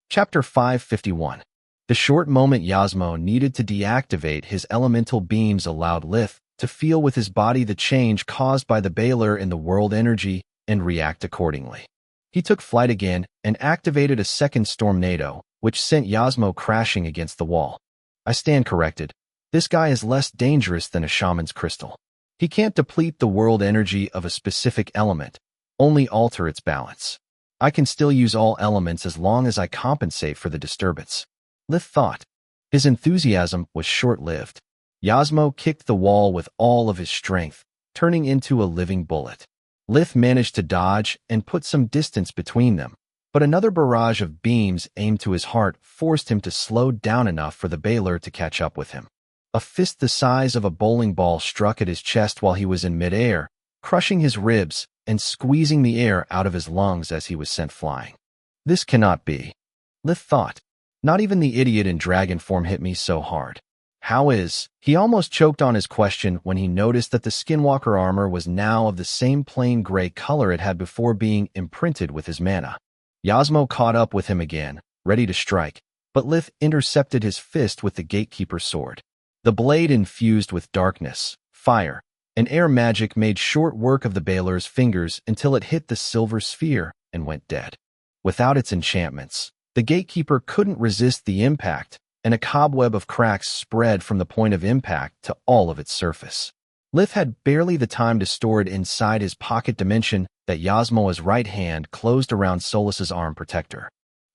Chapter 551. The short moment Yasmo needed to deactivate his elemental beams allowed Lith to feel with his body the change caused by the Baylor in the world energy and react accordingly. He took flight again and activated a second Stormnado, which sent Yasmo crashing against the wall. I stand corrected. This guy is less dangerous than a shaman's crystal. He can't deplete the world energy of a specific element, only alter its balance. I can still use all elements as long as I compensate for the disturbance. Lith thought. His enthusiasm was short-lived. Yasmo kicked the wall with all of his strength, turning into a living bullet. Lith managed to dodge and put some distance between them, but another barrage of beams aimed to his heart forced him to slow down enough for the Baylor to catch up with him. A fist the size of a bowling ball struck at his chest while he was in midair, crushing his ribs and squeezing the air out of his lungs as he was sent flying. This cannot be. Lith thought. Not even the idiot in dragon form hit me so hard. How is? He almost choked on his question when he noticed that the skinwalker armor was now of the same plain gray color it had before being imprinted with his mana. Yasmo caught up with him again, ready to strike, but Lith intercepted his fist with the gatekeeper's sword. The blade infused with darkness, fire, and air magic made short work of the Baylor's fingers until it hit the silver sphere and went dead. Without its enchantments, the gatekeeper couldn't resist the impact, and a cobweb of cracks spread from the point of impact to all of its surface. Lith had barely the time to store it inside his pocket dimension that Yasmo's right hand closed around Solus's arm protector.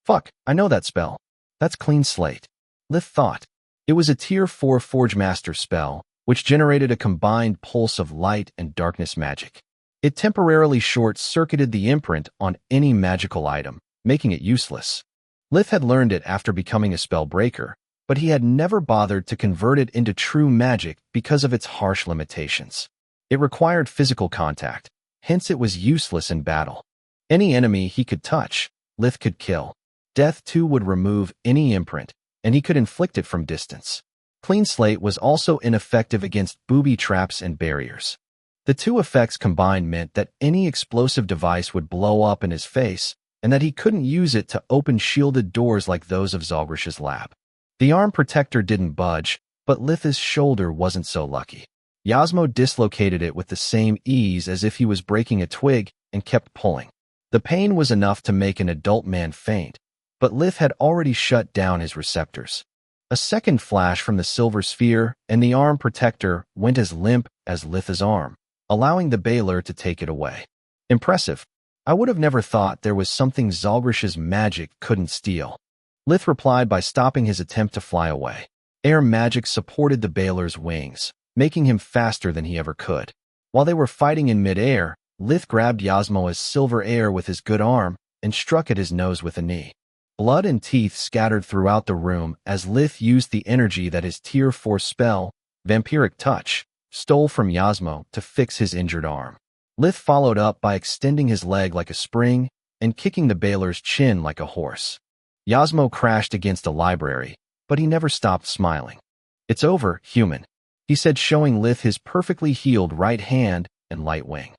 Fuck, I know that spell. That's clean slate. Lith thought. It was a Tier 4 Forge Master spell, which generated a combined pulse of light and darkness magic. It temporarily short-circuited the imprint on any magical item, making it useless. Lith had learned it after becoming a spellbreaker, but he had never bothered to convert it into true magic because of its harsh limitations. It required physical contact, hence it was useless in battle. Any enemy he could touch, Lith could kill. Death too would remove any imprint, and he could inflict it from distance. Clean Slate was also ineffective against booby traps and barriers. The two effects combined meant that any explosive device would blow up in his face, and that he couldn't use it to open shielded doors like those of Zalgrish's lab. The arm protector didn't budge, but Lith's shoulder wasn't so lucky. Yasmo dislocated it with the same ease as if he was breaking a twig and kept pulling. The pain was enough to make an adult man faint, but Lith had already shut down his receptors. A second flash from the silver sphere, and the arm protector went as limp as Lith's arm, allowing the Baylor to take it away. Impressive. I would have never thought there was something Zalgrish's magic couldn't steal. Lith replied by stopping his attempt to fly away. Air magic supported the Baylor's wings, making him faster than he ever could. While they were fighting in midair, Lith grabbed Yasmo's silver air with his good arm and struck at his nose with a knee. Blood and teeth scattered throughout the room as Lith used the energy that his Tier 4 spell, Vampiric Touch, stole from Yasmo to fix his injured arm. Lith followed up by extending his leg like a spring and kicking the Baylor's chin like a horse. Yasmo crashed against a library, but he never stopped smiling. It's over, human, he said, showing Lith his perfectly healed right hand and light wing.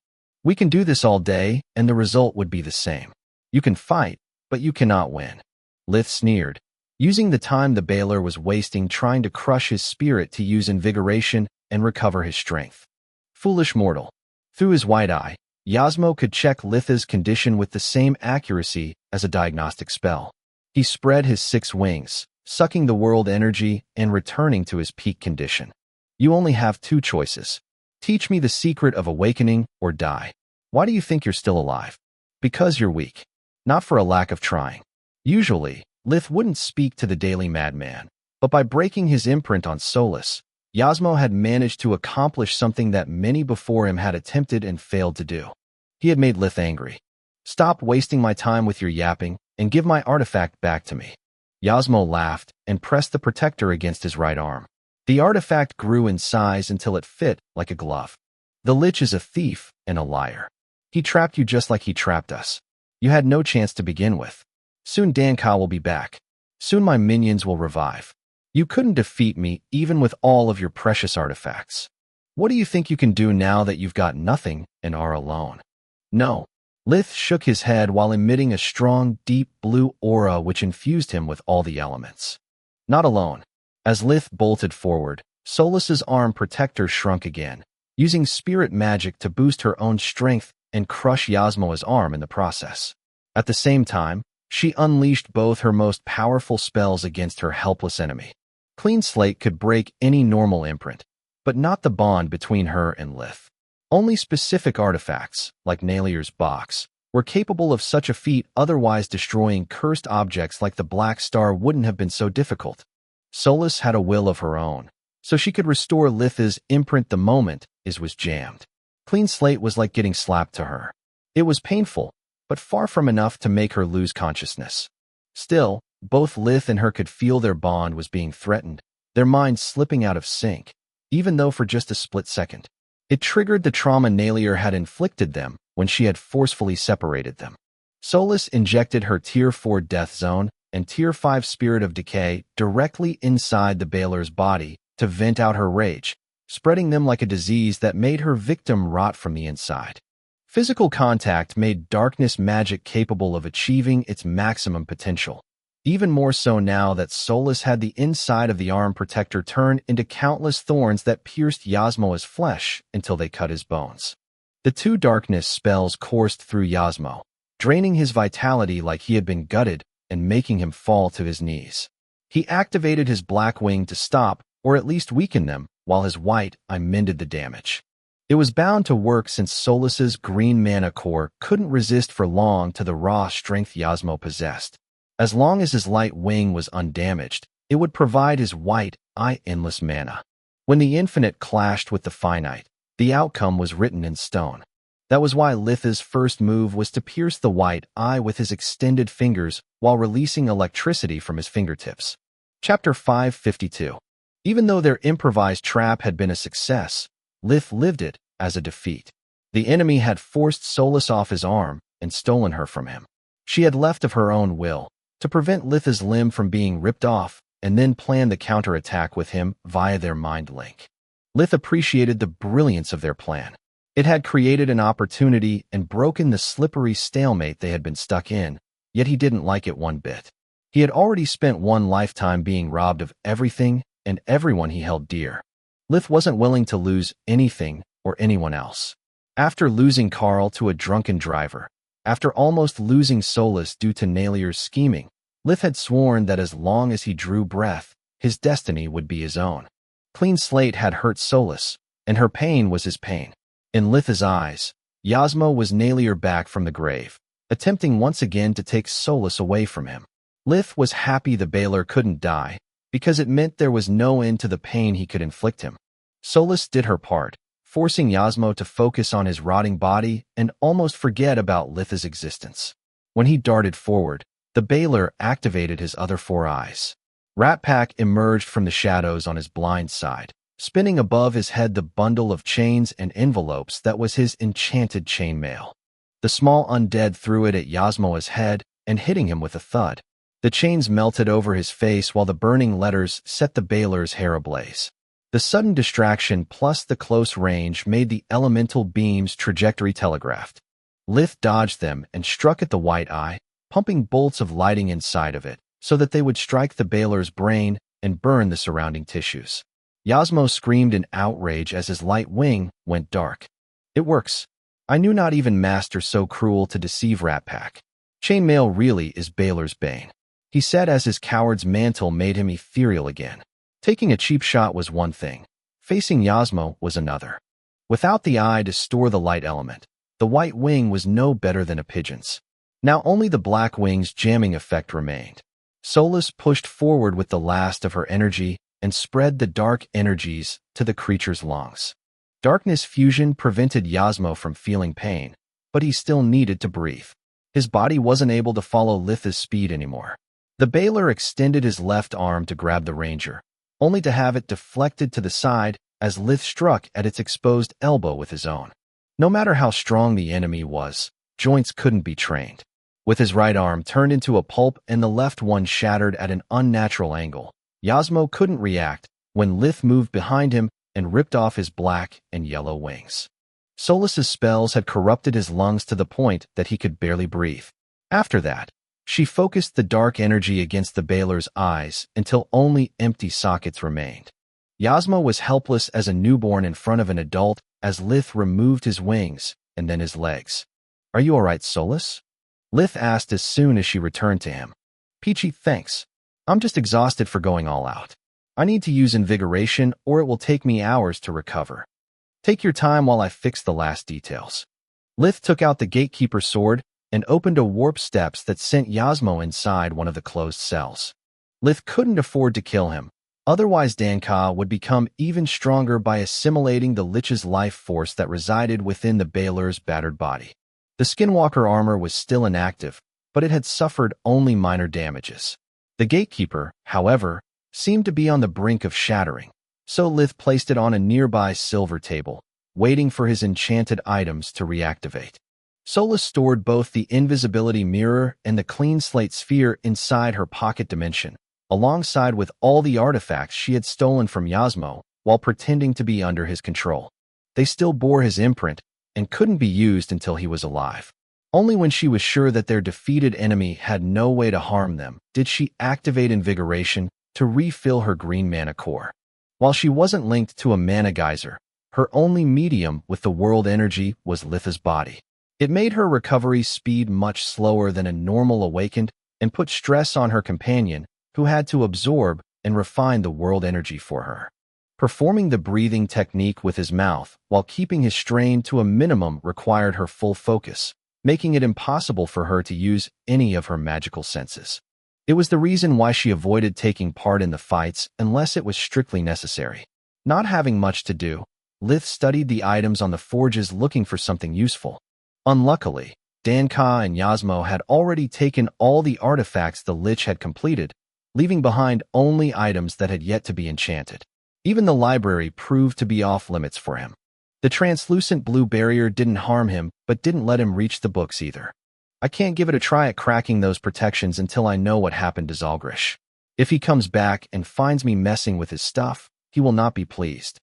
We can do this all day, and the result would be the same. You can fight, but you cannot win. Lith sneered, using the time the Baylor was wasting trying to crush his spirit to use invigoration and recover his strength. Foolish mortal. Through his white eye, Yasmo could check Lith's condition with the same accuracy as a diagnostic spell. He spread his 6 wings, sucking the world energy and returning to his peak condition. You only have 2 choices. Teach me the secret of awakening or die. Why do you think you're still alive? Because you're weak. Not for a lack of trying. Usually, Lith wouldn't speak to the Daily Madman, but by breaking his imprint on Solus, Yasmo had managed to accomplish something that many before him had attempted and failed to do. He had made Lith angry. Stop wasting my time with your yapping and give my artifact back to me. Yasmo laughed and pressed the protector against his right arm. The artifact grew in size until it fit like a glove. The Lich is a thief and a liar. He trapped you just like he trapped us. You had no chance to begin with. Soon Danka will be back. Soon my minions will revive. You couldn't defeat me even with all of your precious artifacts. What do you think you can do now that you've got nothing and are alone? No. Lith shook his head while emitting a strong, deep blue aura which infused him with all the elements. Not alone. As Lith bolted forward, Solas's arm protector shrunk again, using spirit magic to boost her own strength and crush Yasmoa's arm in the process. At the same time, she unleashed both her most powerful spells against her helpless enemy. Clean Slate could break any normal imprint, but not the bond between her and Lith. Only specific artifacts, like Nalir's box, were capable of such a feat, otherwise destroying cursed objects like the Black Star wouldn't have been so difficult. Solas had a will of her own, so she could restore Lith's imprint the moment his was jammed. Clean Slate was like getting slapped to her. It was painful, but far from enough to make her lose consciousness. Still, both Lith and her could feel their bond was being threatened, their minds slipping out of sync, even though for just a split second. It triggered the trauma Nalir had inflicted them when she had forcefully separated them. Solas injected her Tier 4 Death Zone and Tier 5 Spirit of Decay directly inside the Baylor's body to vent out her rage, spreading them like a disease that made her victim rot from the inside. Physical contact made darkness magic capable of achieving its maximum potential, even more so now that Solas had the inside of the arm protector turn into countless thorns that pierced Yasmoa's flesh until they cut his bones. The two darkness spells coursed through Yasmo, draining his vitality like he had been gutted and making him fall to his knees. He activated his black wing to stop, or at least weaken them, while his white eye mended the damage. It was bound to work since Solas's green mana core couldn't resist for long to the raw strength Yasmo possessed. As long as his light wing was undamaged, it would provide his white eye endless mana. When the infinite clashed with the finite, the outcome was written in stone. That was why Lith's first move was to pierce the white eye with his extended fingers while releasing electricity from his fingertips. Chapter 552. Even though their improvised trap had been a success, Lith lived it as a defeat. The enemy had forced Solas off his arm and stolen her from him. She had left of her own will, to prevent Lith's limb from being ripped off, and then planned the counterattack with him via their mind link. Lith appreciated the brilliance of their plan. It had created an opportunity and broken the slippery stalemate they had been stuck in, yet he didn't like it one bit. He had already spent one lifetime being robbed of everything and everyone he held dear. Lith wasn't willing to lose anything or anyone else. After losing Carl to a drunken driver, after almost losing Solas due to Nalir's scheming, Lith had sworn that as long as he drew breath, his destiny would be his own. Clean Slate had hurt Solas, and her pain was his pain. In Lith's eyes, Yasmo was Nalir back from the grave, attempting once again to take Solas away from him. Lith was happy the Baylor couldn't die, because it meant there was no end to the pain he could inflict him. Solas did her part, forcing Yasmo to focus on his rotting body and almost forget about Lith's existence. When he darted forward, the Baylor activated his other four eyes. Rat Pack emerged from the shadows on his blind side, spinning above his head the bundle of chains and envelopes that was his enchanted chainmail. The small undead threw it at Yasmoa's head and hitting him with a thud. The chains melted over his face while the burning letters set the Baylor's hair ablaze. The sudden distraction plus the close range made the elemental beam's trajectory telegraphed. Lith dodged them and struck at the white eye, pumping bolts of lighting inside of it so that they would strike the Baylor's brain and burn the surrounding tissues. Yasmo screamed in outrage as his light wing went dark. It works. I knew not even master so cruel to deceive Rat Pack. Chainmail really is Baylor's bane, he said as his coward's mantle made him ethereal again. Taking a cheap shot was one thing. Facing Yasmo was another. Without the eye to store the light element, the white wing was no better than a pigeon's. Now only the black wing's jamming effect remained. Solas pushed forward with the last of her energy and spread the dark energies to the creature's lungs. Darkness fusion prevented Yasmo from feeling pain, but he still needed to breathe. His body wasn't able to follow Lith's speed anymore. The Baylor extended his left arm to grab the ranger, only to have it deflected to the side as Lith struck at its exposed elbow with his own. No matter how strong the enemy was, joints couldn't be trained. With his right arm turned into a pulp and the left one shattered at an unnatural angle, Yasmo couldn't react when Lith moved behind him and ripped off his black and yellow wings. Solas's spells had corrupted his lungs to the point that he could barely breathe. After that, she focused the dark energy against the Baylor's eyes until only empty sockets remained. Yasmo was helpless as a newborn in front of an adult as Lith removed his wings and then his legs. "Are you all right, Solas?" Lith asked as soon as she returned to him. "Peachy, thanks. I'm just exhausted for going all out. I need to use invigoration or it will take me hours to recover. Take your time while I fix the last details." Lith took out the gatekeeper's sword and opened a warp steps that sent Yasmo inside one of the closed cells. Lith couldn't afford to kill him, otherwise Danka would become even stronger by assimilating the Lich's life force that resided within the Baylor's battered body. The Skinwalker armor was still inactive, but it had suffered only minor damages. The gatekeeper, however, seemed to be on the brink of shattering, so Lith placed it on a nearby silver table, waiting for his enchanted items to reactivate. Solas stored both the invisibility mirror and the clean slate sphere inside her pocket dimension, alongside with all the artifacts she had stolen from Yasmo while pretending to be under his control. They still bore his imprint and couldn't be used until he was alive. Only when she was sure that their defeated enemy had no way to harm them did she activate invigoration to refill her green mana core. While she wasn't linked to a mana geyser, her only medium with the world energy was Litha's body. It made her recovery speed much slower than a normal awakened and put stress on her companion, who had to absorb and refine the world energy for her. Performing the breathing technique with his mouth while keeping his strain to a minimum required her full focus, making it impossible for her to use any of her magical senses. It was the reason why she avoided taking part in the fights unless it was strictly necessary. Not having much to do, Lith studied the items on the forges looking for something useful. Unluckily, Danka and Yasmo had already taken all the artifacts the Lich had completed, leaving behind only items that had yet to be enchanted. Even the library proved to be off-limits for him. The translucent blue barrier didn't harm him, but didn't let him reach the books either. "I can't give it a try at cracking those protections until I know what happened to Zalgrish. If he comes back and finds me messing with his stuff, he will not be pleased,"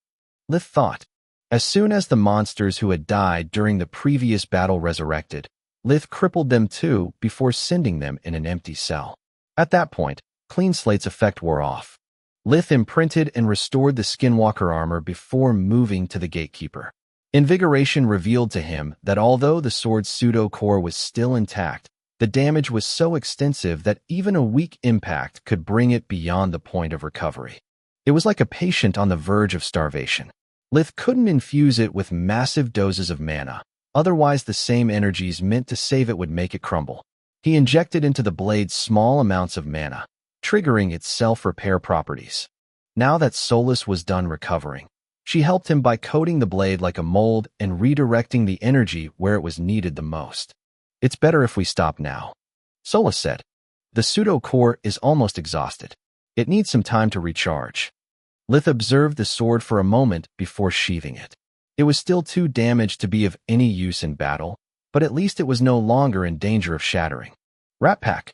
Lith thought. As soon as the monsters who had died during the previous battle resurrected, Lith crippled them too before sending them in an empty cell. At that point, Clean Slate's effect wore off. Lith imprinted and restored the Skinwalker armor before moving to the gatekeeper. Invigoration revealed to him that although the sword's pseudo-core was still intact, the damage was so extensive that even a weak impact could bring it beyond the point of recovery. It was like a patient on the verge of starvation. Lith couldn't infuse it with massive doses of mana, otherwise the same energies meant to save it would make it crumble. He injected into the blade small amounts of mana, triggering its self-repair properties. Now that Solas was done recovering, she helped him by coating the blade like a mold and redirecting the energy where it was needed the most. "It's better if we stop now," Solas said. "The pseudo-core is almost exhausted. It needs some time to recharge." Lith observed the sword for a moment before sheathing it. It was still too damaged to be of any use in battle, but at least it was no longer in danger of shattering. "Rat Pack,"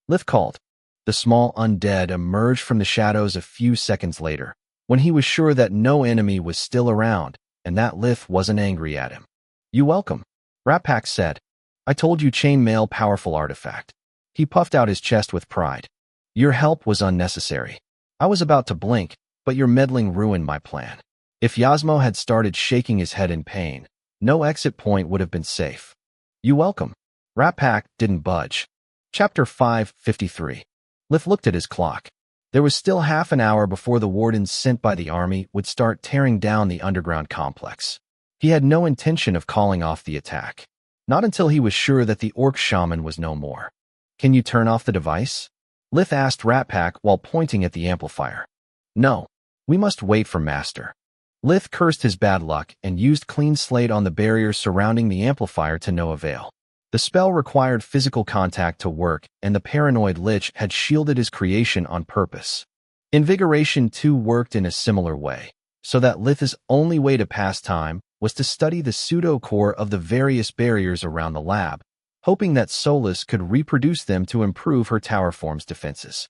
Lith called. The small undead emerged from the shadows a few seconds later, when he was sure that no enemy was still around and that Lith wasn't angry at him. "You welcome," Rat Pack said. "I told you chainmail powerful artifact." He puffed out his chest with pride. "Your help was unnecessary. I was about to blink, but your meddling ruined my plan." If Yasmo had started shaking his head in pain, no exit point would have been safe. "You welcome." Rat Pack didn't budge. Chapter 553. Lith looked at his clock. There was still half an hour before the wardens sent by the army would start tearing down the underground complex. He had no intention of calling off the attack. Not until he was sure that the orc shaman was no more. "Can you turn off the device?" Lith asked Rat Pack while pointing at the amplifier. "No. We must wait for Master." Lith cursed his bad luck and used Clean Slate on the barrier surrounding the amplifier to no avail. The spell required physical contact to work, and the paranoid Lich had shielded his creation on purpose. Invigoration too worked in a similar way, so that Lith's only way to pass time was to study the pseudo-core of the various barriers around the lab, hoping that Solas could reproduce them to improve her tower form's defenses.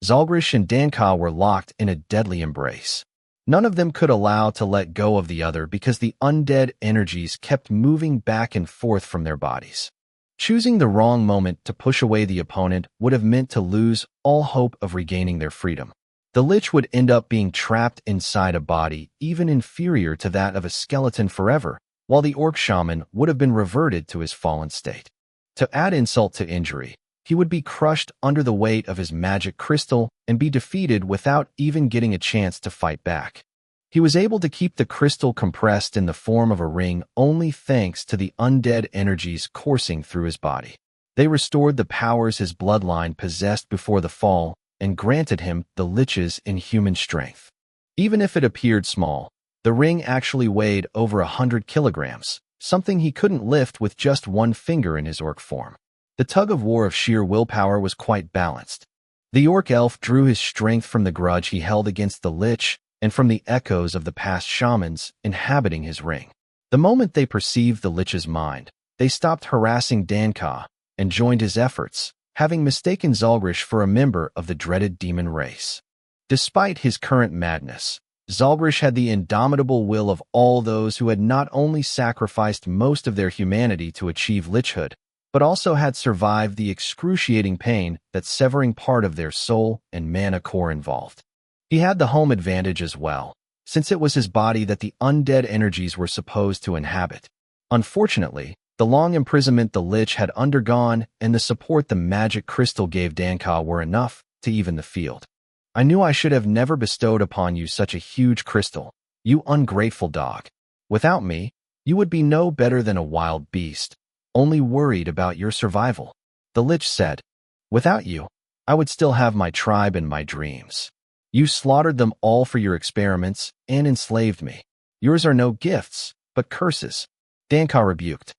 Zalgrish and Danka were locked in a deadly embrace. None of them could allow to let go of the other because the undead energies kept moving back and forth from their bodies. Choosing the wrong moment to push away the opponent would have meant to lose all hope of regaining their freedom. The Lich would end up being trapped inside a body even inferior to that of a skeleton forever, while the Orc Shaman would have been reverted to his fallen state. To add insult to injury, he would be crushed under the weight of his magic crystal and be defeated without even getting a chance to fight back. He was able to keep the crystal compressed in the form of a ring only thanks to the undead energies coursing through his body. They restored the powers his bloodline possessed before the fall and granted him the Lich's inhuman strength. Even if it appeared small, the ring actually weighed over 100 kilograms, something he couldn't lift with just one finger in his orc form. The tug-of-war of sheer willpower was quite balanced. The orc elf drew his strength from the grudge he held against the Lich and from the echoes of the past shamans inhabiting his ring. The moment they perceived the Lich's mind, they stopped harassing Danka and joined his efforts, having mistaken Zalgrish for a member of the dreaded demon race. Despite his current madness, Zalgrish had the indomitable will of all those who had not only sacrificed most of their humanity to achieve Lichhood, but also had survived the excruciating pain that severing part of their soul and mana core involved. He had the home advantage as well, since it was his body that the undead energies were supposed to inhabit. Unfortunately, the long imprisonment the Lich had undergone and the support the magic crystal gave Danka were enough to even the field. I knew I should have never bestowed upon you such a huge crystal, you ungrateful dog. Without me, you would be no better than a wild beast, only worried about your survival. The Lich said, without you, I would still have my tribe and my dreams. You slaughtered them all for your experiments and enslaved me. Yours are no gifts, but curses. Danka rebuked.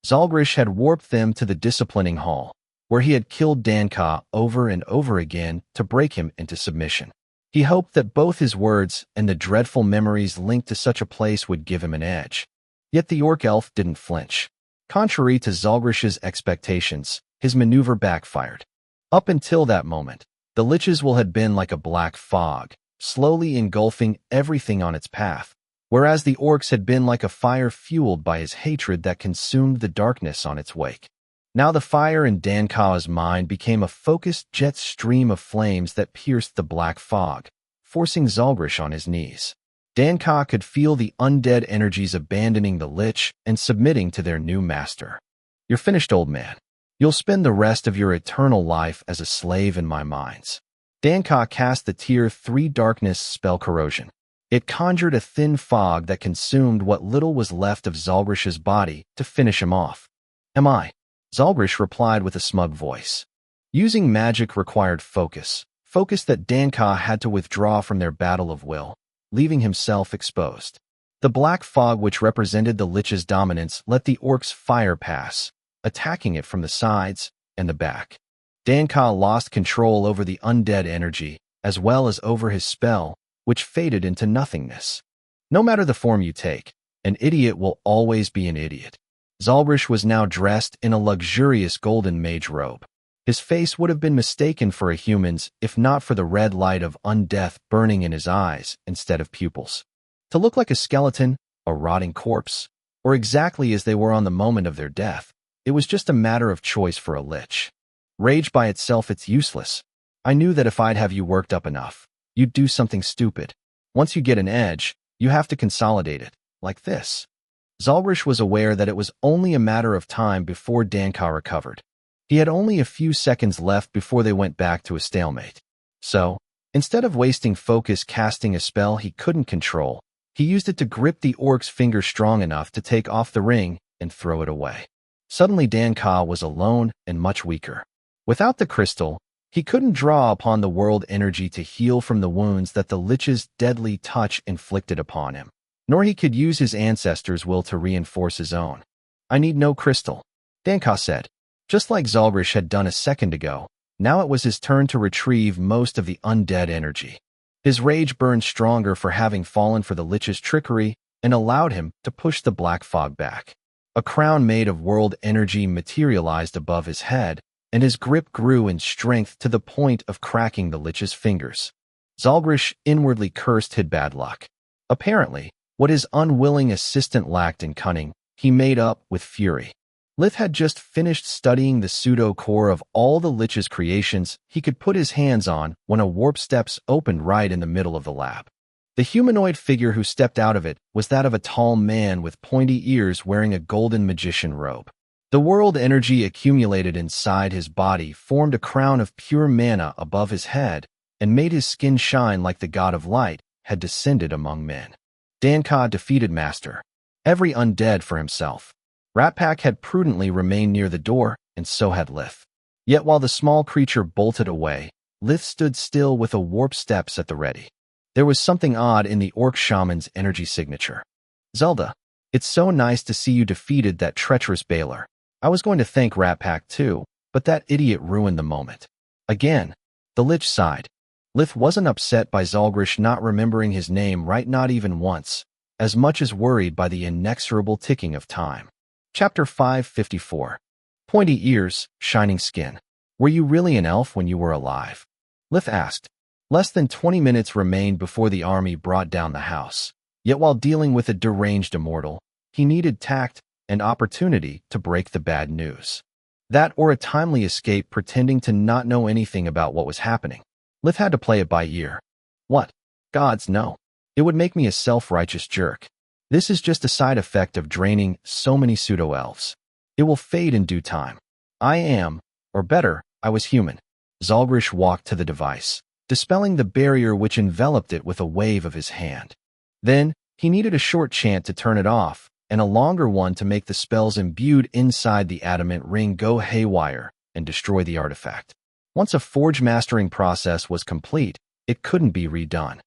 Zalgrish had warped them to the disciplining hall, where he had killed Danka over and over again to break him into submission. He hoped that both his words and the dreadful memories linked to such a place would give him an edge. Yet the orc elf didn't flinch. Contrary to Zalgrish's expectations, his maneuver backfired. Up until that moment, the Lich's will had been like a black fog, slowly engulfing everything on its path, whereas the orcs had been like a fire fueled by his hatred that consumed the darkness on its wake. Now the fire in Danka's mind became a focused jet stream of flames that pierced the black fog, forcing Zalgrish on his knees. Danka could feel the undead energies abandoning the Lich and submitting to their new master. You're finished, old man. You'll spend the rest of your eternal life as a slave in my mines. Danka cast the Tier 3 darkness spell Corrosion. It conjured a thin fog that consumed what little was left of Zalgrish's body to finish him off. Am I? Zalgrish replied with a smug voice. Using magic required focus that Danka had to withdraw from their battle of will, leaving himself exposed. The black fog which represented the Lich's dominance let the orc's fire pass, attacking it from the sides and the back. Danka lost control over the undead energy, as well as over his spell, which faded into nothingness. No matter the form you take, an idiot will always be an idiot. Zalgrish was now dressed in a luxurious golden mage robe. His face would have been mistaken for a human's if not for the red light of undeath burning in his eyes instead of pupils. To look like a skeleton, a rotting corpse, or exactly as they were on the moment of their death, it was just a matter of choice for a Lich. Rage by itself, it's useless. I knew that if I'd have you worked up enough, you'd do something stupid. Once you get an edge, you have to consolidate it, like this. Zalgrish was aware that it was only a matter of time before Danka recovered. He had only a few seconds left before they went back to a stalemate. So, instead of wasting focus casting a spell he couldn't control, he used it to grip the orc's finger strong enough to take off the ring and throw it away. Suddenly Danka was alone and much weaker. Without the crystal, he couldn't draw upon the world energy to heal from the wounds that the Lich's deadly touch inflicted upon him, nor he could use his ancestors' will to reinforce his own. I need no crystal, Danka said. Just like Zalgrish had done a second ago, now it was his turn to retrieve most of the undead energy. His rage burned stronger for having fallen for the Lich's trickery and allowed him to push the black fog back. A crown made of world energy materialized above his head, and his grip grew in strength to the point of cracking the Lich's fingers. Zalgrish inwardly cursed his bad luck. Apparently, what his unwilling assistant lacked in cunning, he made up with fury. Lith had just finished studying the pseudo-core of all the Lich's creations he could put his hands on when a warp steps opened right in the middle of the lab. The humanoid figure who stepped out of it was that of a tall man with pointy ears wearing a golden magician robe. The world energy accumulated inside his body formed a crown of pure mana above his head and made his skin shine like the god of light had descended among men. Danka defeated Master. Every undead for himself. Rat Pack had prudently remained near the door, and so had Lith. Yet while the small creature bolted away, Lith stood still with a warp steps at the ready. There was something odd in the orc shaman's energy signature. Zelda, it's so nice to see you defeated that treacherous Baylor. I was going to thank Rat Pack too, but that idiot ruined the moment. Again, the Lich sighed. Lith wasn't upset by Zalgrish not remembering his name right, not even once, as much as worried by the inexorable ticking of time. Chapter 554. Pointy ears, shining skin. Were you really an elf when you were alive? Lith asked. Less than 20 minutes remained before the army brought down the house. Yet while dealing with a deranged immortal, he needed tact and opportunity to break the bad news. That or a timely escape pretending to not know anything about what was happening. Lith had to play it by ear. What? Gods, no. It would make me a self-righteous jerk. This is just a side effect of draining so many pseudo-elves. It will fade in due time. I am, or better, I was human. Zalgrish walked to the device, dispelling the barrier which enveloped it with a wave of his hand. Then, he needed a short chant to turn it off, and a longer one to make the spells imbued inside the adamant ring go haywire and destroy the artifact. Once a forge mastering process was complete, it couldn't be redone.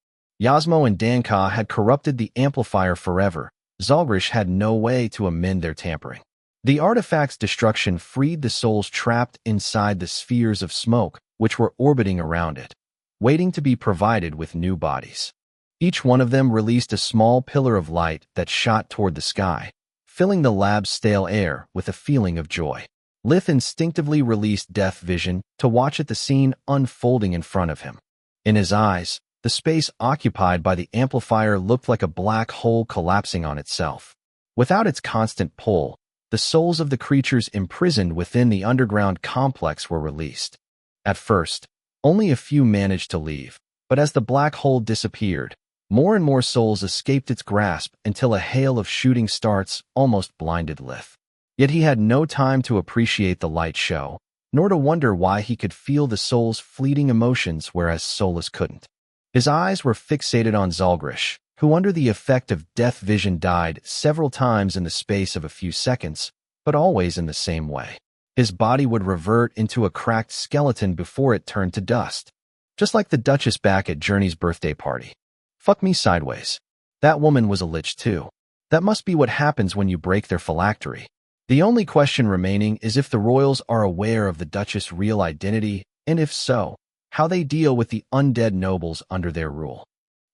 Yasmo and Danka had corrupted the amplifier forever. Zalgrish had no way to amend their tampering. The artifact's destruction freed the souls trapped inside the spheres of smoke, which were orbiting around it, waiting to be provided with new bodies. Each one of them released a small pillar of light that shot toward the sky, filling the lab's stale air with a feeling of joy. Lith instinctively released Death Vision to watch at the scene unfolding in front of him. In his eyes, the space occupied by the amplifier looked like a black hole collapsing on itself. Without its constant pull, the souls of the creatures imprisoned within the underground complex were released. At first, only a few managed to leave, but as the black hole disappeared, more and more souls escaped its grasp until a hail of shooting starts almost blinded Lith. Yet he had no time to appreciate the light show, nor to wonder why he could feel the soul's fleeting emotions whereas Solus couldn't. His eyes were fixated on Zalgrish, who under the effect of Death Vision died several times in the space of a few seconds, but always in the same way. His body would revert into a cracked skeleton before it turned to dust. Just like the Duchess back at Journey's birthday party. Fuck me sideways. That woman was a lich too. That must be what happens when you break their phylactery. The only question remaining is if the royals are aware of the Duchess' real identity, and if so, how they deal with the undead nobles under their rule.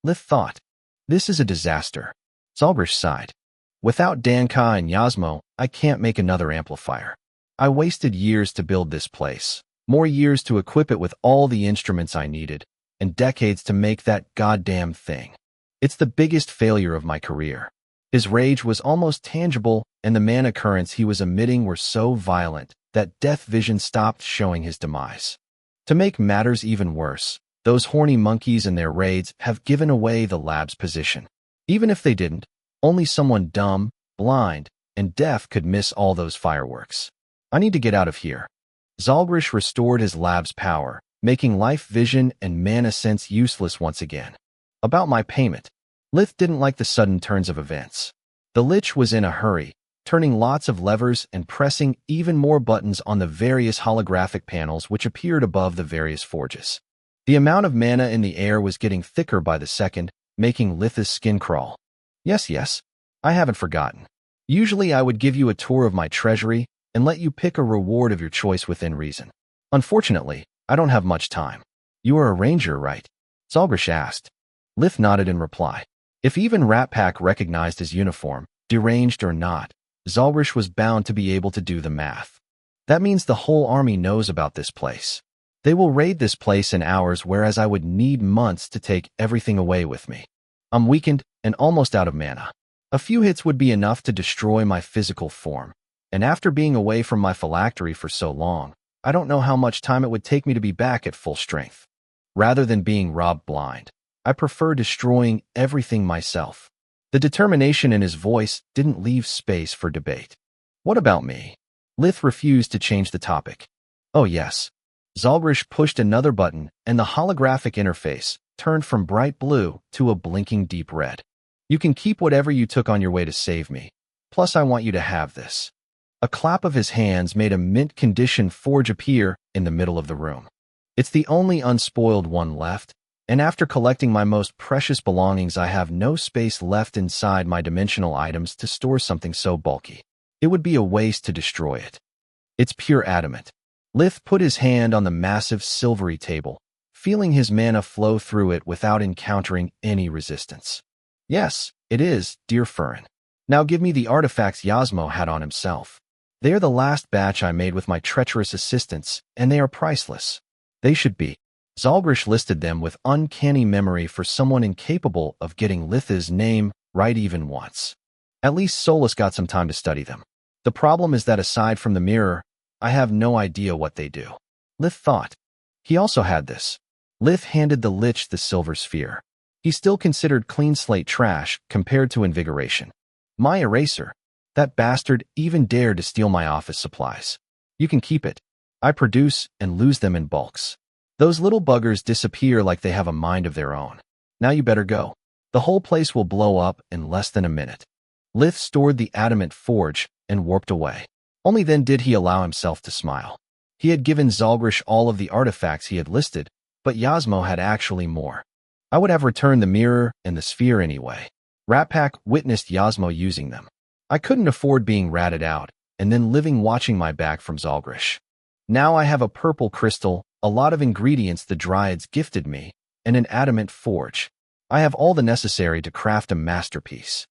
Lith thought, this is a disaster. Zalgrish sighed. Without Danka and Yasmo, I can't make another amplifier. I wasted years to build this place, more years to equip it with all the instruments I needed, and decades to make that goddamn thing. It's the biggest failure of my career. His rage was almost tangible, and the mana currents he was emitting were so violent that Death Vision stopped showing his demise. To make matters even worse, those horny monkeys and their raids have given away the lab's position. Even if they didn't, only someone dumb, blind, and deaf could miss all those fireworks. I need to get out of here. Zalgrish restored his lab's power, making life vision and mana sense useless once again. About my payment. Lith didn't like the sudden turns of events. The Lich was in a hurry, turning lots of levers and pressing even more buttons on the various holographic panels which appeared above the various forges. The amount of mana in the air was getting thicker by the second, making Lith's skin crawl. Yes, I haven't forgotten. Usually I would give you a tour of my treasury and let you pick a reward of your choice within reason. Unfortunately, I don't have much time. You are a ranger, right? Zalgrish asked. Lith nodded in reply. If even Rat Pack recognized his uniform, deranged or not, Zalgrish was bound to be able to do the math. That means the whole army knows about this place. They will raid this place in hours, whereas I would need months to take everything away with me. I'm weakened and almost out of mana. A few hits would be enough to destroy my physical form. And after being away from my phylactery for so long, I don't know how much time it would take me to be back at full strength. Rather than being robbed blind, I prefer destroying everything myself. The determination in his voice didn't leave space for debate. What about me? Lith refused to change the topic. Oh yes. Zalgrish pushed another button, and the holographic interface turned from bright blue to a blinking deep red. You can keep whatever you took on your way to save me. Plus, I want you to have this. A clap of his hands made a mint-condition forge appear in the middle of the room. It's the only unspoiled one left, and after collecting my most precious belongings, I have no space left inside my dimensional items to store something so bulky. It would be a waste to destroy it. It's pure adamant. Lith put his hand on the massive silvery table, feeling his mana flow through it without encountering any resistance. Yes, it is, dear Furin. Now give me the artifacts Yasmo had on himself. They are the last batch I made with my treacherous assistants, and they are priceless. They should be. Zalgrish listed them with uncanny memory for someone incapable of getting Lith's name right even once. At least Solus got some time to study them. The problem is that aside from the mirror, I have no idea what they do. Lith thought. He also had this. Lith handed the Lich the silver sphere. He still considered clean slate trash compared to invigoration. My eraser. That bastard even dared to steal my office supplies. You can keep it. I produce and lose them in bulks. Those little buggers disappear like they have a mind of their own. Now you better go. The whole place will blow up in less than a minute. Lith stored the adamant forge and warped away. Only then did he allow himself to smile. He had given Zalgrish all of the artifacts he had listed, but Yasmo had actually more. I would have returned the mirror and the sphere anyway. Ratpack witnessed Yasmo using them. I couldn't afford being ratted out and then living watching my back from Zalgrish. Now I have a purple crystal, a lot of ingredients the Dryads gifted me, and an adamant forge. I have all the necessary to craft a masterpiece.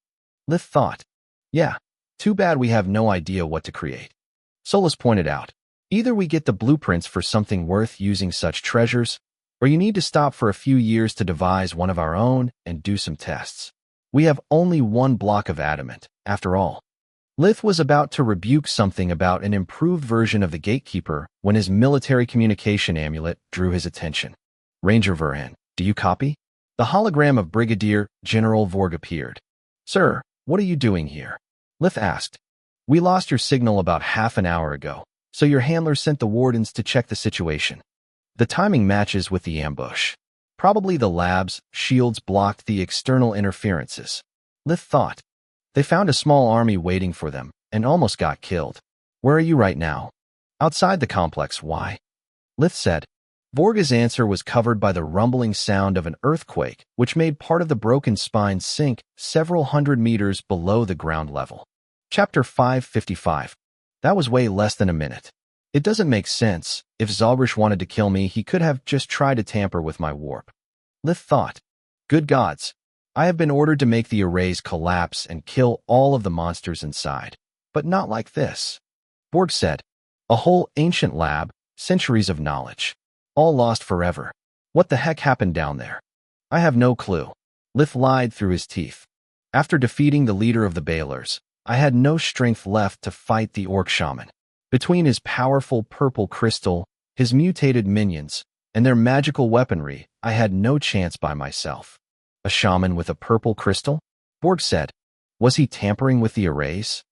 Lith thought. Yeah, too bad we have no idea what to create. Solus pointed out. Either we get the blueprints for something worth using such treasures, or you need to stop for a few years to devise one of our own and do some tests. We have only one block of adamant, after all. Lith was about to rebuke something about an improved version of the Gatekeeper when his military communication amulet drew his attention. Ranger Verhan, do you copy? The hologram of Brigadier General Vorg appeared. Sir, what are you doing here? Lith asked. We lost your signal about half an hour ago, so your handler sent the wardens to check the situation. The timing matches with the ambush. Probably the lab's shields blocked the external interferences. Lith thought. They found a small army waiting for them and almost got killed. Where are you right now? Outside the complex, why? Lith said. Vorga's answer was covered by the rumbling sound of an earthquake, which made part of the broken spine sink several hundred meters below the ground level. Chapter 555. That was way less than a minute. It doesn't make sense. If Zalgrish wanted to kill me, he could have just tried to tamper with my warp. Lith thought. Good gods. I have been ordered to make the arrays collapse and kill all of the monsters inside. But not like this. Borg said. A whole ancient lab, centuries of knowledge. All lost forever. What the heck happened down there? I have no clue. Lith lied through his teeth. After defeating the leader of the Balers, I had no strength left to fight the Orc Shaman. Between his powerful purple crystal, his mutated minions, and their magical weaponry, I had no chance by myself. A shaman with a purple crystal? Borg said. Was he tampering with the arrays?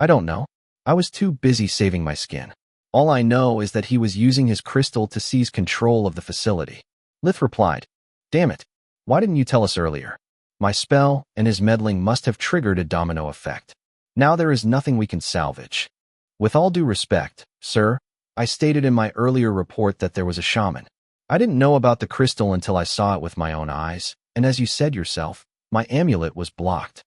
I don't know. I was too busy saving my skin. All I know is that he was using his crystal to seize control of the facility. Lith replied. Damn it. Why didn't you tell us earlier? My spell and his meddling must have triggered a domino effect. Now there is nothing we can salvage. With all due respect, sir, I stated in my earlier report that there was a shaman. I didn't know about the crystal until I saw it with my own eyes, and as you said yourself, my amulet was blocked.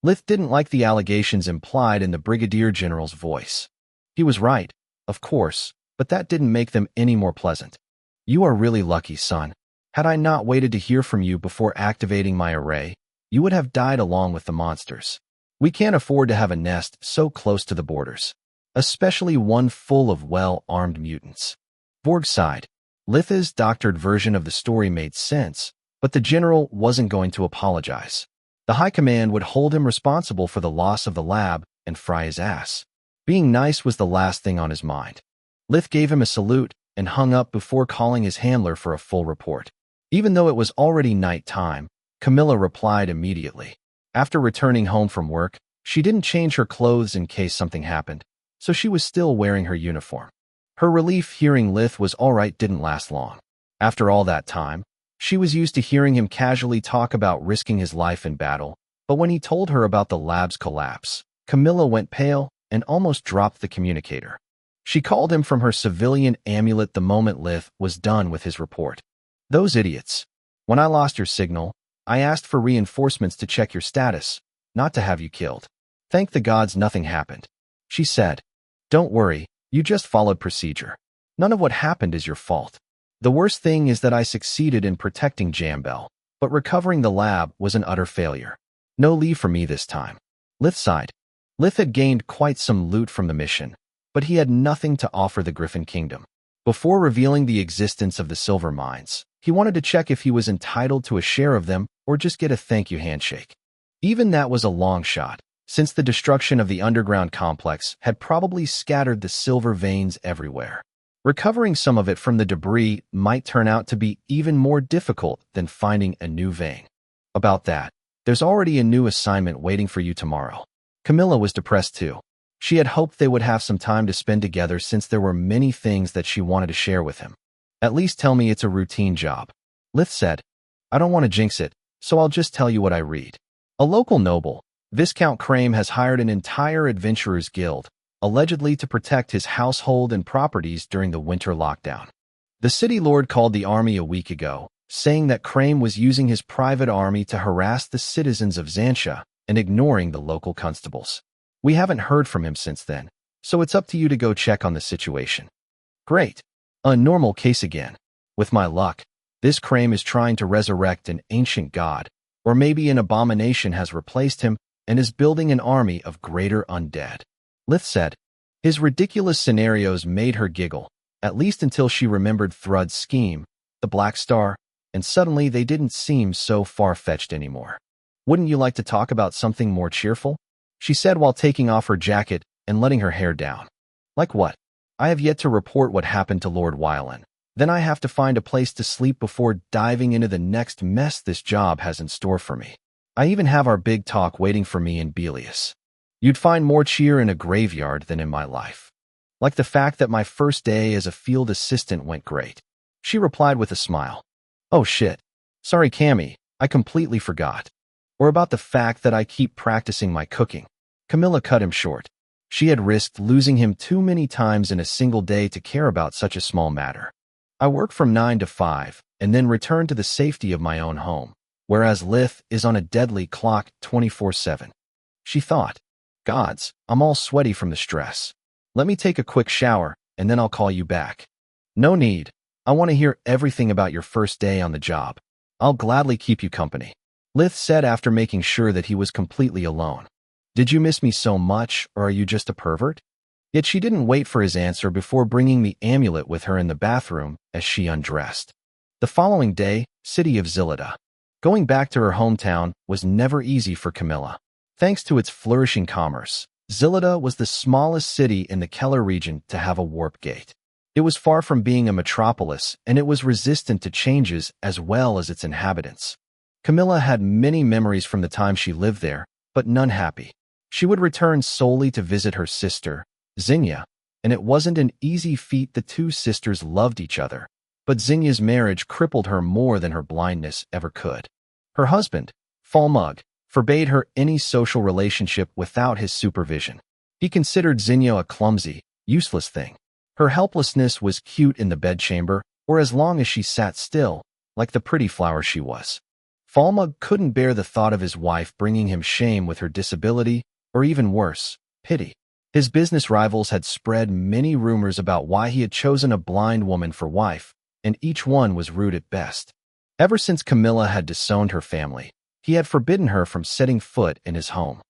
Lith didn't like the allegations implied in the Brigadier General's voice. He was right, of course, but that didn't make them any more pleasant. You are really lucky, son. Had I not waited to hear from you before activating my array, you would have died along with the monsters. We can't afford to have a nest so close to the borders, especially one full of well-armed mutants. Borg sighed. Lith's doctored version of the story made sense, But the general wasn't going to apologize. The high command would hold him responsible for the loss of the lab and fry his ass. Being nice was the last thing on his mind. Lith gave him a salute and hung up before calling his handler for a full report. Even though it was already night time, Camilla replied immediately. After returning home from work, she didn't change her clothes in case something happened, so she was still wearing her uniform. Her relief hearing Lith was all right didn't last long. After all that time, she was used to hearing him casually talk about risking his life in battle, but when he told her about the lab's collapse, Camilla went pale and almost dropped the communicator. She called him from her civilian amulet the moment Lith was done with his report. "Those idiots. When I lost your signal, I asked for reinforcements to check your status, not to have you killed. Thank the gods nothing happened," she said. "Don't worry, you just followed procedure. None of what happened is your fault. The worst thing is that I succeeded in protecting Jambel, but recovering the lab was an utter failure. No leave for me this time." Lith sighed. Lith had gained quite some loot from the mission, but he had nothing to offer the Griffin Kingdom. Before revealing the existence of the silver mines, he wanted to check if he was entitled to a share of them or just get a thank you handshake. Even that was a long shot, since the destruction of the underground complex had probably scattered the silver veins everywhere. Recovering some of it from the debris might turn out to be even more difficult than finding a new vein. About that, there's already a new assignment waiting for you tomorrow. Camilla was depressed too. She had hoped they would have some time to spend together since there were many things that she wanted to share with him. "At least tell me it's a routine job," Lith said. "I don't want to jinx it, so I'll just tell you what I read. A local noble, Viscount Crame, has hired an entire adventurers guild, allegedly to protect his household and properties during the winter lockdown. The city lord called the army a week ago, saying that Crame was using his private army to harass the citizens of Xantia and ignoring the local constables. We haven't heard from him since then, so it's up to you to go check on the situation." "Great. A normal case again. With my luck, this Crame is trying to resurrect an ancient god, or maybe an abomination has replaced him and is building an army of greater undead," Lith said. His ridiculous scenarios made her giggle, at least until she remembered Thrud's scheme, the Black Star, and suddenly they didn't seem so far-fetched anymore. "Wouldn't you like to talk about something more cheerful?" she said while taking off her jacket and letting her hair down. "Like what?" "I have yet to report what happened to Lord Wylan. Then I have to find a place to sleep before diving into the next mess this job has in store for me. I even have our big talk waiting for me in Belius. You'd find more cheer in a graveyard than in my life. Like the fact that my first day as a field assistant went great," she replied with a smile. "Oh shit. Sorry, Cammy, I completely forgot. Or about the fact that I keep practicing my cooking." Camilla cut him short. She had risked losing him too many times in a single day to care about such a small matter. "I work from 9 to 5 and then return to the safety of my own home, whereas Lith is on a deadly clock 24/7. She thought, "Gods, I'm all sweaty from the stress. Let me take a quick shower and then I'll call you back." "No need. I want to hear everything about your first day on the job. I'll gladly keep you company," Lith said after making sure that he was completely alone. "Did you miss me so much, or are you just a pervert?" Yet she didn't wait for his answer before bringing the amulet with her in the bathroom as she undressed. The following day, city of Zillida. Going back to her hometown was never easy for Camilla. Thanks to its flourishing commerce, Zillida was the smallest city in the Keller region to have a warp gate. It was far from being a metropolis, and it was resistant to changes as well as its inhabitants. Camilla had many memories from the time she lived there, but none happy. She would return solely to visit her sister, Xenia, and it wasn't an easy feat. The two sisters loved each other, but Xenia's marriage crippled her more than her blindness ever could. Her husband, Falmug, forbade her any social relationship without his supervision. He considered Xenia a clumsy, useless thing. Her helplessness was cute in the bedchamber, or as long as she sat still, like the pretty flower she was. Falmug couldn't bear the thought of his wife bringing him shame with her disability, or even worse, pity. His business rivals had spread many rumors about why he had chosen a blind woman for wife, and each one was rude at best. Ever since Camilla had disowned her family, he had forbidden her from setting foot in his home.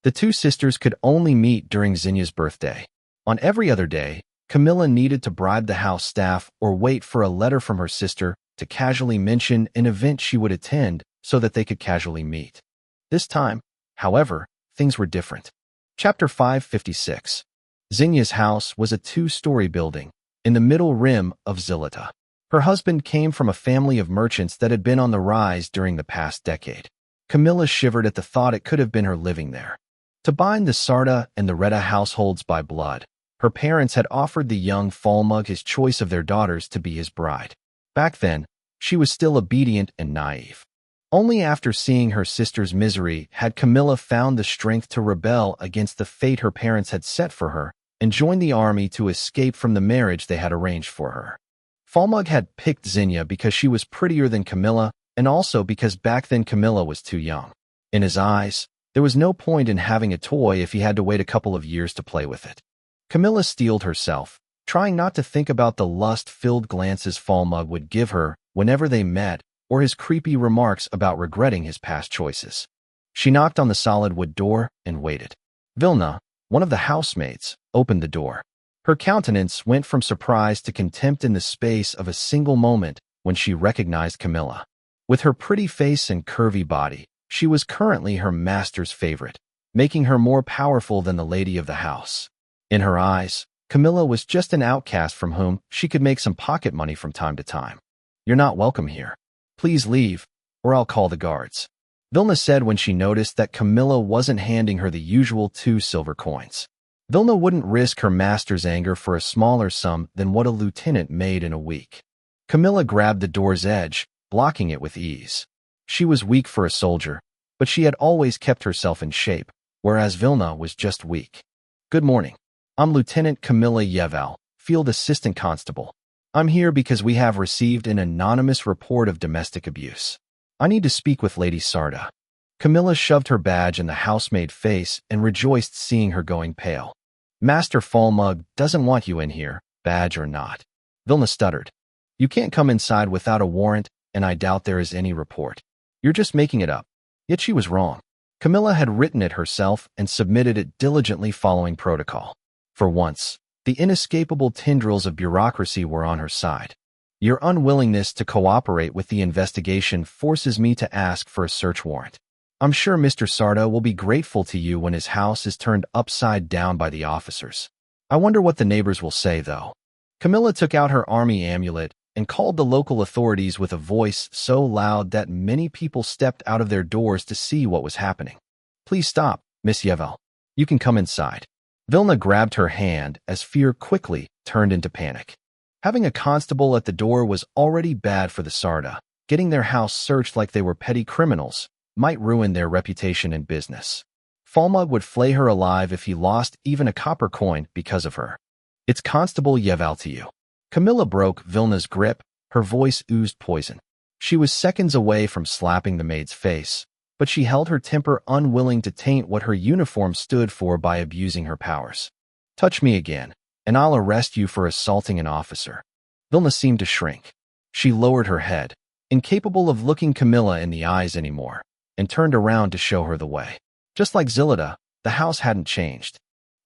The two sisters could only meet during Xenia's birthday. On every other day, Camilla needed to bribe the house staff or wait for a letter from her sister to casually mention an event she would attend so that they could casually meet. This time, however, things were different. Chapter 556. Zinya's house was a two-story building in the middle rim of Zilita. Her husband came from a family of merchants that had been on the rise during the past decade. Camilla shivered at the thought it could have been her living there. To bind the Sarda and the Retta households by blood, her parents had offered the young Falmug his choice of their daughters to be his bride. Back then, she was still obedient and naive. Only after seeing her sister's misery had Camilla found the strength to rebel against the fate her parents had set for her and join the army to escape from the marriage they had arranged for her. Falmug had picked Zinya because she was prettier than Camilla and also because back then Camilla was too young. In his eyes, there was no point in having a toy if he had to wait a couple of years to play with it. Camilla steeled herself, trying not to think about the lust-filled glances Falmug would give her whenever they met or his creepy remarks about regretting his past choices. She knocked on the solid wood door and waited. Vilna, one of the housemaids, opened the door. Her countenance went from surprise to contempt in the space of a single moment when she recognized Camilla. With her pretty face and curvy body, she was currently her master's favorite, making her more powerful than the lady of the house. In her eyes, Camilla was just an outcast from whom she could make some pocket money from time to time. "You're not welcome here. Please leave, or I'll call the guards," Vilna said when she noticed that Camilla wasn't handing her the usual 2 silver coins. Vilna wouldn't risk her master's anger for a smaller sum than what a lieutenant made in a week. Camilla grabbed the door's edge, blocking it with ease. She was weak for a soldier, but she had always kept herself in shape, whereas Vilna was just weak. "Good morning. I'm Lieutenant Camilla Yeval, Field Assistant Constable. I'm here because we have received an anonymous report of domestic abuse. I need to speak with Lady Sarda." Camilla shoved her badge in the housemaid face and rejoiced seeing her going pale. "Master Falmug doesn't want you in here, badge or not," Vilna stuttered. "You can't come inside without a warrant, and I doubt there is any report. You're just making it up." Yet she was wrong. Camilla had written it herself and submitted it diligently following protocol. For once, the inescapable tendrils of bureaucracy were on her side. "Your unwillingness to cooperate with the investigation forces me to ask for a search warrant. I'm sure Mr. Sarda will be grateful to you when his house is turned upside down by the officers. I wonder what the neighbors will say, though." Camilla took out her army amulet and called the local authorities with a voice so loud that many people stepped out of their doors to see what was happening. "Please stop, Miss Yevel. You can come inside." Vilna grabbed her hand as fear quickly turned into panic. Having a constable at the door was already bad for the Sarda. Getting their house searched like they were petty criminals might ruin their reputation in business. Falmug would flay her alive if he lost even a copper coin because of her. "It's Constable Yeval to you." Camilla broke Vilna's grip, her voice oozed poison. She was seconds away from slapping the maid's face, but she held her temper, unwilling to taint what her uniform stood for by abusing her powers. "Touch me again, and I'll arrest you for assaulting an officer." Vilna seemed to shrink. She lowered her head, incapable of looking Camilla in the eyes anymore, and turned around to show her the way. Just like Zilida, the house hadn't changed.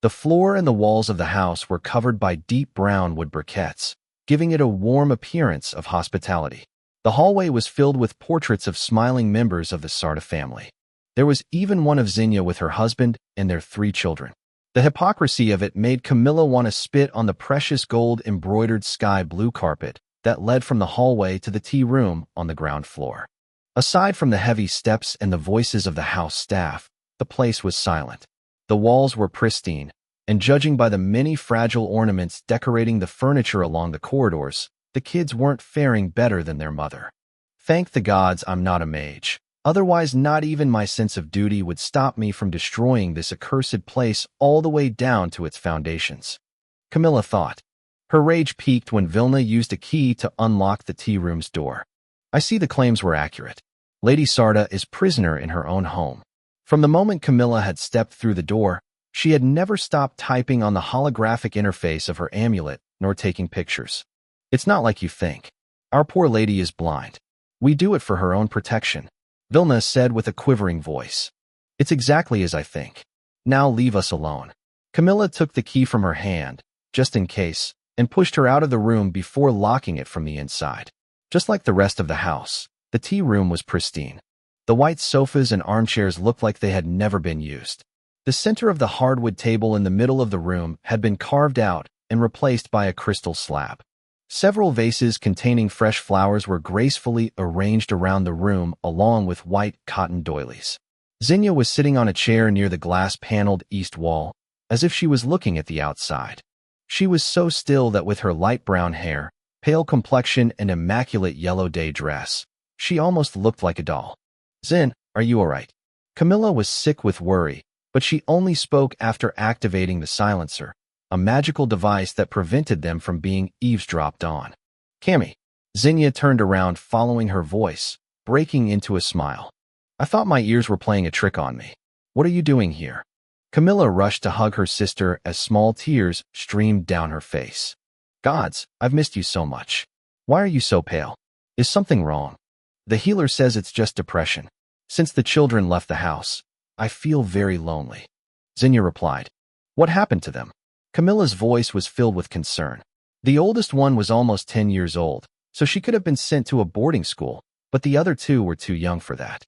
The floor and the walls of the house were covered by deep brown wood briquettes, giving it a warm appearance of hospitality. The hallway was filled with portraits of smiling members of the Sarda family. There was even one of Zinya with her husband and their 3 children. The hypocrisy of it made Camilla want to spit on the precious gold-embroidered sky blue carpet that led from the hallway to the tea room on the ground floor. Aside from the heavy steps and the voices of the house staff, the place was silent. The walls were pristine, and judging by the many fragile ornaments decorating the furniture along the corridors, the kids weren't faring better than their mother. Thank the gods I'm not a mage. Otherwise, not even my sense of duty would stop me from destroying this accursed place all the way down to its foundations, Camilla thought. Her rage peaked when Vilna used a key to unlock the tea room's door. I see the claims were accurate. Lady Sarda is prisoner in her own home. From the moment Camilla had stepped through the door, she had never stopped typing on the holographic interface of her amulet nor taking pictures. "It's not like you think. Our poor lady is blind. We do it for her own protection," Vilna said with a quivering voice. "It's exactly as I think. Now leave us alone." Camilla took the key from her hand, just in case, and pushed her out of the room before locking it from the inside. Just like the rest of the house, the tea room was pristine. The white sofas and armchairs looked like they had never been used. The center of the hardwood table in the middle of the room had been carved out and replaced by a crystal slab. Several vases containing fresh flowers were gracefully arranged around the room along with white cotton doilies. Xenia was sitting on a chair near the glass-paneled east wall, as if she was looking at the outside. She was so still that with her light brown hair, pale complexion, and immaculate yellow day dress, she almost looked like a doll. "Xin, are you all right?" Camilla was sick with worry, but she only spoke after activating the silencer, a magical device that prevented them from being eavesdropped on. "Cammy." Xenia turned around following her voice, breaking into a smile. "I thought my ears were playing a trick on me. What are you doing here?" Camilla rushed to hug her sister as small tears streamed down her face. "Gods, I've missed you so much. Why are you so pale? Is something wrong?" "The healer says it's just depression. Since the children left the house, I feel very lonely." Xenia replied. "What happened to them?" Camilla's voice was filled with concern. The oldest one was almost 10 years old, so she could have been sent to a boarding school, but the other two were too young for that.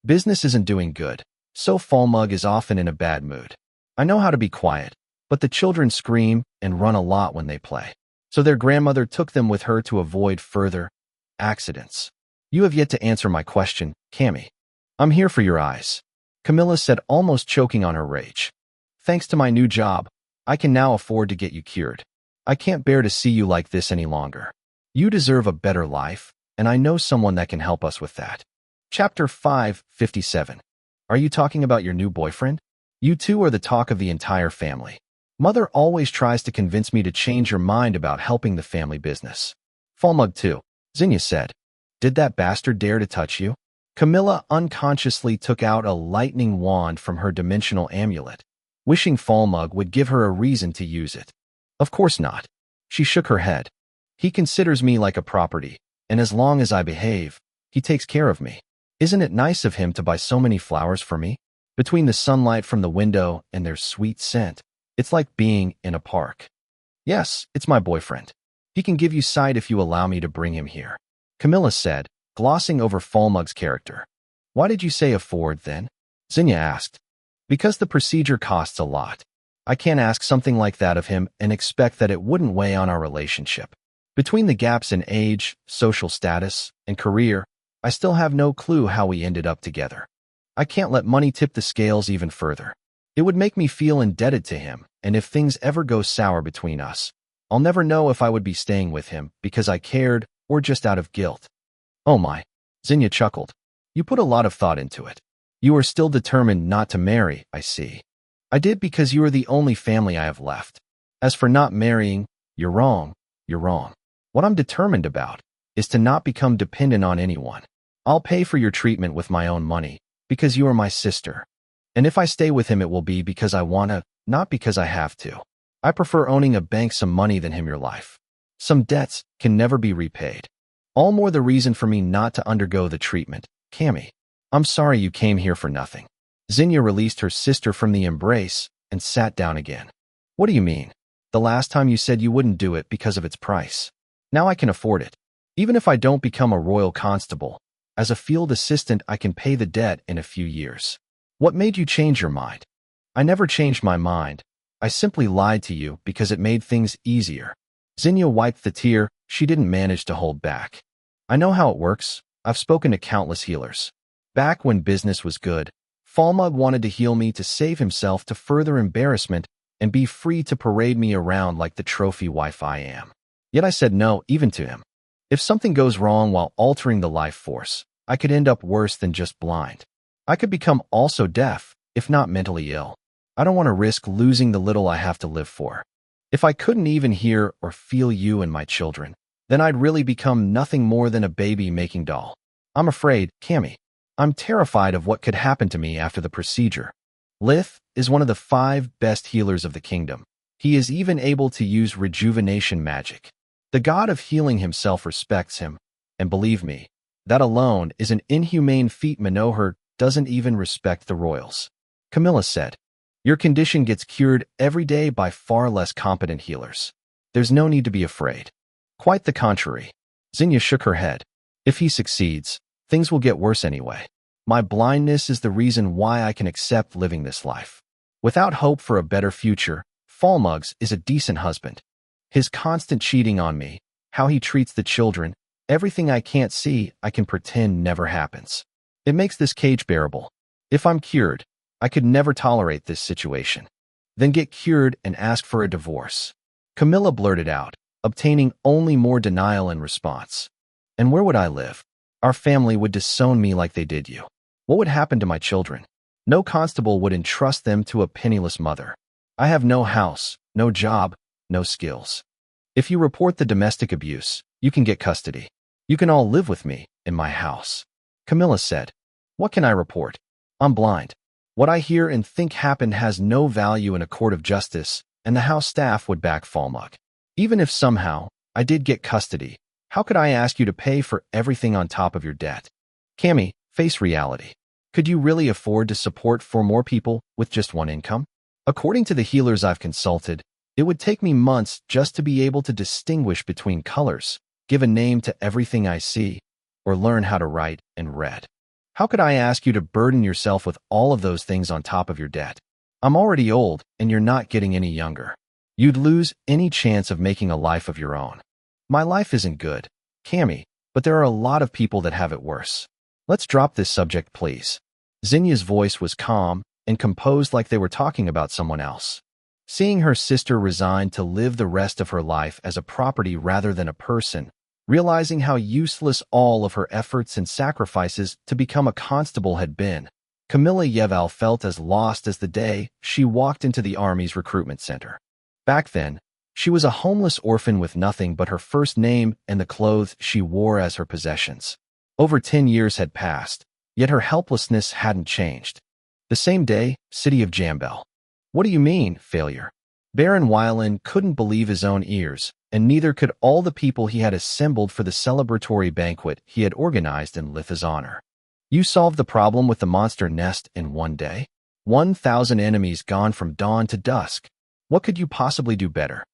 "Business isn't doing good, so Falmug is often in a bad mood. I know how to be quiet, but the children scream and run a lot when they play. So their grandmother took them with her to avoid further accidents." "You have yet to answer my question, Cammy." "I'm here for your eyes," Camilla said, almost choking on her rage. "Thanks to my new job, I can now afford to get you cured. I can't bear to see you like this any longer. You deserve a better life, and I know someone that can help us with that." Chapter 557. Are you talking about your new boyfriend? You two are the talk of the entire family. Mother always tries to convince me to change your mind about helping the family business. Falmug too, Xenia said. "Did that bastard dare to touch you?" Camilla unconsciously took out a lightning wand from her dimensional amulet, wishing Falmug would give her a reason to use it. "Of course not." She shook her head. "He considers me like a property, and as long as I behave, he takes care of me. Isn't it nice of him to buy so many flowers for me? Between the sunlight from the window and their sweet scent, it's like being in a park." "Yes, it's my boyfriend. He can give you sight if you allow me to bring him here," Camilla said, glossing over Falmug's character. "Why did you say afford then?" Xenia asked. "Because the procedure costs a lot. I can't ask something like that of him and expect that it wouldn't weigh on our relationship. Between the gaps in age, social status, and career, I still have no clue how we ended up together. I can't let money tip the scales even further. It would make me feel indebted to him, and if things ever go sour between us, I'll never know if I would be staying with him because I cared or just out of guilt." "Oh my," Xenia chuckled. "You put a lot of thought into it. You are still determined not to marry, I see." "I did because you are the only family I have left. As for not marrying, you're wrong, you're wrong. What I'm determined about is to not become dependent on anyone. I'll pay for your treatment with my own money, because you are my sister. And if I stay with him, it will be because I want to, not because I have to. I prefer owning a bank some money than him your life. Some debts can never be repaid. All more the reason for me not to undergo the treatment, Cammy. I'm sorry you came here for nothing." Xenia released her sister from the embrace and sat down again. "What do you mean? The last time you said you wouldn't do it because of its price. Now I can afford it. Even if I don't become a royal constable, as a field assistant I can pay the debt in a few years. What made you change your mind?" "I never changed my mind. I simply lied to you because it made things easier." Xenia wiped the tear she didn't manage to hold back. "I know how it works. I've spoken to countless healers. Back when business was good, Falmug wanted to heal me to save himself to further embarrassment and be free to parade me around like the trophy wife I am. Yet I said no even to him. If something goes wrong while altering the life force, I could end up worse than just blind. I could become also deaf, if not mentally ill. I don't want to risk losing the little I have to live for. If I couldn't even hear or feel you and my children, then I'd really become nothing more than a baby-making doll. I'm afraid, Cammy. I'm terrified of what could happen to me after the procedure. Lith is one of the 5 best healers of the kingdom. He is even able to use rejuvenation magic. The god of healing himself respects him, and believe me, that alone is an inhumane feat. Manohar doesn't even respect the royals." Camilla said. "Your condition gets cured every day by far less competent healers. There's no need to be afraid." "Quite the contrary." Xenia shook her head. If he succeeds, things will get worse anyway. My blindness is the reason why I can accept living this life. Without hope for a better future, Mugs is a decent husband. His constant cheating on me, how he treats the children, everything I can't see, I can pretend never happens. It makes this cage bearable. If I'm cured, I could never tolerate this situation. Then get cured and ask for a divorce. Camilla blurted out, obtaining only more denial in response. And where would I live? Our family would disown me like they did you. What would happen to my children? No constable would entrust them to a penniless mother. I have no house, no job, no skills. If you report the domestic abuse, you can get custody. You can all live with me in my house. Camilla said, What can I report? I'm blind. What I hear and think happened has no value in a court of justice, and the house staff would back Mug. Even if somehow I did get custody, how could I ask you to pay for everything on top of your debt? Cammy, face reality. Could you really afford to support 4 more people with just one income? According to the healers I've consulted, it would take me months just to be able to distinguish between colors, give a name to everything I see, or learn how to write and read. How could I ask you to burden yourself with all of those things on top of your debt? I'm already old, and you're not getting any younger. You'd lose any chance of making a life of your own. My life isn't good, Cammy, but there are a lot of people that have it worse. Let's drop this subject, please. Zinnia's voice was calm and composed like they were talking about someone else. Seeing her sister resign to live the rest of her life as a property rather than a person, realizing how useless all of her efforts and sacrifices to become a constable had been, Camilla Yeval felt as lost as the day she walked into the Army's recruitment center. Back then, she was a homeless orphan with nothing but her first name and the clothes she wore as her possessions. Over 10 years had passed, yet her helplessness hadn't changed. The same day, city of Jambel. What do you mean, failure? Baron Wylan couldn't believe his own ears, and neither could all the people he had assembled for the celebratory banquet he had organized in Litha's honor. You solved the problem with the monster nest in one day? 1,000 enemies gone from dawn to dusk. What could you possibly do better?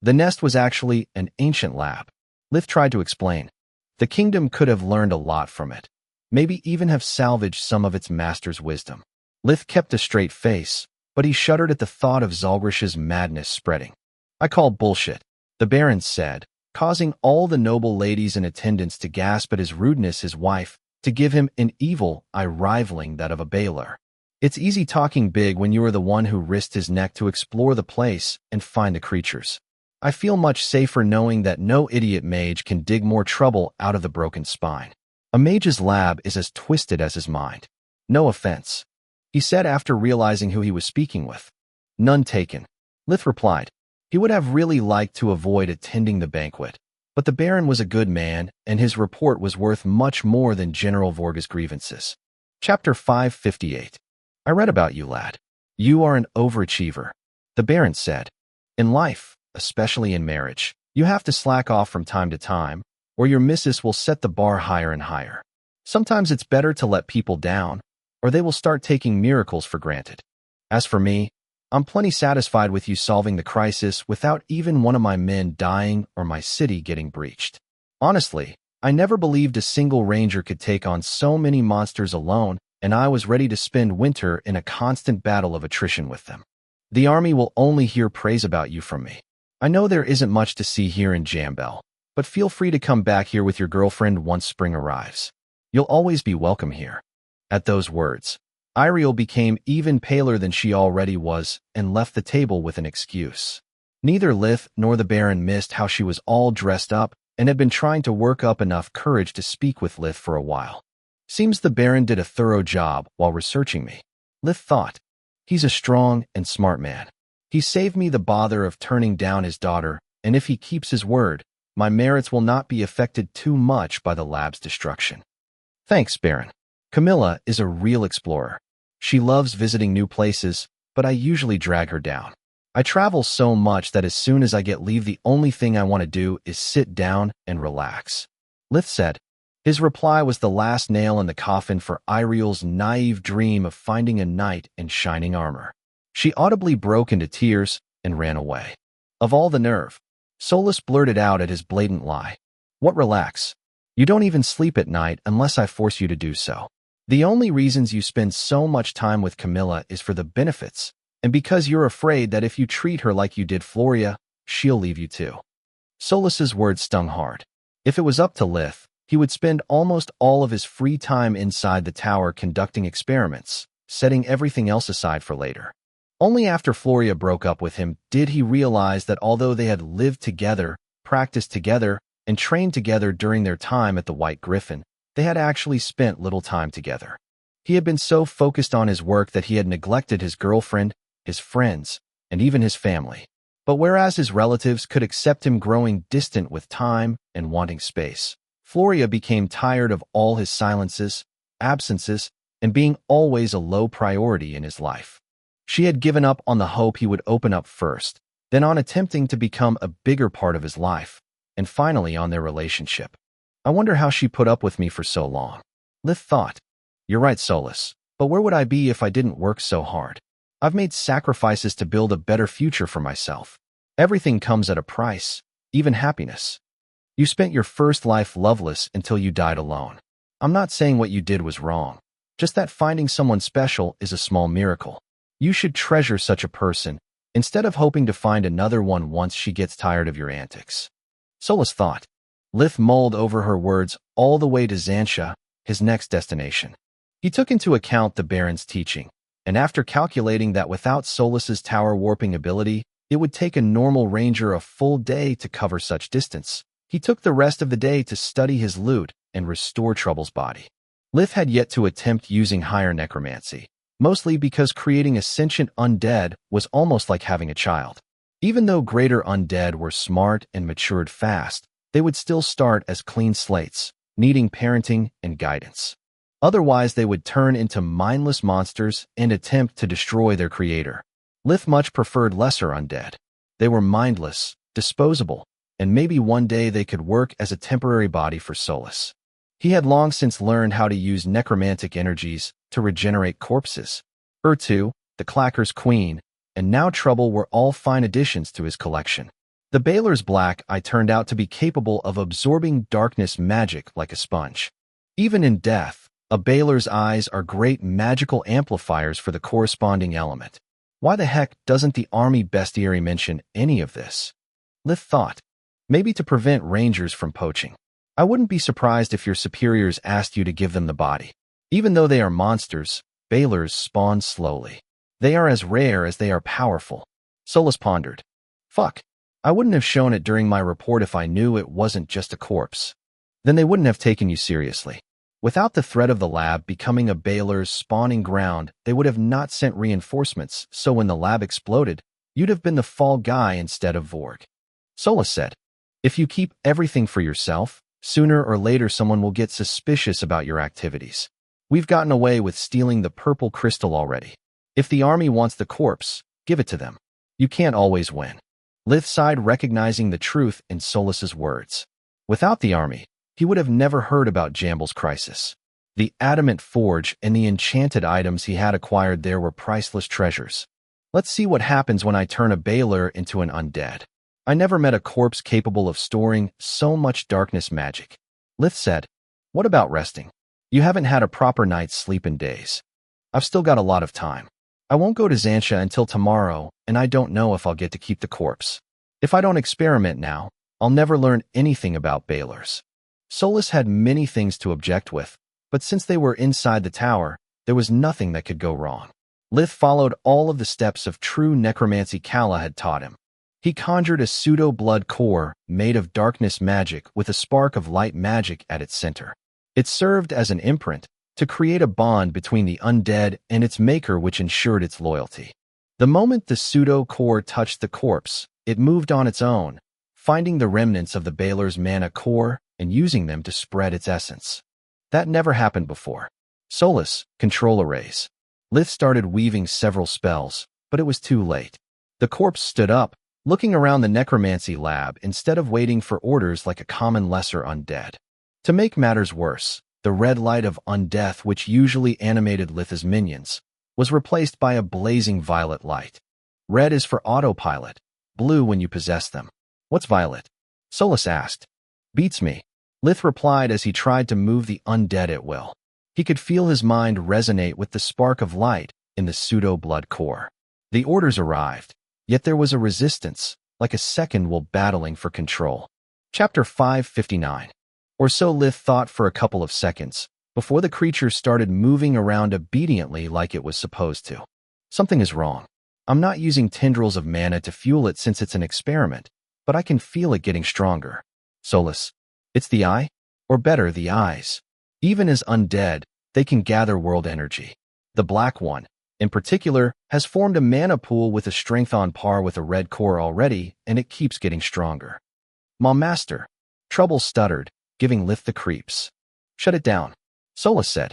The nest was actually an ancient lab. Lith tried to explain. The kingdom could have learned a lot from it. Maybe even have salvaged some of its master's wisdom. Lith kept a straight face, but he shuddered at the thought of Zalgrish's madness spreading. I call bullshit, the Baron said, causing all the noble ladies in attendance to gasp at his rudeness, his wife, to give him an evil eye rivaling that of a Baylor. It's easy talking big when you are the one who risked his neck to explore the place and find the creatures. I feel much safer knowing that no idiot mage can dig more trouble out of the broken spine. A mage's lab is as twisted as his mind. No offense, he said after realizing who he was speaking with. None taken, Lith replied. He would have really liked to avoid attending the banquet, but the Baron was a good man, and his report was worth much more than General Vorga's grievances. Chapter 558. I read about you, lad. You are an overachiever, the Baron said. In life, especially in marriage, you have to slack off from time to time, or your missus will set the bar higher and higher. Sometimes it's better to let people down, or they will start taking miracles for granted. As for me, I'm plenty satisfied with you solving the crisis without even one of my men dying or my city getting breached. Honestly, I never believed a single ranger could take on so many monsters alone, and I was ready to spend winter in a constant battle of attrition with them. The army will only hear praise about you from me. I know there isn't much to see here in Jambel, but feel free to come back here with your girlfriend once spring arrives. You'll always be welcome here. At those words, Iriel became even paler than she already was and left the table with an excuse. Neither Lith nor the Baron missed how she was all dressed up and had been trying to work up enough courage to speak with Lith for a while. Seems the Baron did a thorough job while researching me, Lith thought. He's a strong and smart man. He saved me the bother of turning down his daughter, and if he keeps his word, my merits will not be affected too much by the lab's destruction. Thanks, Baron. Camilla is a real explorer. She loves visiting new places, but I usually drag her down. I travel so much that as soon as I get leave, the only thing I want to do is sit down and relax, Lith said. His reply was the last nail in the coffin for Iriel's naive dream of finding a knight in shining armor. She audibly broke into tears and ran away. Of all the nerve, Solus blurted out at his blatant lie. What relax? You don't even sleep at night unless I force you to do so. The only reasons you spend so much time with Camilla is for the benefits, and because you're afraid that if you treat her like you did Floria, she'll leave you too. Solas's words stung hard. If it was up to Lith, he would spend almost all of his free time inside the tower conducting experiments, setting everything else aside for later. Only after Floria broke up with him did he realize that although they had lived together, practiced together, and trained together during their time at the White Griffin, they had actually spent little time together. He had been so focused on his work that he had neglected his girlfriend, his friends, and even his family. But whereas his relatives could accept him growing distant with time and wanting space, Floria became tired of all his silences, absences, and being always a low priority in his life. She had given up on the hope he would open up first, then on attempting to become a bigger part of his life, and finally on their relationship. I wonder how she put up with me for so long. Lith thought. You're right, Solas, but where would I be if I didn't work so hard? I've made sacrifices to build a better future for myself. Everything comes at a price, even happiness. You spent your first life loveless until you died alone. I'm not saying what you did was wrong, just that finding someone special is a small miracle. You should treasure such a person, instead of hoping to find another one once she gets tired of your antics. Solas thought. Lith mulled over her words all the way to Xantia, his next destination. He took into account the Baron's teaching, and after calculating that without Solas's tower warping ability, it would take a normal ranger a full day to cover such distance, he took the rest of the day to study his lute and restore Trouble's body. Lith had yet to attempt using higher necromancy, mostly because creating a sentient undead was almost like having a child. Even though greater undead were smart and matured fast, they would still start as clean slates, needing parenting and guidance. Otherwise, they would turn into mindless monsters and attempt to destroy their creator. Lith much preferred lesser undead. They were mindless, disposable, and maybe one day they could work as a temporary body for Solas. He had long since learned how to use necromantic energies to regenerate corpses. Too, the Clacker's Queen, and now Trouble were all fine additions to his collection. The Baylor's black eye turned out to be capable of absorbing darkness magic like a sponge. Even in death, a Baylor's eyes are great magical amplifiers for the corresponding element. Why the heck doesn't the army bestiary mention any of this? Lith thought. Maybe to prevent rangers from poaching. I wouldn't be surprised if your superiors asked you to give them the body. Even though they are monsters, Baylors spawn slowly. They are as rare as they are powerful. Solas pondered. Fuck. I wouldn't have shown it during my report if I knew it wasn't just a corpse. Then they wouldn't have taken you seriously. Without the threat of the lab becoming a Baylor's spawning ground, they would have not sent reinforcements, so when the lab exploded, you'd have been the fall guy instead of Vorg. Solas said, if you keep everything for yourself, sooner or later someone will get suspicious about your activities. We've gotten away with stealing the purple crystal already. If the army wants the corpse, give it to them. You can't always win. Lith sighed, recognizing the truth in Solas's words. Without the army, he would have never heard about Jamble's crisis. The adamant forge and the enchanted items he had acquired there were priceless treasures. Let's see what happens when I turn a Baylor into an undead. I never met a corpse capable of storing so much darkness magic. Lith said, what about resting? You haven't had a proper night's sleep in days. I've still got a lot of time. I won't go to Xantia until tomorrow, and I don't know if I'll get to keep the corpse. If I don't experiment now, I'll never learn anything about Baylors. Solas had many things to object with, but since they were inside the tower, there was nothing that could go wrong. Lith followed all of the steps of true necromancy Kala had taught him. He conjured a pseudo-blood core made of darkness magic with a spark of light magic at its center. It served as an imprint to create a bond between the undead and its maker which ensured its loyalty. The moment the pseudo-core touched the corpse, it moved on its own, finding the remnants of the Baylor's mana core and using them to spread its essence. That never happened before. Solas, control arrays. Lith started weaving several spells, but it was too late. The corpse stood up, looking around the necromancy lab instead of waiting for orders like a common lesser undead. To make matters worse, the red light of undeath, which usually animated Lith's minions, was replaced by a blazing violet light. Red is for autopilot, blue when you possess them. What's violet? Solas asked. Beats me. Lith replied as he tried to move the undead at will. He could feel his mind resonate with the spark of light in the pseudo-blood core. The orders arrived, yet there was a resistance, like a second will battling for control. Chapter 559. Or so Lith thought for a couple of seconds, before the creature started moving around obediently like it was supposed to. Something is wrong. I'm not using tendrils of mana to fuel it since it's an experiment, but I can feel it getting stronger. Solus. It's the eye? Or better, the eyes. Even as undead, they can gather world energy. The black one, in particular, has formed a mana pool with a strength on par with a red core already, and it keeps getting stronger. Ma master. Trouble stuttered, giving Lith the creeps. Shut it down. Solus said.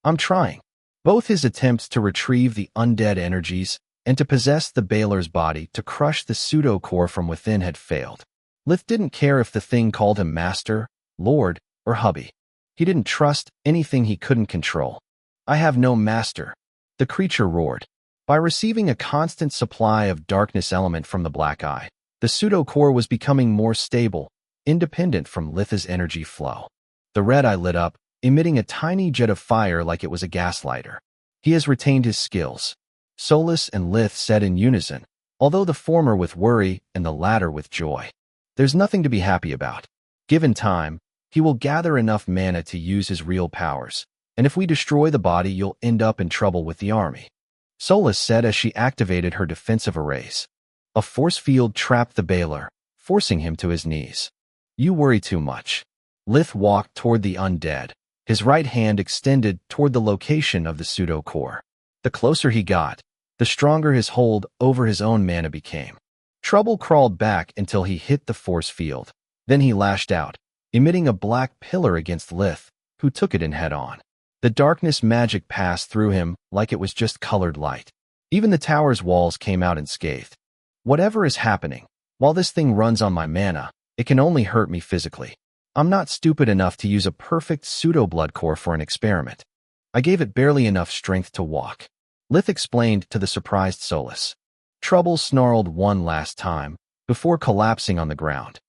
I'm trying. Both his attempts to retrieve the undead energies and to possess the Baylor's body to crush the pseudo-core from within had failed. Lith didn't care if the thing called him master, lord, or hubby. He didn't trust anything he couldn't control. I have no master, the creature roared. By receiving a constant supply of darkness element from the black eye, the pseudo-core was becoming more stable, independent from Lith's energy flow. The red eye lit up, emitting a tiny jet of fire like it was a gaslighter. He has retained his skills, Solus and Lith said in unison, although the former with worry and the latter with joy. There's nothing to be happy about. Given time, he will gather enough mana to use his real powers, and if we destroy the body, you'll end up in trouble with the army. Solus said as she activated her defensive arrays. A force field trapped the Baylor, forcing him to his knees. You worry too much. Lith walked toward the undead, his right hand extended toward the location of the pseudo-core. The closer he got, the stronger his hold over his own mana became. Trouble crawled back until he hit the force field. Then he lashed out, emitting a black pillar against Lith, who took it in head-on. The darkness magic passed through him like it was just colored light. Even the tower's walls came out unscathed. Whatever is happening, while this thing runs on my mana, it can only hurt me physically. I'm not stupid enough to use a perfect pseudo-blood core for an experiment. I gave it barely enough strength to walk. Lith explained to the surprised Solus. Trouble snarled one last time, before collapsing on the ground.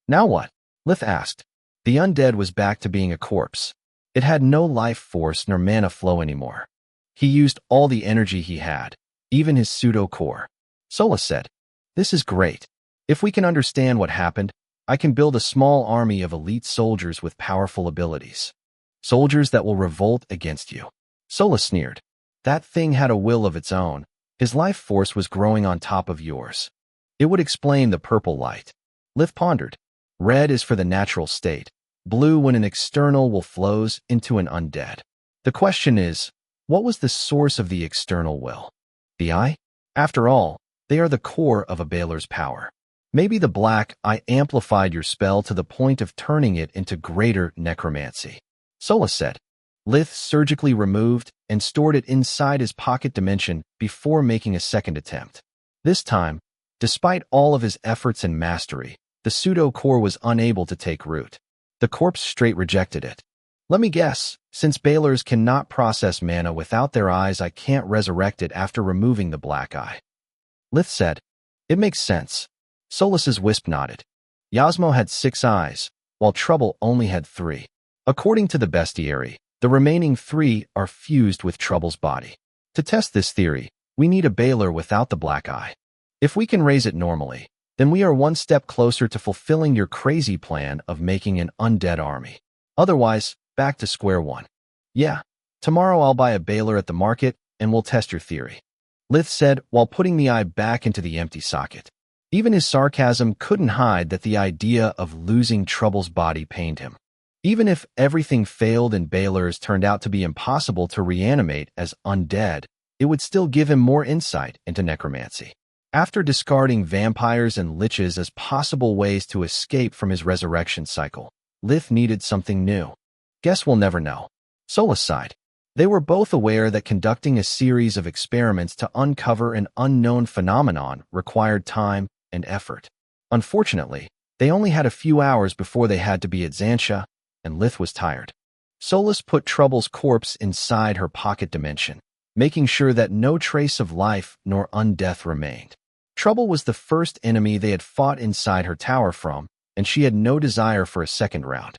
Now what? Lith asked. The undead was back to being a corpse. It had no life force nor mana flow anymore. He used all the energy he had, even his pseudo-core. Solus said, This is great. If we can understand what happened, I can build a small army of elite soldiers with powerful abilities. Soldiers that will revolt against you. Solus sneered. That thing had a will of its own. His life force was growing on top of yours. It would explain the purple light. Lith pondered. Red is for the natural state. Blue when an external will flows into an undead. The question is, what was the source of the external will? The eye? After all, they are the core of a Baylor's power. Maybe the black eye amplified your spell to the point of turning it into greater necromancy. Solus said. Lith surgically removed and stored it inside his pocket dimension before making a second attempt. This time, despite all of his efforts and mastery, the pseudo-core was unable to take root. The corpse straight rejected it. Let me guess, since Baylors cannot process mana without their eyes, I can't resurrect it after removing the black eye. Lith said, It makes sense. Solus's wisp nodded. Yasmo had 6 eyes, while Trouble only had 3. According to the bestiary, the remaining 3 are fused with Trouble's body. To test this theory, we need a Baylor without the black eye. If we can raise it normally, then we are one step closer to fulfilling your crazy plan of making an undead army. Otherwise, back to square one. Yeah, tomorrow I'll buy a Baylor at the market and we'll test your theory. Lith said while putting the eye back into the empty socket. Even his sarcasm couldn't hide that the idea of losing Trouble's body pained him. Even if everything failed and Baylors turned out to be impossible to reanimate as undead, it would still give him more insight into necromancy. After discarding vampires and liches as possible ways to escape from his resurrection cycle, Lith needed something new. Guess we'll never know. Solus sighed. They were both aware that conducting a series of experiments to uncover an unknown phenomenon required time and effort. Unfortunately, they only had a few hours before they had to be at Xantia, and Lith was tired. Solus put Trouble's corpse inside her pocket dimension, making sure that no trace of life nor undeath remained. Trouble was the first enemy they had fought inside her tower from, and she had no desire for a second round.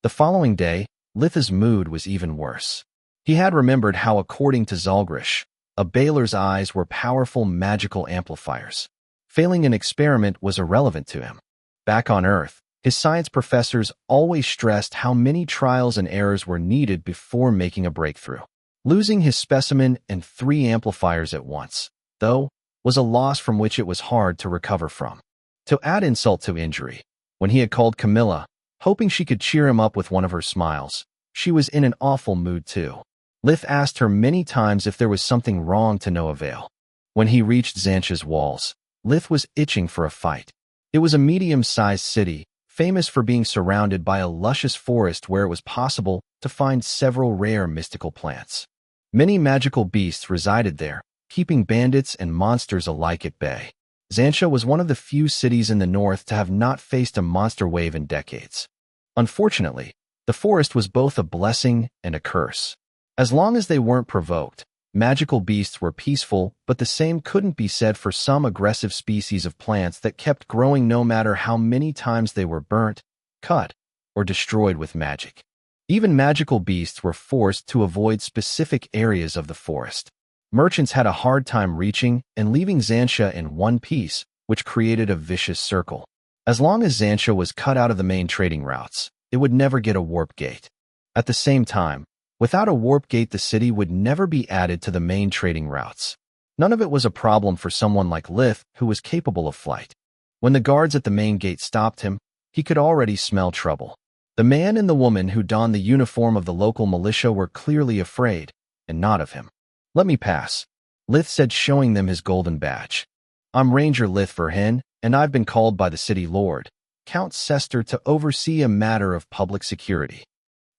The following day, Litha's mood was even worse. He had remembered how, according to Zalgrish, a Baylor's eyes were powerful magical amplifiers. Failing an experiment was irrelevant to him. Back on Earth, his science professors always stressed how many trials and errors were needed before making a breakthrough. Losing his specimen and 3 amplifiers at once, though, was a loss from which it was hard to recover from. To add insult to injury, when he had called Camilla, hoping she could cheer him up with one of her smiles, she was in an awful mood too. Lith asked her many times if there was something wrong, to no avail. When he reached Xantia's walls, Lith was itching for a fight. It was a medium-sized city, famous for being surrounded by a luscious forest where it was possible to find several rare mystical plants. Many magical beasts resided there, keeping bandits and monsters alike at bay. Xantia was one of the few cities in the north to have not faced a monster wave in decades. Unfortunately, the forest was both a blessing and a curse. As long as they weren't provoked, magical beasts were peaceful, but the same couldn't be said for some aggressive species of plants that kept growing no matter how many times they were burnt, cut, or destroyed with magic. Even magical beasts were forced to avoid specific areas of the forest. Merchants had a hard time reaching and leaving Xantia in one piece, which created a vicious circle. As long as Xantia was cut out of the main trading routes, it would never get a warp gate. At the same time, without a warp gate, the city would never be added to the main trading routes. None of it was a problem for someone like Lith, who was capable of flight. When the guards at the main gate stopped him, he could already smell trouble. The man and the woman who donned the uniform of the local militia were clearly afraid, and not of him. "Let me pass," Lith said, showing them his golden badge. "I'm Ranger Lith Verhen, and I've been called by the city lord, Count Sester, to oversee a matter of public security."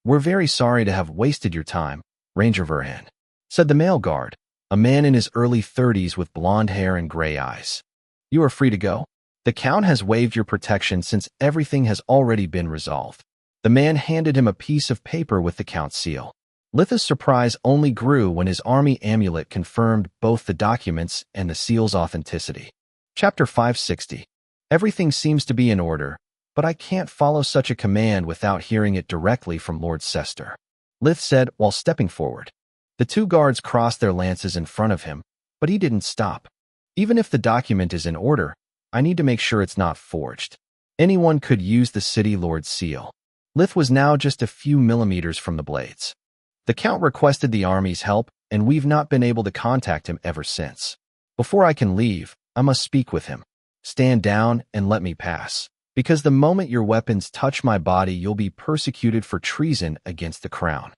"We're very sorry to have wasted your time, Ranger Verhen," said the male guard, a man in his early 30s with blonde hair and gray eyes. "You are free to go. The Count has waived your protection since everything has already been resolved." The man handed him a piece of paper with the Count's seal. Litha's surprise only grew when his army amulet confirmed both the documents and the seal's authenticity. Chapter 560. Everything seems to be in order, but I can't follow such a command without hearing it directly from Lord Sester, Lith said while stepping forward. The 2 guards crossed their lances in front of him, but he didn't stop. "Even if the document is in order, I need to make sure it's not forged. Anyone could use the city lord's seal." Lith was now just a few millimeters from the blades. "The Count requested the army's help, and we've not been able to contact him ever since. Before I can leave, I must speak with him. Stand down and let me pass, because the moment your weapons touch my body, you'll be persecuted for treason against the crown."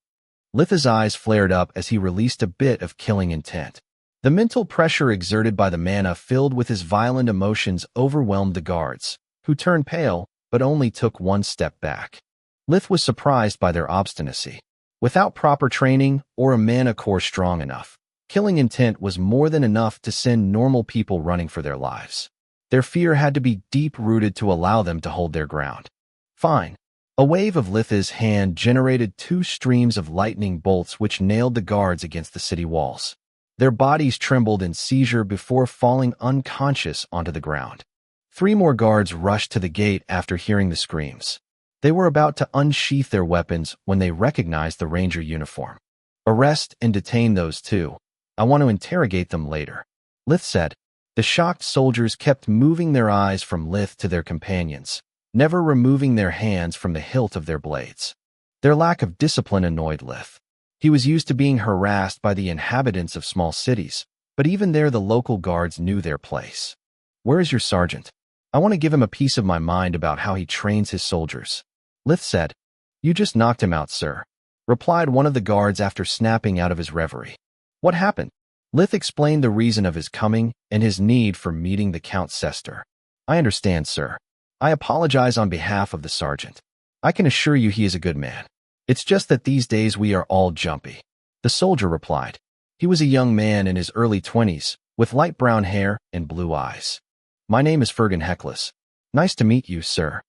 Litha's eyes flared up as he released a bit of killing intent. The mental pressure exerted by the mana filled with his violent emotions overwhelmed the guards, who turned pale but only took one step back. Lith was surprised by their obstinacy. Without proper training or a mana core strong enough, killing intent was more than enough to send normal people running for their lives. Their fear had to be deep-rooted to allow them to hold their ground. "Fine." A wave of Litha's hand generated 2 streams of lightning bolts which nailed the guards against the city walls. Their bodies trembled in seizure before falling unconscious onto the ground. 3 more guards rushed to the gate after hearing the screams. They were about to unsheath their weapons when they recognized the ranger uniform. "Arrest and detain those 2. I want to interrogate them later," Lith said. The shocked soldiers kept moving their eyes from Lith to their companions, never removing their hands from the hilt of their blades. Their lack of discipline annoyed Lith. He was used to being harassed by the inhabitants of small cities, but even there the local guards knew their place. "Where is your sergeant? I want to give him a piece of my mind about how he trains his soldiers," Lith said. "You just knocked him out, sir," replied one of the guards after snapping out of his reverie. "What happened?" Lith explained the reason of his coming and his need for meeting the Count Sester. "I understand, sir. I apologize on behalf of the sergeant. I can assure you he is a good man. It's just that these days we are all jumpy," the soldier replied. He was a young man in his early 20s, with light brown hair and blue eyes. "My name is Fergan Heckless. Nice to meet you, sir,"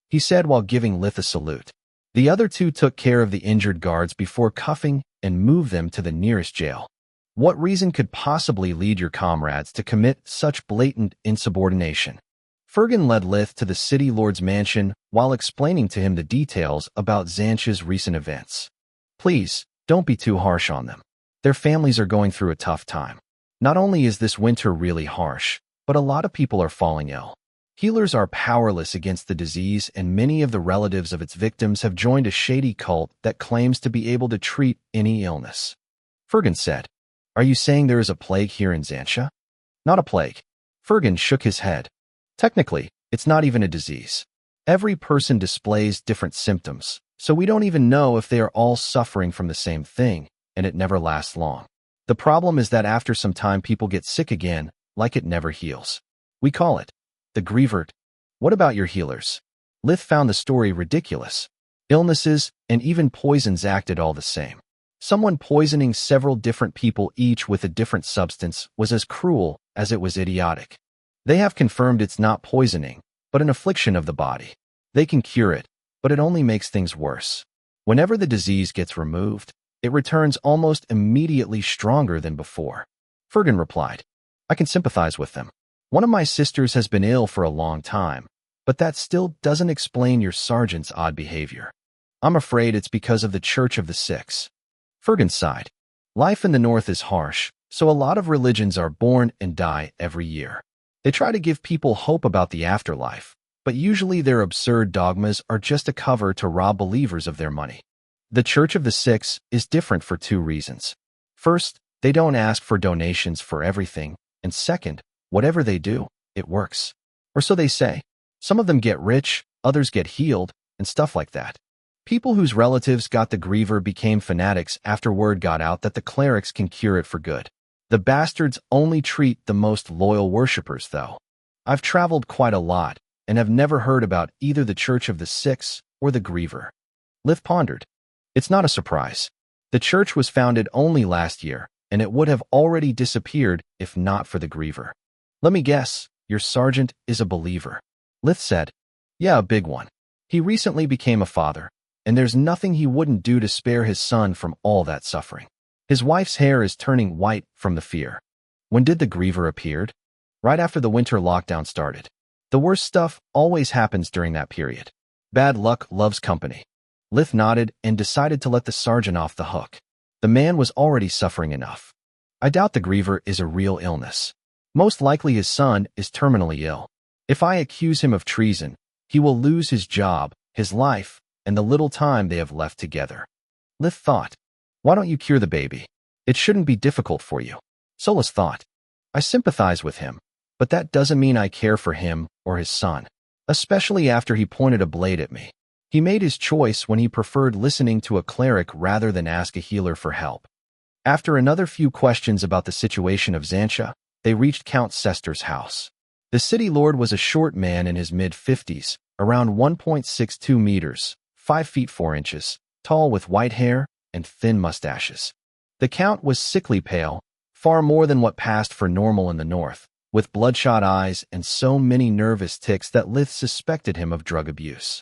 he said while giving Lith a salute. The other 2 took care of the injured guards before cuffing and moved them to the nearest jail. "What reason could possibly lead your comrades to commit such blatant insubordination?" Fergan led Lith to the city lord's mansion while explaining to him the details about Xantia's recent events. Please, don't be too harsh on them. Their families are going through a tough time. Not only is this winter really harsh, but a lot of people are falling ill. Healers are powerless against the disease, and many of the relatives of its victims have joined a shady cult that claims to be able to treat any illness. Fergan said, Are you saying there is a plague here in Xantia? Not a plague. Fergan shook his head. Technically, it's not even a disease. Every person displays different symptoms, so we don't even know if they are all suffering from the same thing, and it never lasts long. The problem is that after some time people get sick again, like it never heals. We call it the Grievert. What about your healers? Lith found the story ridiculous. Illnesses and even poisons acted all the same. Someone poisoning several different people, each with a different substance, was as cruel as it was idiotic. They have confirmed it's not poisoning, but an affliction of the body. They can cure it, but it only makes things worse. Whenever the disease gets removed, it returns almost immediately stronger than before. Fergan replied, I can sympathize with them. One of my sisters has been ill for a long time, but that still doesn't explain your sergeant's odd behavior. I'm afraid it's because of the Church of the Six. Fergan sighed. Life in the North is harsh, so a lot of religions are born and die every year. They try to give people hope about the afterlife, but usually their absurd dogmas are just a cover to rob believers of their money. The Church of the Six is different for two reasons. First, they don't ask for donations for everything, and second, whatever they do, it works. Or so they say. Some of them get rich, others get healed, and stuff like that. People whose relatives got the griever became fanatics after word got out that the clerics can cure it for good. The bastards only treat the most loyal worshippers, though. I've traveled quite a lot, and have never heard about either the Church of the Six or the griever. Lith pondered. It's not a surprise. The church was founded only last year, and it would have already disappeared if not for the griever. Let me guess, your sergeant is a believer. Lith said, Yeah, a big one. He recently became a father, and there's nothing he wouldn't do to spare his son from all that suffering. His wife's hair is turning white from the fear. When did the griever appeared? Right after the winter lockdown started. The worst stuff always happens during that period. Bad luck loves company. Lith nodded and decided to let the sergeant off the hook. The man was already suffering enough. I doubt the griever is a real illness. Most likely his son is terminally ill. If I accuse him of treason, he will lose his job, his life, and the little time they have left together. Lith thought, Why don't you cure the baby? It shouldn't be difficult for you. Solus thought, I sympathize with him, but that doesn't mean I care for him or his son, especially after he pointed a blade at me. He made his choice when he preferred listening to a cleric rather than ask a healer for help. After another few questions about the situation of Xantia, they reached Count Cester's house. The city lord was a short man in his mid-50s, around 1.62 meters, 5 feet 4 inches, tall with white hair and thin mustaches. The count was sickly pale, far more than what passed for normal in the north, with bloodshot eyes and so many nervous tics that Lith suspected him of drug abuse.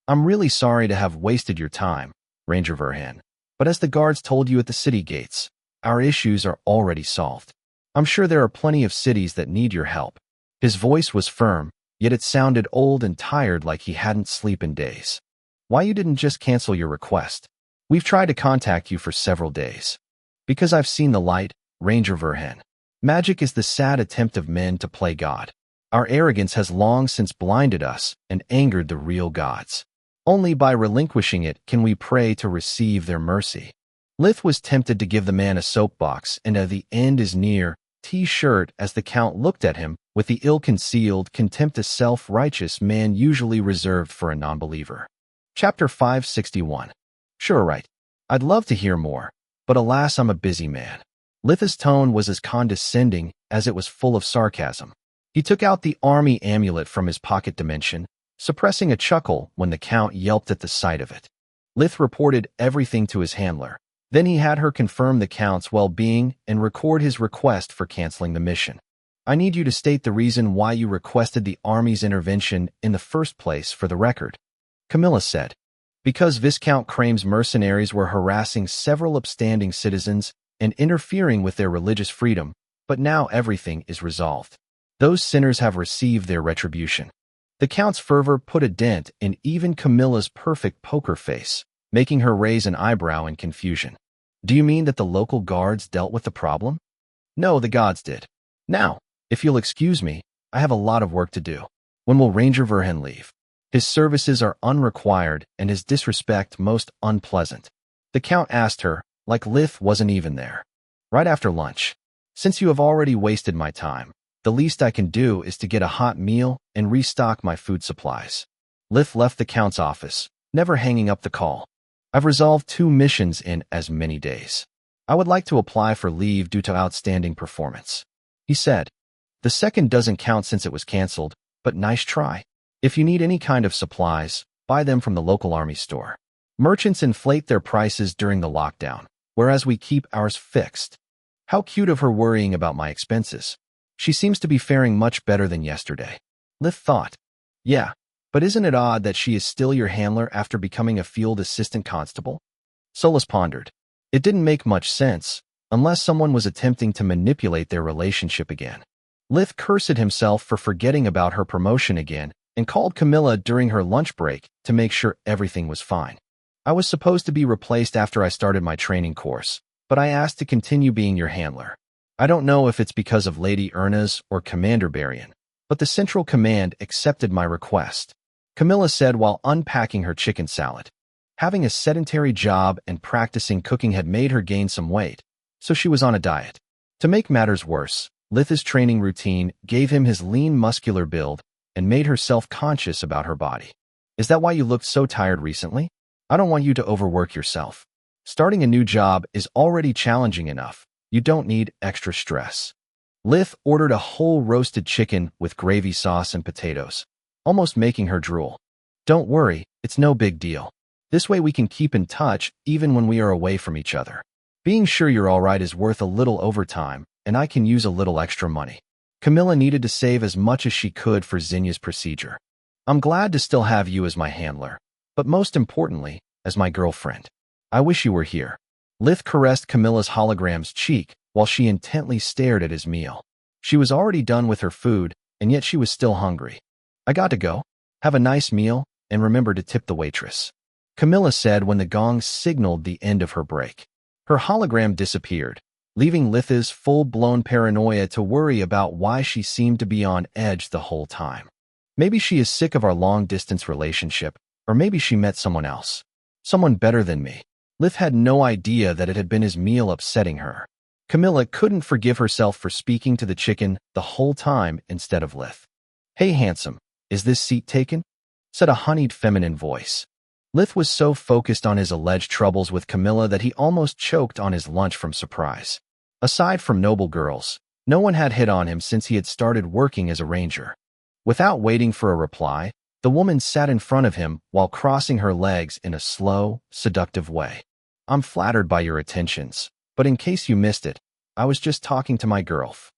I'm really sorry to have wasted your time, Ranger Verhan, but as the guards told you at the city gates, our issues are already solved. I'm sure there are plenty of cities that need your help. His voice was firm, yet it sounded old and tired, like he hadn't slept in days. Why you didn't just cancel your request? We've tried to contact you for several days. Because I've seen the light, Ranger Verhan. Magic is the sad attempt of men to play God. Our arrogance has long since blinded us and angered the real gods. Only by relinquishing it can we pray to receive their mercy. Lith was tempted to give the man a soapbox and a "the end is near" t-shirt as the count looked at him with the ill-concealed contempt a self-righteous man usually reserved for a non-believer. Chapter 561. Sure, right. I'd love to hear more, but alas, I'm a busy man. Lith's tone was as condescending as it was full of sarcasm. He took out the army amulet from his pocket dimension, suppressing a chuckle when the count yelped at the sight of it. Lith reported everything to his handler. Then he had her confirm the count's well-being and record his request for canceling the mission. I need you to state the reason why you requested the army's intervention in the first place for the record. Camilla said, Because Viscount Crame's mercenaries were harassing several upstanding citizens and interfering with their religious freedom, but now everything is resolved. Those sinners have received their retribution. The Count's fervor put a dent in even Camilla's perfect poker face, making her raise an eyebrow in confusion. Do you mean that the local guards dealt with the problem? No, the gods did. Now, if you'll excuse me, I have a lot of work to do. When will Ranger Verhen leave? His services are unrequired and his disrespect most unpleasant. The Count asked her, like Lith wasn't even there. Right after lunch. Since you have already wasted my time, the least I can do is to get a hot meal and restock my food supplies. Lith left the Count's office, never hanging up the call. I've resolved 2 missions in as many days. I would like to apply for leave due to outstanding performance. He said, the second doesn't count since it was canceled, but nice try. If you need any kind of supplies, buy them from the local army store. Merchants inflate their prices during the lockdown, whereas we keep ours fixed. How cute of her worrying about my expenses. She seems to be faring much better than yesterday. Lith thought. Yeah, but isn't it odd that she is still your handler after becoming a field assistant constable? Solus pondered. It didn't make much sense, unless someone was attempting to manipulate their relationship again. Lith cursed himself for forgetting about her promotion again and called Camilla during her lunch break to make sure everything was fine. I was supposed to be replaced after I started my training course, but I asked to continue being your handler. I don't know if it's because of Lady Erna's or Commander Barian, but the Central Command accepted my request. Camilla said while unpacking her chicken salad. Having a sedentary job and practicing cooking had made her gain some weight, so she was on a diet. To make matters worse, Lith's training routine gave him his lean muscular build and made her self-conscious about her body. Is that why you looked so tired recently? I don't want you to overwork yourself. Starting a new job is already challenging enough. You don't need extra stress. Lith ordered a whole roasted chicken with gravy sauce and potatoes, almost making her drool. Don't worry, it's no big deal. This way we can keep in touch even when we are away from each other. Being sure you're all right is worth a little overtime, and I can use a little extra money. Camilla needed to save as much as she could for Zinya's procedure. I'm glad to still have you as my handler, but most importantly, as my girlfriend. I wish you were here. Lith caressed Camilla's hologram's cheek while she intently stared at his meal. She was already done with her food, and yet she was still hungry. I got to go. Have a nice meal, and remember to tip the waitress. Camilla said when the gong signaled the end of her break. Her hologram disappeared, leaving Lith's full-blown paranoia to worry about why she seemed to be on edge the whole time. Maybe she is sick of our long-distance relationship, or maybe she met someone else. Someone better than me. Lith had no idea that it had been his meal upsetting her. Camilla couldn't forgive herself for speaking to the chicken the whole time instead of Lith. Hey, handsome, is this seat taken? Said a honeyed feminine voice. Lith was so focused on his alleged troubles with Camilla that he almost choked on his lunch from surprise. Aside from noble girls, no one had hit on him since he had started working as a ranger. Without waiting for a reply, the woman sat in front of him while crossing her legs in a slow, seductive way. I'm flattered by your attentions, but in case you missed it, I was just talking to my girlf.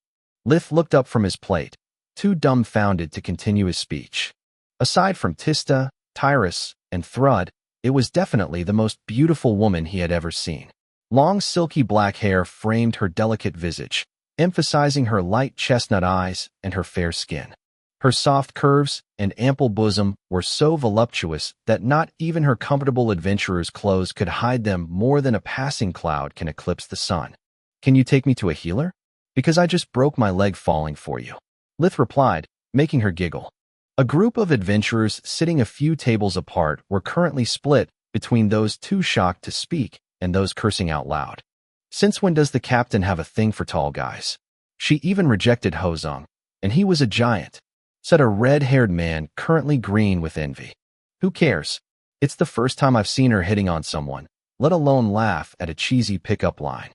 Lith looked up from his plate, too dumbfounded to continue his speech. Aside from Tista, Tyrus, and Thrud, it was definitely the most beautiful woman he had ever seen. Long silky black hair framed her delicate visage, emphasizing her light chestnut eyes and her fair skin. Her soft curves and ample bosom were so voluptuous that not even her comfortable adventurer's clothes could hide them more than a passing cloud can eclipse the sun. Can you take me to a healer? Because I just broke my leg falling for you. Lith replied, making her giggle. A group of adventurers sitting a few tables apart were currently split between those too shocked to speak and those cursing out loud. Since when does the captain have a thing for tall guys? She even rejected Hozong, and he was a giant, said a red-haired man currently green with envy. Who cares? It's the first time I've seen her hitting on someone, let alone laugh at a cheesy pickup line,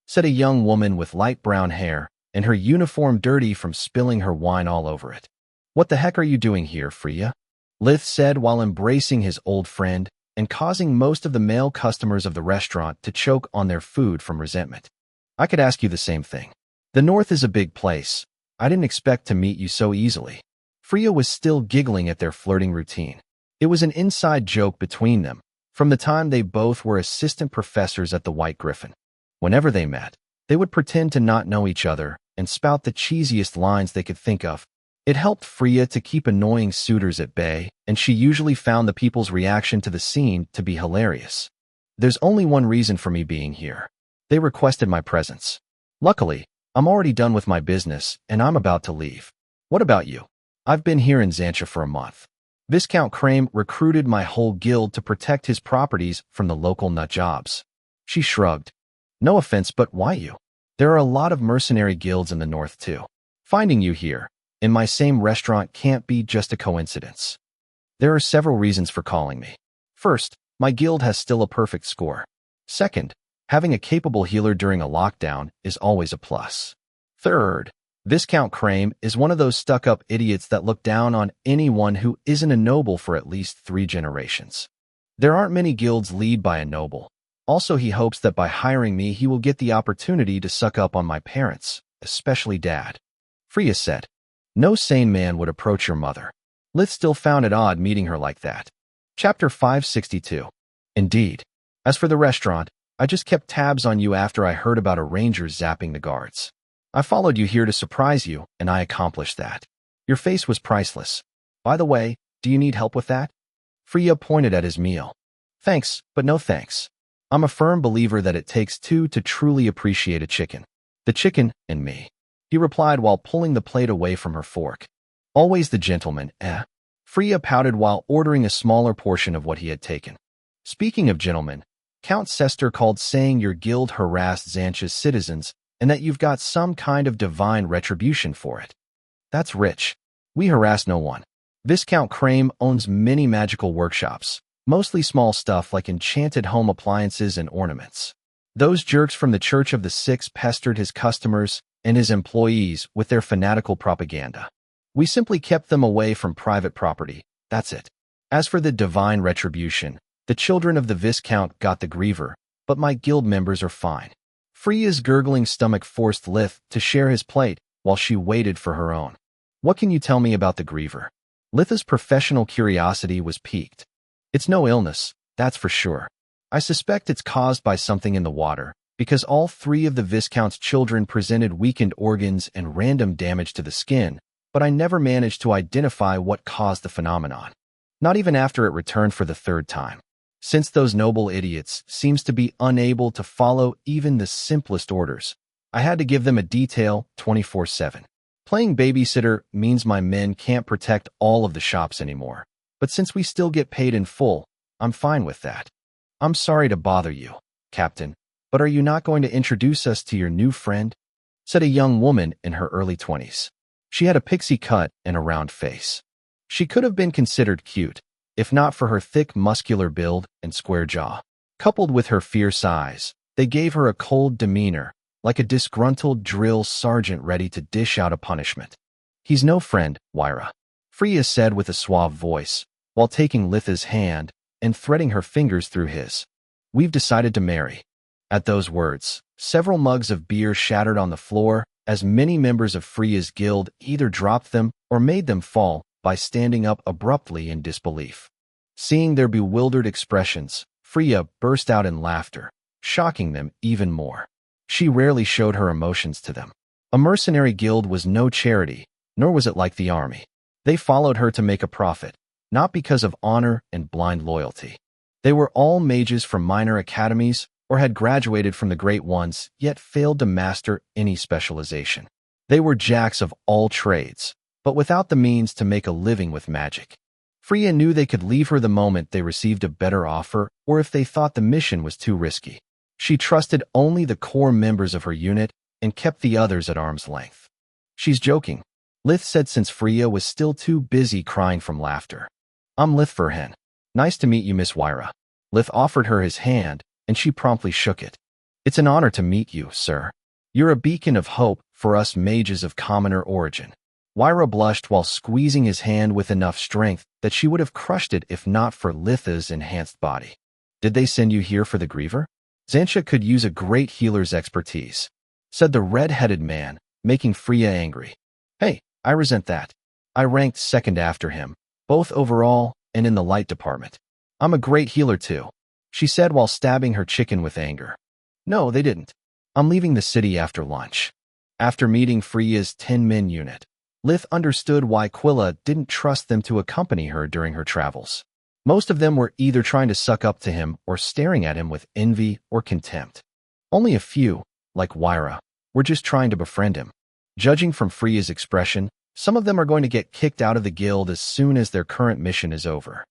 said a young woman with light brown hair and her uniform dirty from spilling her wine all over it. What the heck are you doing here, Freya? Lith said while embracing his old friend and causing most of the male customers of the restaurant to choke on their food from resentment. I could ask you the same thing. The North is a big place. I didn't expect to meet you so easily. Freya was still giggling at their flirting routine. It was an inside joke between them, from the time they both were assistant professors at the White Griffin. Whenever they met, they would pretend to not know each other and spout the cheesiest lines they could think of. It helped Freya to keep annoying suitors at bay, and she usually found the people's reaction to the scene to be hilarious. There's only one reason for me being here. They requested my presence. Luckily, I'm already done with my business, and I'm about to leave. What about you? I've been here in Xantia for a month. Viscount Crane recruited my whole guild to protect his properties from the local nut jobs. She shrugged. No offense, but why you? There are a lot of mercenary guilds in the north too. Finding you here, in my same restaurant, can't be just a coincidence. There are several reasons for calling me. First, my guild has still a perfect score. Second, having a capable healer during a lockdown is always a plus. Third, Viscount Crane is one of those stuck-up idiots that look down on anyone who isn't a noble for at least 3 generations. There aren't many guilds led by a noble. Also, he hopes that by hiring me, he will get the opportunity to suck up on my parents, especially Dad. Freya said, no sane man would approach your mother. Lith still found it odd meeting her like that. Chapter 562. Indeed. As for the restaurant, I just kept tabs on you after I heard about a ranger zapping the guards. I followed you here to surprise you, and I accomplished that. Your face was priceless. By the way, do you need help with that? Freya pointed at his meal. Thanks, but no thanks. I'm a firm believer that it takes 2 to truly appreciate a chicken. The chicken and me. He replied while pulling the plate away from her fork. Always the gentleman, eh? Freya pouted while ordering a smaller portion of what he had taken. Speaking of gentlemen, Count Sester called saying your guild harassed Xantia's citizens and that you've got some kind of divine retribution for it. That's rich. We harass no one. Viscount Crane owns many magical workshops, mostly small stuff like enchanted home appliances and ornaments. Those jerks from the Church of the Six pestered his customers and his employees with their fanatical propaganda. We simply kept them away from private property, that's it. As for the divine retribution, the children of the Viscount got the griever, but my guild members are fine. Freya's gurgling stomach forced Lith to share his plate while she waited for her own. What can you tell me about the griever? Litha's professional curiosity was piqued. It's no illness, that's for sure. I suspect it's caused by something in the water, because all 3 of the Viscount's children presented weakened organs and random damage to the skin, but I never managed to identify what caused the phenomenon. Not even after it returned for the 3rd time. Since those noble idiots seems to be unable to follow even the simplest orders, I had to give them a detail 24/7. Playing babysitter means my men can't protect all of the shops anymore, but since we still get paid in full, I'm fine with that. I'm sorry to bother you, Captain, but are you not going to introduce us to your new friend? Said a young woman in her early 20s. She had a pixie cut and a round face. She could have been considered cute, if not for her thick muscular build and square jaw. Coupled with her fierce eyes, they gave her a cold demeanor, like a disgruntled drill sergeant ready to dish out a punishment. He's no friend, Wyra, Freya said with a suave voice, while taking Litha's hand and threading her fingers through his. We've decided to marry. At those words, several mugs of beer shattered on the floor as many members of Freya's guild either dropped them or made them fall by standing up abruptly in disbelief. Seeing their bewildered expressions, Freya burst out in laughter, shocking them even more. She rarely showed her emotions to them. A mercenary guild was no charity, nor was it like the army. They followed her to make a profit, not because of honor and blind loyalty. They were all mages from minor academies or had graduated from the great ones, yet failed to master any specialization. They were jacks of all trades, but without the means to make a living with magic. Freya knew they could leave her the moment they received a better offer or if they thought the mission was too risky. She trusted only the core members of her unit and kept the others at arm's length. She's joking, Lith said since Freya was still too busy crying from laughter. I'm Lith Verhen. Nice to meet you, Miss Wyra. Lith offered her his hand, and she promptly shook it. It's an honor to meet you, sir. You're a beacon of hope for us mages of commoner origin. Wyra blushed while squeezing his hand with enough strength that she would have crushed it if not for Litha's enhanced body. Did they send you here for the griever? Xantia could use a great healer's expertise, said the red-headed man, making Freya angry. Hey, I resent that. I ranked second after him, both overall and in the light department. I'm a great healer too, she said while stabbing her chicken with anger. No, they didn't. I'm leaving the city after lunch. After meeting Freya's 10-man unit, Lith understood why Quilla didn't trust them to accompany her during her travels. Most of them were either trying to suck up to him or staring at him with envy or contempt. Only a few, like Wyra, were just trying to befriend him. Judging from Freya's expression, some of them are going to get kicked out of the guild as soon as their current mission is over.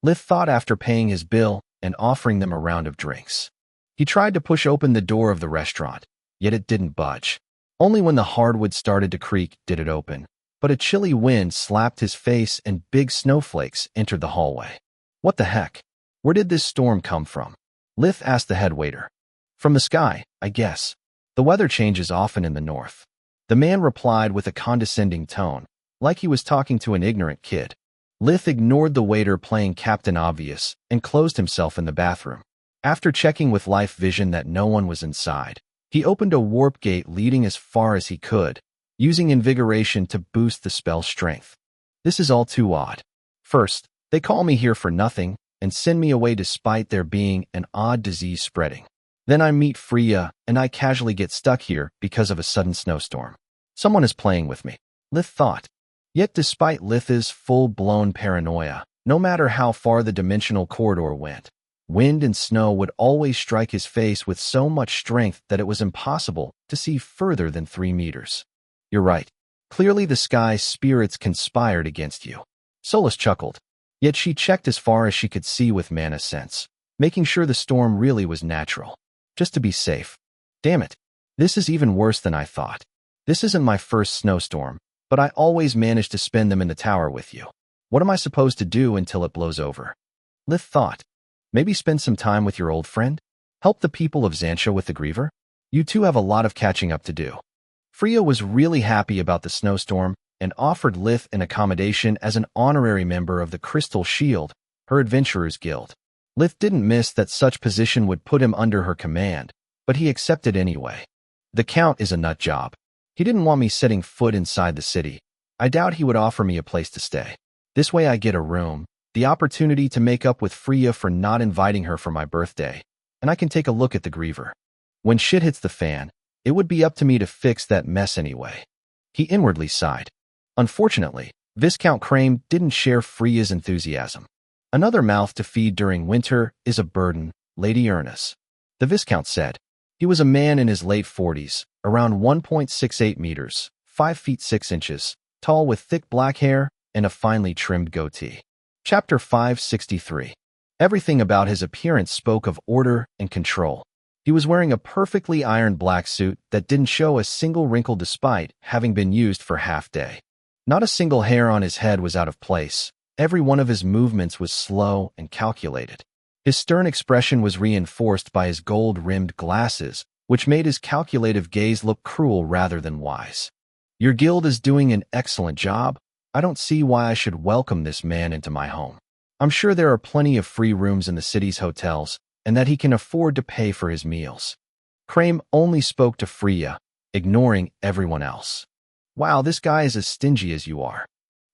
Lith thought after paying his bill and offering them a round of drinks. He tried to push open the door of the restaurant, yet it didn't budge. Only when the hardwood started to creak did it open, but a chilly wind slapped his face and big snowflakes entered the hallway. What the heck? Where did this storm come from? Lith asked the head waiter. From the sky, I guess. The weather changes often in the north. The man replied with a condescending tone, like he was talking to an ignorant kid. Lith ignored the waiter playing Captain Obvious and closed himself in the bathroom. After checking with life vision that no one was inside, he opened a warp gate leading as far as he could, using invigoration to boost the spell's strength. This is all too odd. First, they call me here for nothing and send me away despite there being an odd disease spreading. Then I meet Freya, and I casually get stuck here because of a sudden snowstorm. Someone is playing with me, Lith thought. Yet despite Lith's full-blown paranoia, no matter how far the dimensional corridor went, wind and snow would always strike his face with so much strength that it was impossible to see further than 3 meters. You're right. Clearly the sky's spirits conspired against you. Solus chuckled. Yet she checked as far as she could see with mana sense, making sure the storm really was natural. Just to be safe. Damn it. This is even worse than I thought. This isn't my first snowstorm, but I always manage to spend them in the tower with you. What am I supposed to do until it blows over? Lith thought. Maybe spend some time with your old friend? Help the people of Xantia with the Griever? You two have a lot of catching up to do. Freya was really happy about the snowstorm and offered Lith an accommodation as an honorary member of the Crystal Shield, her adventurers' guild. Lith didn't miss that such position would put him under her command, but he accepted anyway. The Count is a nut job. He didn't want me setting foot inside the city. I doubt he would offer me a place to stay. This way I get a room, the opportunity to make up with Freya for not inviting her for my birthday, and I can take a look at the Griever. When shit hits the fan, it would be up to me to fix that mess anyway. He inwardly sighed. Unfortunately, Viscount Crane didn't share Freya's enthusiasm. Another mouth to feed during winter is a burden, Lady Ernest. The Viscount said. He was a man in his late 40s, around 1.68 meters, 5 feet 6 inches, tall with thick black hair and a finely trimmed goatee. Chapter 563. Everything about his appearance spoke of order and control. He was wearing a perfectly ironed black suit that didn't show a single wrinkle despite having been used for half day. Not a single hair on his head was out of place. Every one of his movements was slow and calculated. His stern expression was reinforced by his gold-rimmed glasses, which made his calculative gaze look cruel rather than wise. Your guild is doing an excellent job. I don't see why I should welcome this man into my home. I'm sure there are plenty of free rooms in the city's hotels, and that he can afford to pay for his meals. Crane only spoke to Freya, ignoring everyone else. Wow, this guy is as stingy as you are.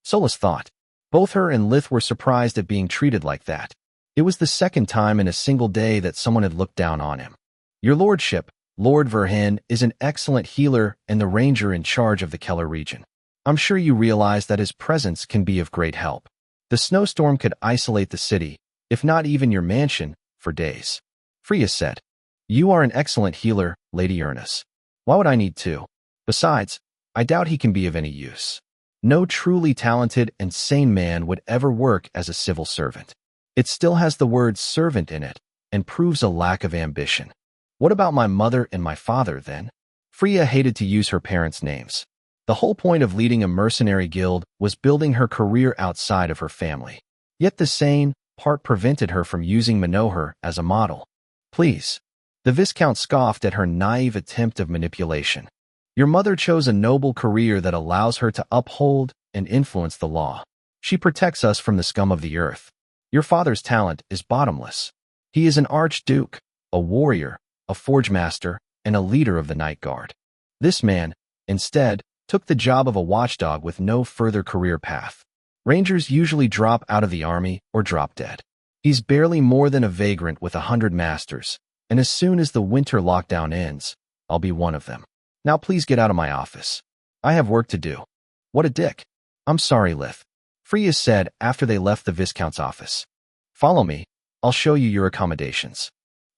Solus thought. Both her and Lith were surprised at being treated like that. It was the second time in a single day that someone had looked down on him. Your lordship, Lord Verhen, is an excellent healer and the ranger in charge of the Keller region. I'm sure you realize that his presence can be of great help. The snowstorm could isolate the city, if not even your mansion, for days. Freya said. You are an excellent healer, Lady Ernest. Why would I need to? Besides, I doubt he can be of any use. No truly talented and sane man would ever work as a civil servant. It still has the word servant in it and proves a lack of ambition. What about my mother and my father, then? Freya hated to use her parents' names. The whole point of leading a mercenary guild was building her career outside of her family. Yet the sane part prevented her from using Manohar as a model. Please. The Viscount scoffed at her naive attempt of manipulation. Your mother chose a noble career that allows her to uphold and influence the law. She protects us from the scum of the earth. Your father's talent is bottomless. He is an archduke, a warrior, a forge master, and a leader of the Night Guard. This man, instead, took the job of a watchdog with no further career path. Rangers usually drop out of the army or drop dead. He's barely more than a vagrant with 100 masters, and as soon as the winter lockdown ends, I'll be one of them. Now please get out of my office. I have work to do. What a dick. I'm sorry, Lith. Freya said after they left the Viscount's office. Follow me. I'll show you your accommodations.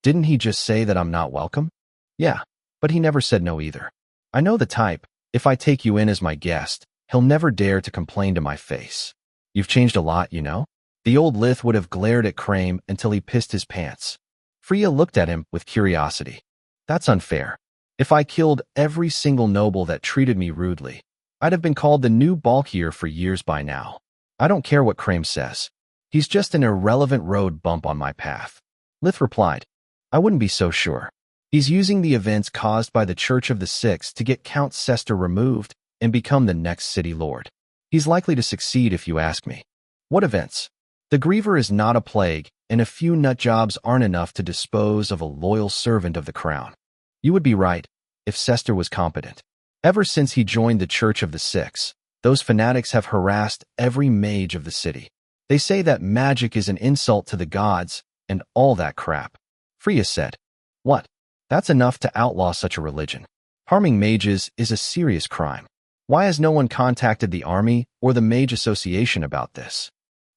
Didn't he just say that I'm not welcome? Yeah, but he never said no either. I know the type. If I take you in as my guest, he'll never dare to complain to my face. You've changed a lot, you know? The old Lith would have glared at Crane until he pissed his pants. Freya looked at him with curiosity. That's unfair. If I killed every single noble that treated me rudely, I'd have been called the new bulkier for years by now. I don't care what Crane says. He's just an irrelevant road bump on my path. Lith replied. I wouldn't be so sure. He's using the events caused by the Church of the Six to get Count Cester removed and become the next city lord. He's likely to succeed if you ask me. What events? The Griever is not a plague, and a few nut jobs aren't enough to dispose of a loyal servant of the crown. You would be right, if Cester was competent. Ever since he joined the Church of the Six, those fanatics have harassed every mage of the city. They say that magic is an insult to the gods, and all that crap. Freya said. What? That's enough to outlaw such a religion. Harming mages is a serious crime. Why has no one contacted the army or the Mage Association about this?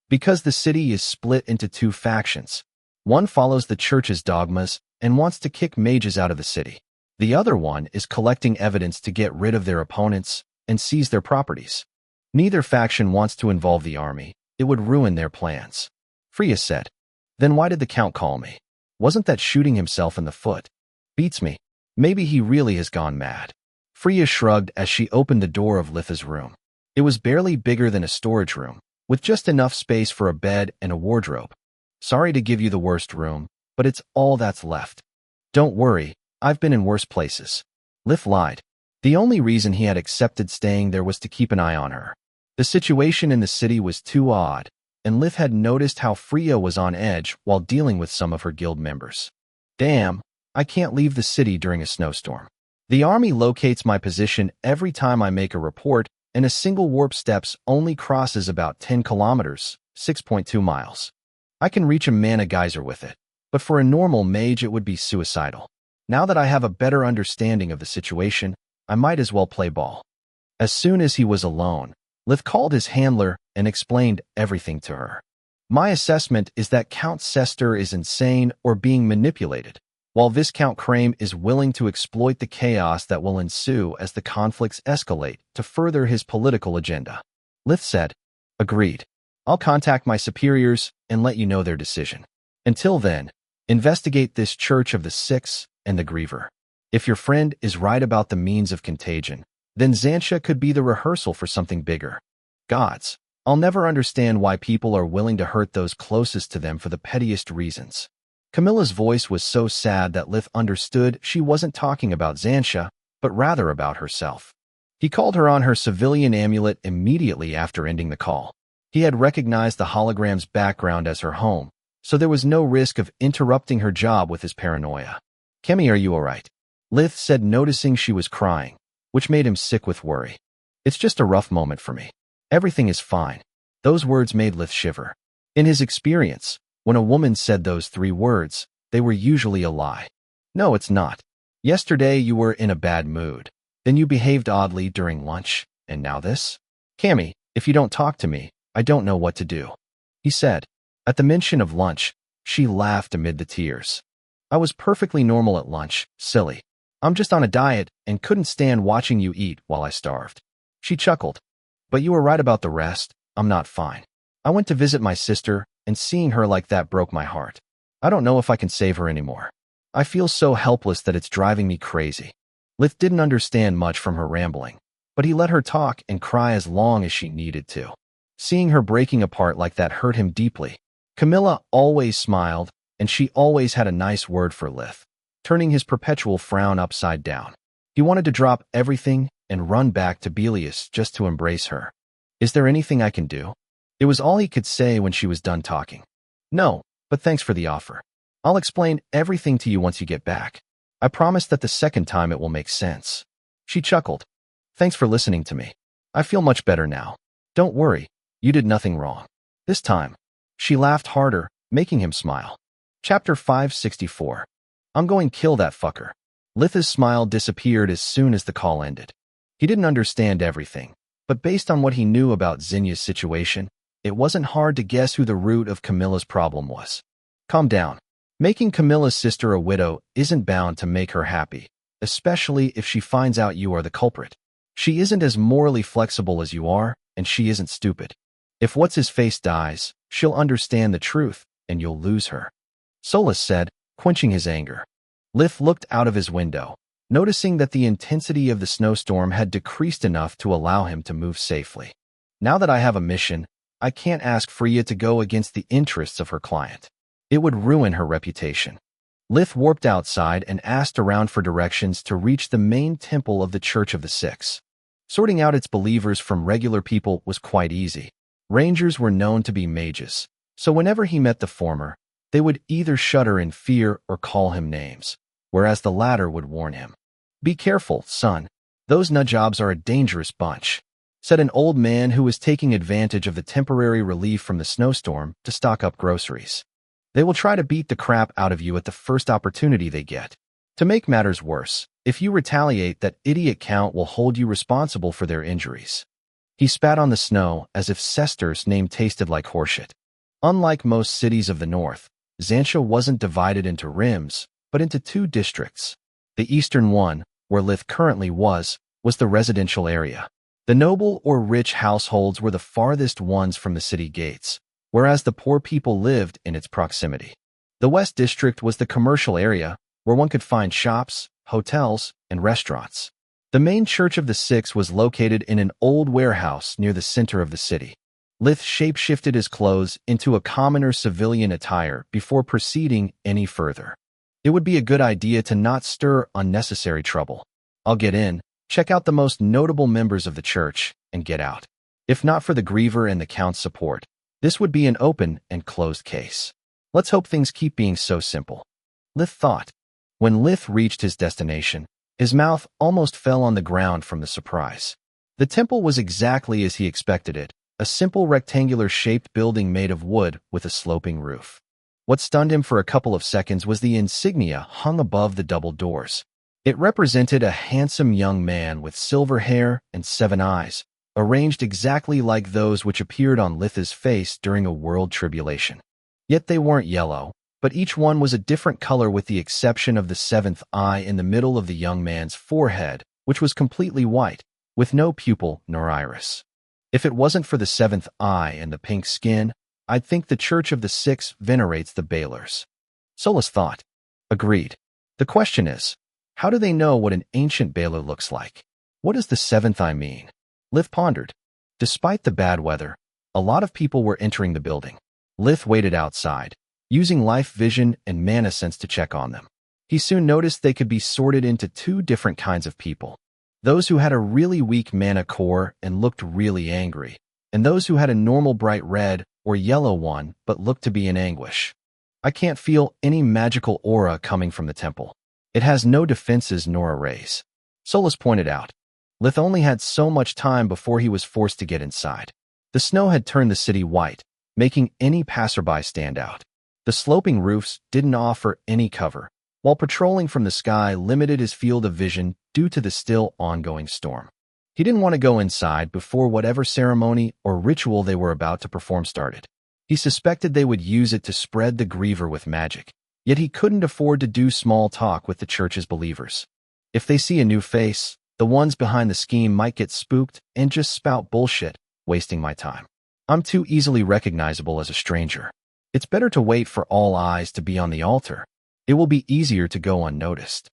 Because the city is split into two factions. One follows the church's dogmas and wants to kick mages out of the city. The other one is collecting evidence to get rid of their opponents and seize their properties. Neither faction wants to involve the army. It would ruin their plans. Freya said. Then why did the Count call me? Wasn't that shooting himself in the foot? Beats me. Maybe he really has gone mad. Freya shrugged as she opened the door of Litha's room. It was barely bigger than a storage room, with just enough space for a bed and a wardrobe. Sorry to give you the worst room, but it's all that's left. Don't worry, I've been in worse places. Lith lied. The only reason he had accepted staying there was to keep an eye on her. The situation in the city was too odd, and Lith had noticed how Freya was on edge while dealing with some of her guild members. Damn, I can't leave the city during a snowstorm. The army locates my position every time I make a report, and a single warp steps only crosses about 10 kilometers, 6.2 miles. I can reach a mana geyser with it, but for a normal mage it would be suicidal. Now that I have a better understanding of the situation, I might as well play ball. As soon as he was alone, Lith called his handler and explained everything to her. My assessment is that Count Cester is insane or being manipulated, while Viscount Crane is willing to exploit the chaos that will ensue as the conflicts escalate to further his political agenda. Lith said, Agreed. I'll contact my superiors and let you know their decision. Until then, investigate this Church of the Six and the Griever. If your friend is right about the means of contagion, then Xantia could be the rehearsal for something bigger. Gods, I'll never understand why people are willing to hurt those closest to them for the pettiest reasons. Camilla's voice was so sad that Lith understood she wasn't talking about Xantia, but rather about herself. He called her on her civilian amulet immediately after ending the call. He had recognized the hologram's background as her home, so there was no risk of interrupting her job with his paranoia. Kemi, are you all right? Lith said, noticing she was crying, which made him sick with worry. It's just a rough moment for me. Everything is fine. Those words made Lith shiver. In his experience, when a woman said those 3 words, they were usually a lie. No, it's not. Yesterday you were in a bad mood. Then you behaved oddly during lunch, and now this? Cammy, if you don't talk to me, I don't know what to do. He said. At the mention of lunch, she laughed amid the tears. I was perfectly normal at lunch, silly. I'm just on a diet and couldn't stand watching you eat while I starved. She chuckled. But you were right about the rest. I'm not fine. I went to visit my sister, and seeing her like that broke my heart. I don't know if I can save her anymore. I feel so helpless that it's driving me crazy. Lith didn't understand much from her rambling, but he let her talk and cry as long as she needed to. Seeing her breaking apart like that hurt him deeply. Camilla always smiled, and she always had a nice word for Lith, turning his perpetual frown upside down. He wanted to drop everything and run back to Belius just to embrace her. Is there anything I can do? It was all he could say when she was done talking. No, but thanks for the offer. I'll explain everything to you once you get back. I promise that the second time it will make sense. She chuckled. Thanks for listening to me. I feel much better now. Don't worry, you did nothing wrong. This time. She laughed harder, making him smile. Chapter 564. I'm going to kill that fucker. Lith's smile disappeared as soon as the call ended. He didn't understand everything, but based on what he knew about Zinya's situation, it wasn't hard to guess who the root of Camilla's problem was. Calm down. Making Camilla's sister a widow isn't bound to make her happy, especially if she finds out you are the culprit. She isn't as morally flexible as you are, and she isn't stupid. If what's-his-face dies, she'll understand the truth, and you'll lose her. Solus said, quenching his anger. Lith looked out of his window, noticing that the intensity of the snowstorm had decreased enough to allow him to move safely. Now that I have a mission, I can't ask Freya to go against the interests of her client. It would ruin her reputation. Lith warped outside and asked around for directions to reach the main temple of the Church of the Six. Sorting out its believers from regular people was quite easy. Rangers were known to be mages, so whenever he met the former, they would either shudder in fear or call him names, whereas the latter would warn him. "Be careful, son. Those nudjobs are a dangerous bunch," said an old man who was taking advantage of the temporary relief from the snowstorm to stock up groceries. "They will try to beat the crap out of you at the first opportunity they get. To make matters worse, if you retaliate, that idiot count will hold you responsible for their injuries." He spat on the snow as if Cester's name tasted like horseshit. Unlike most cities of the north, Xantia wasn't divided into rims, but into two districts. The eastern one, where Lith currently was the residential area. The noble or rich households were the farthest ones from the city gates, whereas the poor people lived in its proximity. The west district was the commercial area, where one could find shops, hotels, and restaurants. The main Church of the Six was located in an old warehouse near the center of the city. Lith shape-shifted his clothes into a commoner civilian attire before proceeding any further. It would be a good idea to not stir unnecessary trouble. I'll get in, check out the most notable members of the church, and get out. If not for the Griever and the Count's support, this would be an open and closed case. Let's hope things keep being so simple. Lith thought. When Lith reached his destination, his mouth almost fell on the ground from the surprise. The temple was exactly as he expected it, a simple rectangular-shaped building made of wood with a sloping roof. What stunned him for a couple of seconds was the insignia hung above the double doors. It represented a handsome young man with silver hair and 7 eyes, arranged exactly like those which appeared on Lith's face during a world tribulation. Yet they weren't yellow, but each one was a different color with the exception of the 7th eye in the middle of the young man's forehead, which was completely white, with no pupil nor iris. If it wasn't for the 7th eye and the pink skin, I'd think the Church of the Six venerates the Balers. Solus thought. Agreed. The question is, how do they know what an ancient Baler looks like? What does the 7th eye mean? Lith pondered. Despite the bad weather, a lot of people were entering the building. Lith waited outside, using life vision and mana sense to check on them. He soon noticed they could be sorted into 2 different kinds of people. Those who had a really weak mana core and looked really angry, and those who had a normal bright red or yellow one but looked to be in anguish. I can't feel any magical aura coming from the temple. It has no defenses nor arrays. Solus pointed out. Lith only had so much time before he was forced to get inside. The snow had turned the city white, making any passerby stand out. The sloping roofs didn't offer any cover, while patrolling from the sky limited his field of vision due to the still ongoing storm. He didn't want to go inside before whatever ceremony or ritual they were about to perform started. He suspected they would use it to spread the Griever with magic, yet he couldn't afford to do small talk with the church's believers. If they see a new face, the ones behind the scheme might get spooked and just spout bullshit, wasting my time. I'm too easily recognizable as a stranger. It's better to wait for all eyes to be on the altar. It will be easier to go unnoticed.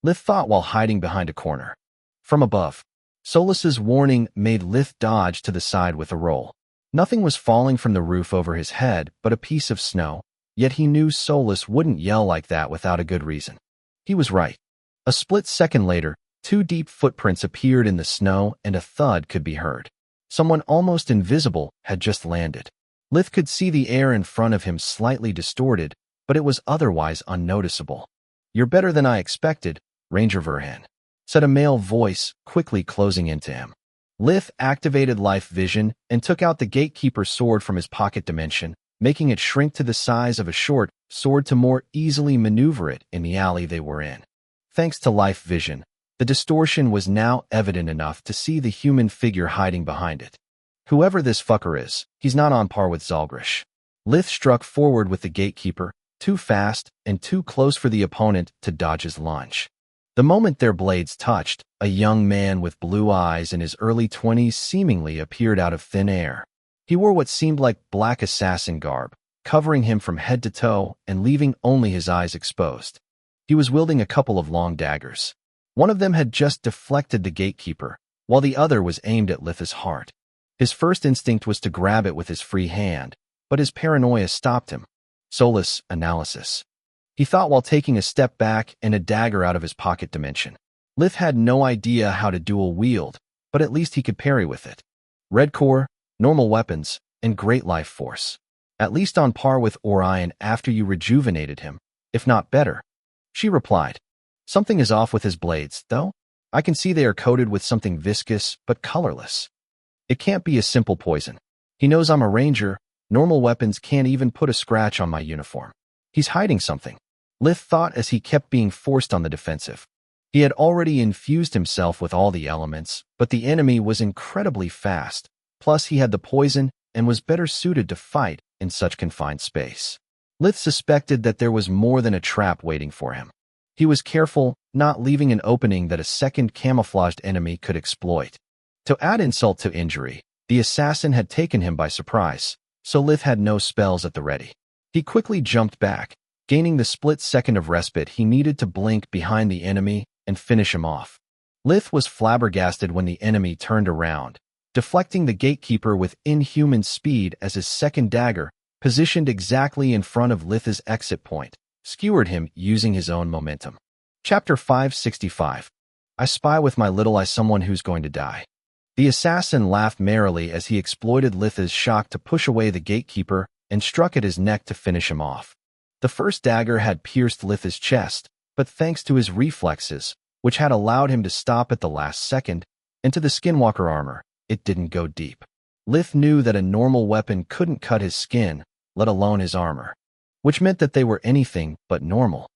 Lith thought while hiding behind a corner. From above, Solus's warning made Lith dodge to the side with a roll. Nothing was falling from the roof over his head but a piece of snow, yet he knew Solus wouldn't yell like that without a good reason. He was right. A split second later, 2 deep footprints appeared in the snow and a thud could be heard. Someone almost invisible had just landed. Lith could see the air in front of him slightly distorted, but it was otherwise unnoticeable. "You're better than I expected, Ranger Verhan," said a male voice, quickly closing into him. Lith activated life vision and took out the gatekeeper's sword from his pocket dimension, making it shrink to the size of a short sword to more easily maneuver it in the alley they were in. thanks to life vision, the distortion was now evident enough to see the human figure hiding behind it. Whoever this fucker is, he's not on par with Zalgrish. Lith struck forward with the gatekeeper, too fast and too close for the opponent to dodge his lunge. The moment their blades touched, a young man with blue eyes in his early 20s seemingly appeared out of thin air. He wore what seemed like black assassin garb, covering him from head to toe and leaving only his eyes exposed. He was wielding a couple of long daggers. One of them had just deflected the gatekeeper, while the other was aimed at Lith's heart. His first instinct was to grab it with his free hand, but his paranoia stopped him. Soulless analysis. He thought while taking a step back and a dagger out of his pocket dimension. Lith had no idea how to dual wield, but at least he could parry with it. Red core, normal weapons, and great life force. At least on par with Orion after you rejuvenated him, if not better. She replied. Something is off with his blades, though. I can see they are coated with something viscous but colorless. It can't be a simple poison. He knows I'm a ranger. Normal weapons can't even put a scratch on my uniform. He's hiding something. Lith thought as he kept being forced on the defensive. He had already infused himself with all the elements, but the enemy was incredibly fast. Plus, he had the poison and was better suited to fight in such confined space. Lith suspected that there was more than a trap waiting for him. He was careful, not leaving an opening that a second camouflaged enemy could exploit. To add insult to injury, the assassin had taken him by surprise, so Lith had no spells at the ready. He quickly jumped back, gaining the split second of respite he needed to blink behind the enemy and finish him off. Lith was flabbergasted when the enemy turned around, deflecting the gatekeeper with inhuman speed as his second dagger, positioned exactly in front of Lith's exit point, skewered him using his own momentum. Chapter 565. I spy with my little eye someone who's going to die. The assassin laughed merrily as he exploited Lith's shock to push away the gatekeeper and struck at his neck to finish him off. The first dagger had pierced Lith's chest, but thanks to his reflexes, which had allowed him to stop at the last second, and to the skinwalker armor, it didn't go deep. Lith knew that a normal weapon couldn't cut his skin, let alone his armor, which meant that they were anything but normal.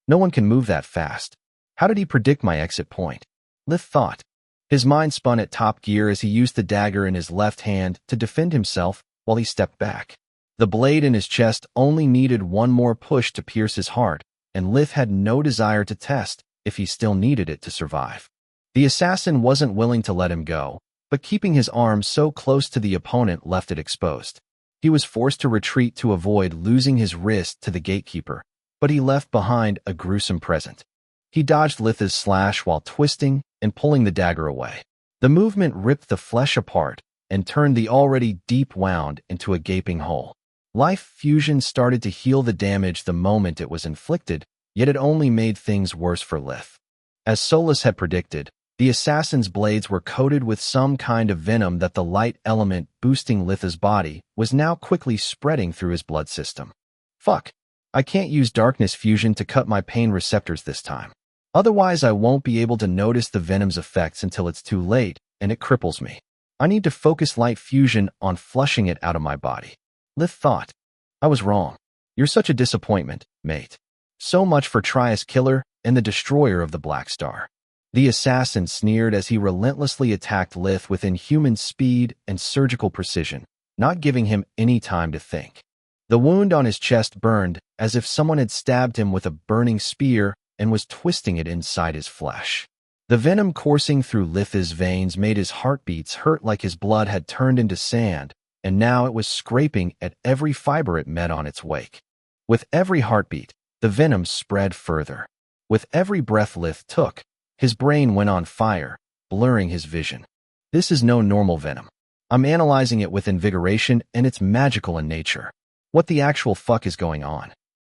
No one can move that fast. How did he predict my exit point? Lith thought. His mind spun at top gear as he used the dagger in his left hand to defend himself while he stepped back. The blade in his chest only needed one more push to pierce his heart, and Lith had no desire to test if he still needed it to survive. The assassin wasn't willing to let him go, but keeping his arm so close to the opponent left it exposed. He was forced to retreat to avoid losing his wrist to the gatekeeper, but he left behind a gruesome present. He dodged Lith's slash while twisting and pulling the dagger away. The movement ripped the flesh apart and turned the already deep wound into a gaping hole. Life fusion started to heal the damage the moment it was inflicted, yet it only made things worse for Lith. As Solus had predicted, the assassin's blades were coated with some kind of venom that the light element boosting Lith's body was now quickly spreading through his blood system. Fuck. I can't use darkness fusion to cut my pain receptors this time. Otherwise, I won't be able to notice the venom's effects until it's too late, and it cripples me. I need to focus light fusion on flushing it out of my body. Lith thought. I was wrong. You're such a disappointment, mate. So much for Trias Killer and the destroyer of the Black Star. The assassin sneered as he relentlessly attacked Lith with inhuman speed and surgical precision, not giving him any time to think. The wound on his chest burned as if someone had stabbed him with a burning spear and was twisting it inside his flesh. The venom coursing through Lith's veins made his heartbeats hurt like his blood had turned into sand, and now it was scraping at every fiber it met on its wake. With every heartbeat, the venom spread further. With every breath Lith took, his brain went on fire, blurring his vision. This is no normal venom. I'm analyzing it with invigoration, and it's magical in nature. What the actual fuck is going on?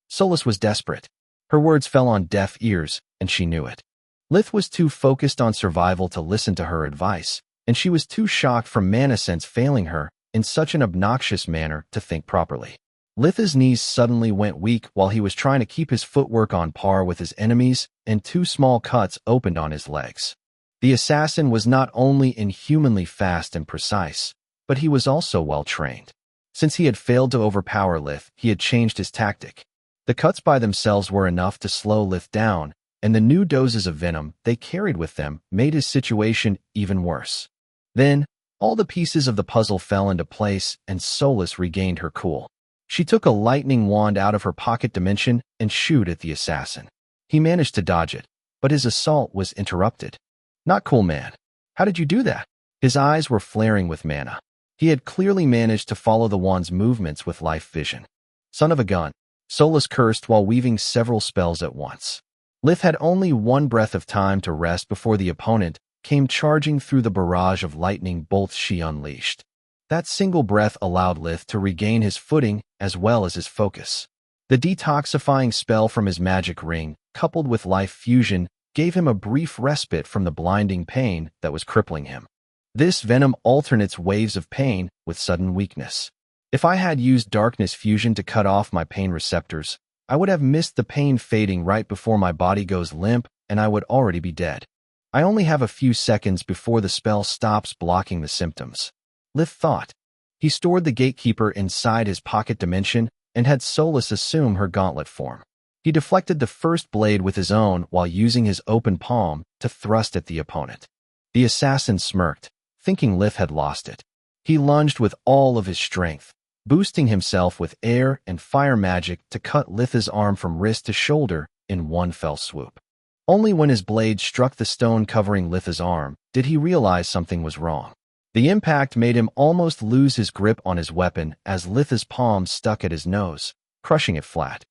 Solus was desperate. Her words fell on deaf ears, and she knew it. Lith was too focused on survival to listen to her advice, and she was too shocked from mana sense failing her in such an obnoxious manner to think properly. Lith's knees suddenly went weak while he was trying to keep his footwork on par with his enemies, and two small cuts opened on his legs. The assassin was not only inhumanly fast and precise, but he was also well-trained. Since he had failed to overpower Lith, he had changed his tactic. The cuts by themselves were enough to slow Lith down, and the new doses of venom they carried with them made his situation even worse. Then, all the pieces of the puzzle fell into place and Solus regained her cool. She took a lightning wand out of her pocket dimension and shooed at the assassin. He managed to dodge it, but his assault was interrupted. Not cool, man. How did you do that? His eyes were flaring with mana. He had clearly managed to follow the wand's movements with life vision. Son of a gun, Solus cursed while weaving several spells at once. Lith had only one breath of time to rest before the opponent came charging through the barrage of lightning bolts she unleashed. That single breath allowed Lith to regain his footing as well as his focus. The detoxifying spell from his magic ring, coupled with life fusion, gave him a brief respite from the blinding pain that was crippling him. This venom alternates waves of pain with sudden weakness. If I had used darkness fusion to cut off my pain receptors, I would have missed the pain fading right before my body goes limp and I would already be dead. I only have a few seconds before the spell stops blocking the symptoms. Lith thought. He stored the gatekeeper inside his pocket dimension and had Solus assume her gauntlet form. He deflected the first blade with his own while using his open palm to thrust at the opponent. The assassin smirked, thinking Lith had lost it. He lunged with all of his strength, boosting himself with air and fire magic to cut Lith's arm from wrist to shoulder in one fell swoop. Only when his blade struck the stone covering Lith's arm did he realize something was wrong. The impact made him almost lose his grip on his weapon as Lith's palm stuck at his nose, crushing it flat.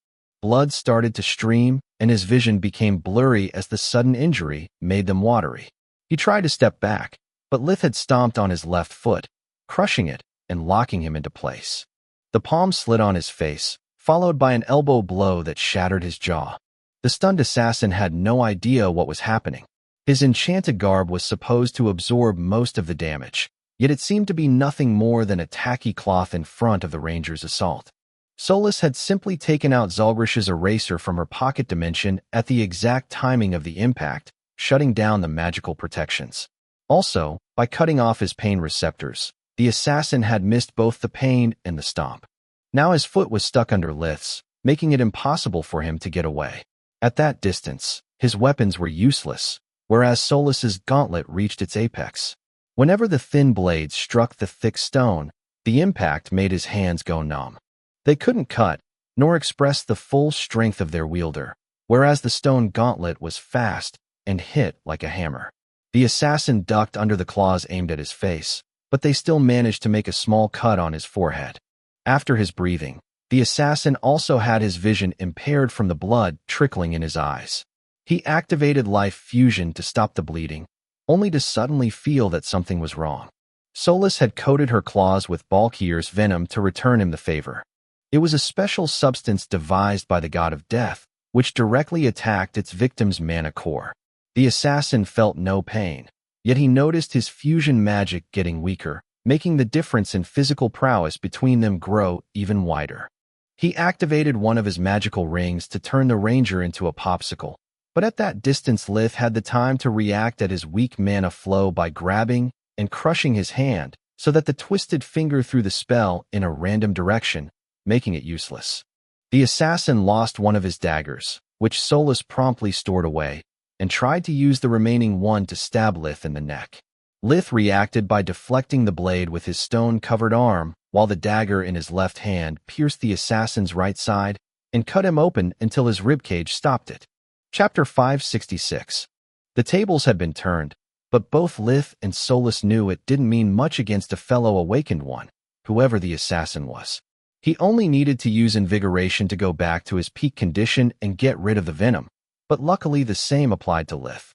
Blood started to stream, and his vision became blurry as the sudden injury made them watery. He tried to step back, but Lith had stomped on his left foot, crushing it and locking him into place. The palm slid on his face, followed by an elbow blow that shattered his jaw. The stunned assassin had no idea what was happening. His enchanted garb was supposed to absorb most of the damage, yet it seemed to be nothing more than a tacky cloth in front of the ranger's assault. Solus had simply taken out Zalgrish's eraser from her pocket dimension at the exact timing of the impact, shutting down the magical protections. Also, by cutting off his pain receptors, the assassin had missed both the pain and the stomp. Now his foot was stuck under Lith's, making it impossible for him to get away. At that distance, his weapons were useless, whereas Solus's gauntlet reached its apex. Whenever the thin blade struck the thick stone, the impact made his hands go numb. They couldn't cut, nor express the full strength of their wielder, whereas the stone gauntlet was fast and hit like a hammer. The assassin ducked under the claws aimed at his face, but they still managed to make a small cut on his forehead. After his breathing, the assassin also had his vision impaired from the blood trickling in his eyes. He activated life fusion to stop the bleeding, only to suddenly feel that something was wrong. Solus had coated her claws with Balkir's venom to return him the favor. It was a special substance devised by the god of death, which directly attacked its victim's mana core. The assassin felt no pain, yet he noticed his fusion magic getting weaker, making the difference in physical prowess between them grow even wider. He activated one of his magical rings to turn the ranger into a popsicle, but at that distance Lith had the time to react at his weak mana flow by grabbing and crushing his hand so that the twisted finger threw the spell in a random direction, making it useless. The assassin lost one of his daggers, which Solus promptly stored away, and tried to use the remaining one to stab Lith in the neck. Lith reacted by deflecting the blade with his stone-covered arm, while the dagger in his left hand pierced the assassin's right side and cut him open until his ribcage stopped it. Chapter 566. The tables had been turned, but both Lith and Solus knew it didn't mean much against a fellow awakened one, whoever the assassin was. He only needed to use invigoration to go back to his peak condition and get rid of the venom, but luckily the same applied to Lith.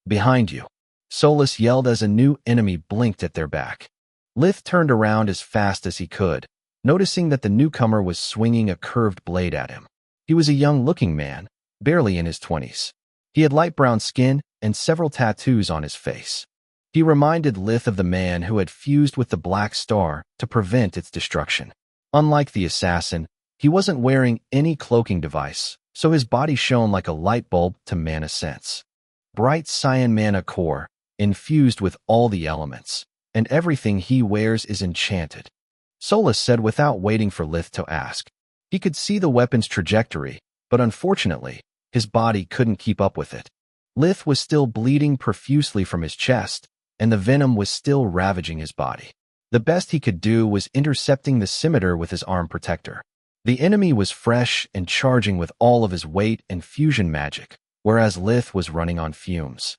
Behind you, Solus yelled as a new enemy blinked at their back. Lith turned around as fast as he could, noticing that the newcomer was swinging a curved blade at him. He was a young-looking man, barely in his 20s. He had light brown skin and several tattoos on his face. He reminded Lith of the man who had fused with the Black Star to prevent its destruction. Unlike the assassin, he wasn't wearing any cloaking device, so his body shone like a light bulb to mana sense. Bright cyan mana core, infused with all the elements, and everything he wears is enchanted. Solus said without waiting for Lith to ask. He could see the weapon's trajectory, but unfortunately, his body couldn't keep up with it. Lith was still bleeding profusely from his chest, and the venom was still ravaging his body. The best he could do was intercepting the scimitar with his arm protector. The enemy was fresh and charging with all of his weight and fusion magic, whereas Lith was running on fumes.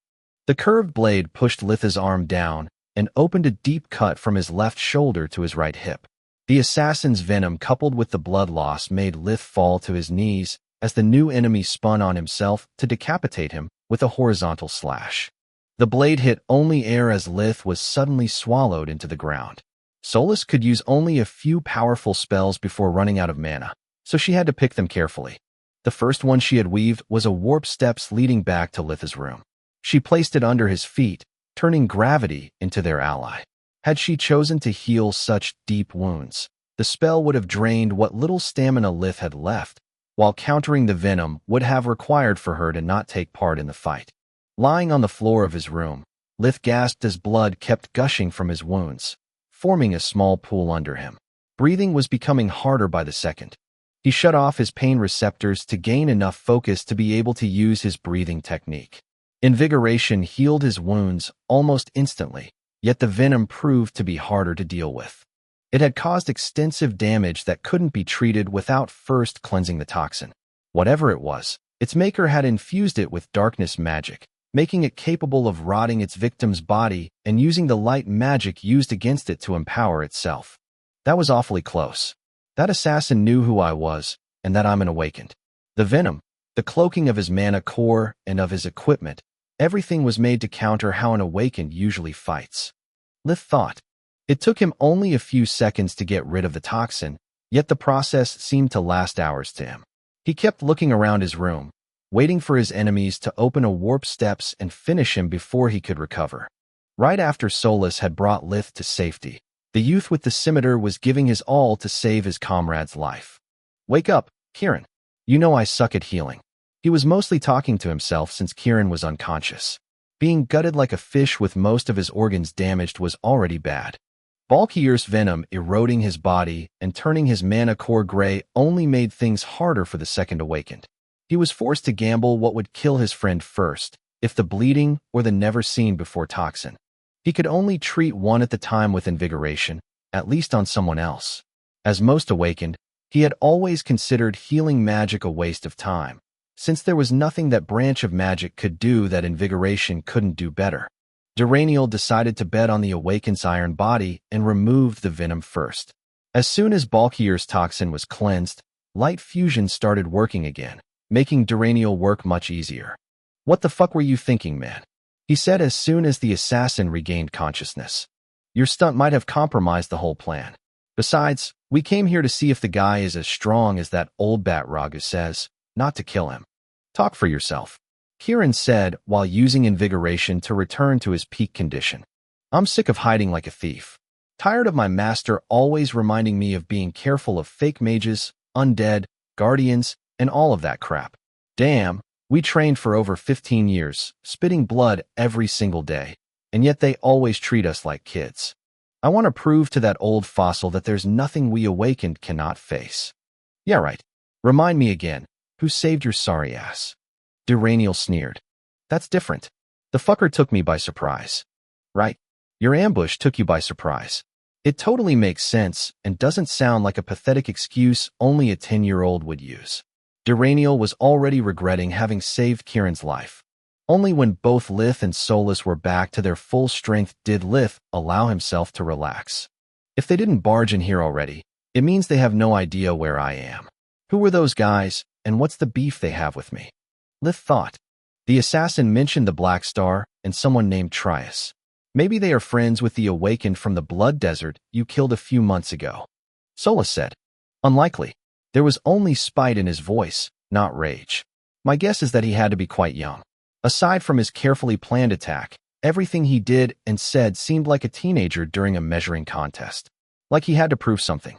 The curved blade pushed Lith's arm down and opened a deep cut from his left shoulder to his right hip. The assassin's venom coupled with the blood loss made Lith fall to his knees as the new enemy spun on himself to decapitate him with a horizontal slash. The blade hit only air as Lith was suddenly swallowed into the ground. Solas could use only a few powerful spells before running out of mana, so she had to pick them carefully. The first one she had weaved was a warp steps leading back to Lith's room. She placed it under his feet, turning gravity into their ally. Had she chosen to heal such deep wounds, the spell would have drained what little stamina Lith had left, while countering the venom would have required for her to not take part in the fight. Lying on the floor of his room, Lith gasped as blood kept gushing from his wounds, forming a small pool under him. Breathing was becoming harder by the second. He shut off his pain receptors to gain enough focus to be able to use his breathing technique. Invigoration healed his wounds almost instantly, yet the venom proved to be harder to deal with. It had caused extensive damage that couldn't be treated without first cleansing the toxin. Whatever it was, its maker had infused it with darkness magic, making it capable of rotting its victim's body and using the light magic used against it to empower itself. That was awfully close. That assassin knew who I was, and that I'm an awakened. The venom, the cloaking of his mana core and of his equipment, everything was made to counter how an awakened usually fights. Lith thought. It took him only a few seconds to get rid of the toxin, yet the process seemed to last hours to him. He kept looking around his room, waiting for his enemies to open a warp steps and finish him before he could recover. Right after Solas had brought Lith to safety, the youth with the scimitar was giving his all to save his comrade's life. "Wake up, Kieran. You know I suck at healing." He was mostly talking to himself since Kieran was unconscious. Being gutted like a fish with most of his organs damaged was already bad. Balkier's venom eroding his body and turning his mana core gray only made things harder for the second awakened. He was forced to gamble what would kill his friend first, if the bleeding or the never-seen-before toxin. He could only treat one at the time with invigoration, at least on someone else. As most awakened, he had always considered healing magic a waste of time, since there was nothing that branch of magic could do that invigoration couldn't do better. Duraniel decided to bet on the awakened's iron body and removed the venom first. As soon as Balkier's toxin was cleansed, light fusion started working again, making Duraniel work much easier. "What the fuck were you thinking, man?" he said as soon as the assassin regained consciousness. "Your stunt might have compromised the whole plan. Besides, we came here to see if the guy is as strong as that old bat Ragu says, not to kill him." "Talk for yourself," Kieran said while using invigoration to return to his peak condition. "I'm sick of hiding like a thief. Tired of my master always reminding me of being careful of fake mages, undead, guardians, and all of that crap. Damn, we trained for over 15 years, spitting blood every single day, and yet they always treat us like kids. I want to prove to that old fossil that there's nothing we awakened cannot face." "Yeah, right. Remind me again, who saved your sorry ass?" Duraniel sneered. "That's different. The fucker took me by surprise." "Right. Your ambush took you by surprise. It totally makes sense and doesn't sound like a pathetic excuse only a 10-year-old would use." Duraniel was already regretting having saved Kieran's life. Only when both Lith and Solas were back to their full strength did Lith allow himself to relax. "If they didn't barge in here already, it means they have no idea where I am. Who were those guys, and what's the beef they have with me?" Lith thought. The assassin mentioned the Black Star and someone named Trias. Maybe they are friends with the awakened from the Blood Desert you killed a few months ago. Solas said. "Unlikely." There was only spite in his voice, not rage. "My guess is that he had to be quite young. Aside from his carefully planned attack, everything he did and said seemed like a teenager during a measuring contest. Like he had to prove something.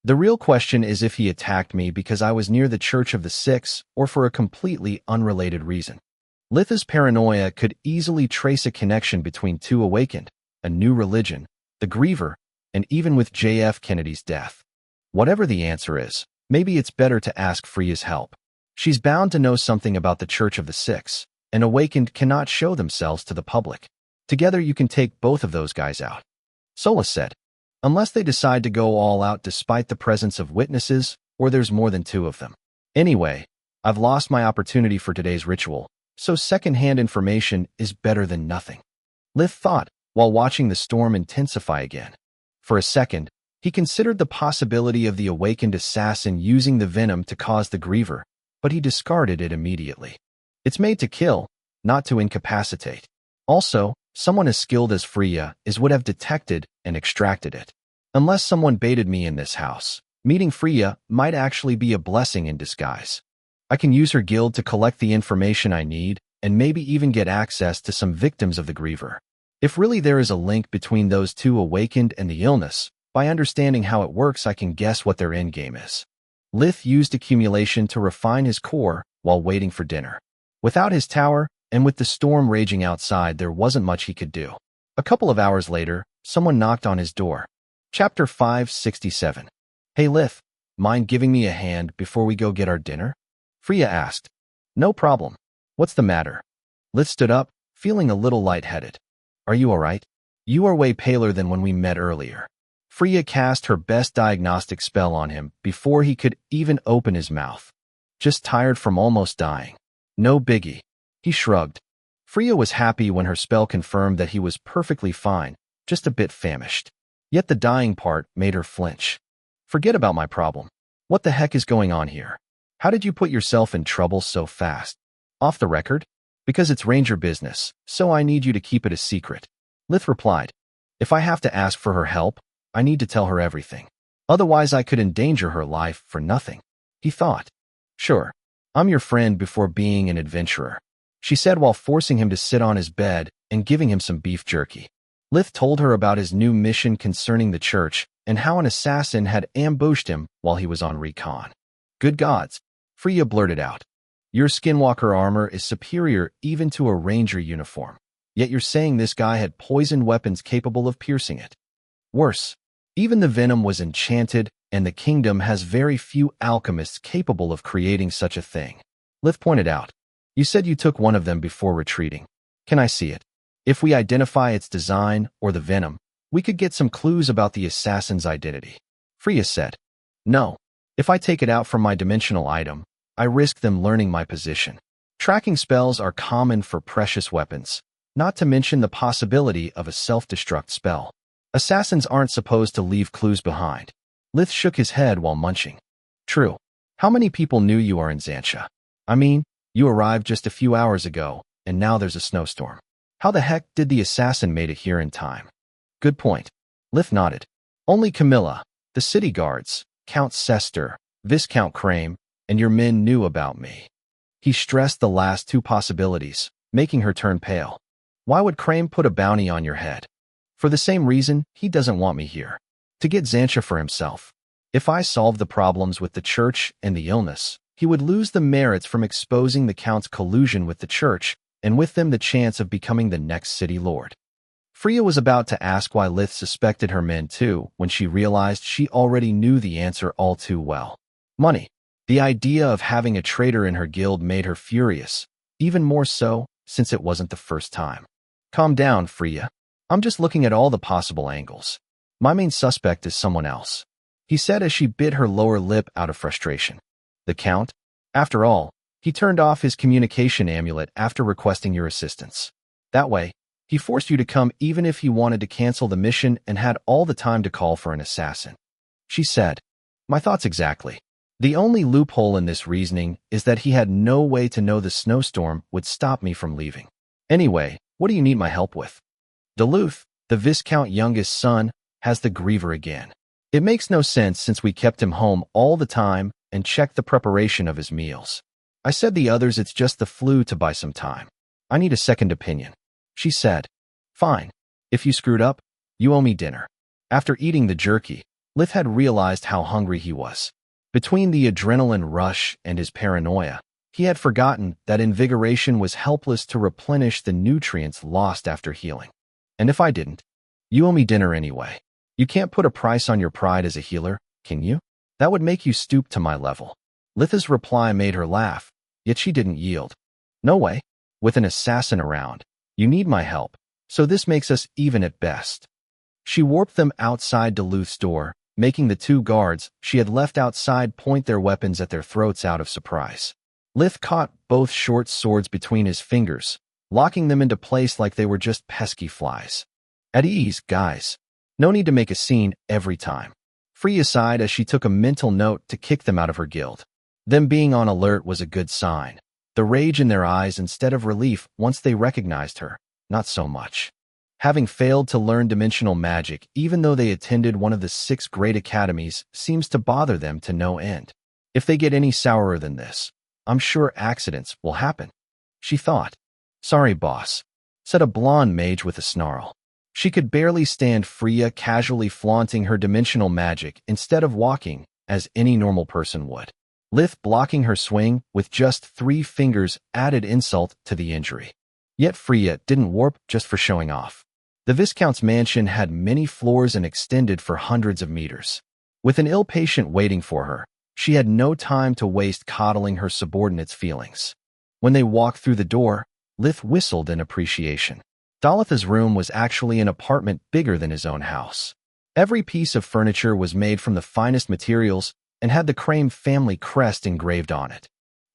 The real question is if he attacked me because I was near the Church of the Six or for a completely unrelated reason." Lith's paranoia could easily trace a connection between two awakened, a new religion, the Griever, and even with J.F. Kennedy's death. Whatever the answer is, maybe it's better to ask for his help. She's bound to know something about the Church of the Six, and awakened cannot show themselves to the public. Together you can take both of those guys out. Solus said, unless they decide to go all out despite the presence of witnesses, or there's more than two of them. Anyway, I've lost my opportunity for today's ritual, so second-hand information is better than nothing. Lith thought, while watching the storm intensify again. For a second, he considered the possibility of the awakened assassin using the venom to cause the griever, but he discarded it immediately. It's made to kill, not to incapacitate. Also, someone as skilled as Freya would have detected and extracted it. Unless someone baited me in this house, meeting Freya might actually be a blessing in disguise. I can use her guild to collect the information I need, and maybe even get access to some victims of the griever. If really there is a link between those two awakened and the illness, by understanding how it works I can guess what their endgame is. Lith used accumulation to refine his core while waiting for dinner. Without his tower, and with the storm raging outside, there wasn't much he could do. A couple of hours later, someone knocked on his door. Chapter 567. Hey Lith, mind giving me a hand before we go get our dinner? Freya asked. No problem. What's the matter? Lith stood up, feeling a little lightheaded. Are you alright? You are way paler than when we met earlier. Freya cast her best diagnostic spell on him before he could even open his mouth. Just tired from almost dying. No biggie. He shrugged. Freya was happy when her spell confirmed that he was perfectly fine, just a bit famished. Yet the dying part made her flinch. Forget about my problem. What the heck is going on here? How did you put yourself in trouble so fast? Off the record? Because it's ranger business, so I need you to keep it a secret. Lith replied. If I have to ask for her help, I need to tell her everything. Otherwise I could endanger her life for nothing. He thought. Sure. I'm your friend before being an adventurer, she said while forcing him to sit on his bed and giving him some beef jerky. Lith told her about his new mission concerning the church and how an assassin had ambushed him while he was on recon. Good gods, Freya blurted out. Your skinwalker armor is superior even to a ranger uniform, yet you're saying this guy had poisoned weapons capable of piercing it. Worse, even the venom was enchanted, and the kingdom has very few alchemists capable of creating such a thing. Lith pointed out. You said you took one of them before retreating. Can I see it? If we identify its design or the venom, we could get some clues about the assassin's identity. Freya said. No. If I take it out from my dimensional item, I risk them learning my position. Tracking spells are common for precious weapons, not to mention the possibility of a self-destruct spell. Assassins aren't supposed to leave clues behind. Lith shook his head while munching. True. How many people knew you are in Xantia? I mean, you arrived just a few hours ago, and now there's a snowstorm. How the heck did the assassin make it here in time? Good point. Lith nodded. Only Camilla, the city guards, Count Sester, Viscount Crame, and your men knew about me. He stressed the last two possibilities, making her turn pale. Why would Crame put a bounty on your head? For the same reason, he doesn't want me here. To get Xantia for himself. If I solve the problems with the church and the illness, he would lose the merits from exposing the Count's collusion with the church, and with them the chance of becoming the next city lord. Freya was about to ask why Lith suspected her men too, when she realized she already knew the answer all too well. Money. The idea of having a traitor in her guild made her furious, even more so since it wasn't the first time. Calm down, Freya. I'm just looking at all the possible angles. My main suspect is someone else, he said as she bit her lower lip out of frustration. The Count? After all, he turned off his communication amulet after requesting your assistance. That way, he forced you to come even if he wanted to cancel the mission and had all the time to call for an assassin. She said. My thoughts exactly. The only loophole in this reasoning is that he had no way to know the snowstorm would stop me from leaving. Anyway, what do you need my help with? Duluth, the Viscount's youngest son, has the griever again. It makes no sense since we kept him home all the time and checked the preparation of his meals. I said the others it's just the flu to buy some time. I need a second opinion. She said. Fine. If you screwed up, you owe me dinner. After eating the jerky, Lith had realized how hungry he was. Between the adrenaline rush and his paranoia, he had forgotten that invigoration was helpless to replenish the nutrients lost after healing. And if I didn't, you owe me dinner anyway. You can't put a price on your pride as a healer, can you? That would make you stoop to my level. Litha's reply made her laugh, yet she didn't yield. No way. With an assassin around, you need my help, so this makes us even at best. She warped them outside Duluth's door, making the two guards she had left outside point their weapons at their throats out of surprise. Lith caught both short swords between his fingers, locking them into place like they were just pesky flies. At ease, guys. No need to make a scene every time. Freya sighed as she took a mental note to kick them out of her guild. Them being on alert was a good sign. The rage in their eyes instead of relief once they recognized her, not so much. Having failed to learn dimensional magic, even though they attended one of the 6 great academies, seems to bother them to no end. If they get any sourer than this, I'm sure accidents will happen, she thought. Sorry, boss, said a blonde mage with a snarl. She could barely stand Freya casually flaunting her dimensional magic instead of walking, as any normal person would. Lith blocking her swing with just 3 fingers added insult to the injury. Yet Freya didn't warp just for showing off. The Viscount's mansion had many floors and extended for hundreds of meters. With an ill patient waiting for her, she had no time to waste coddling her subordinates' feelings. When they walked through the door, Lith whistled in appreciation. Dolitha's room was actually an apartment bigger than his own house. Every piece of furniture was made from the finest materials and had the Crane family crest engraved on it.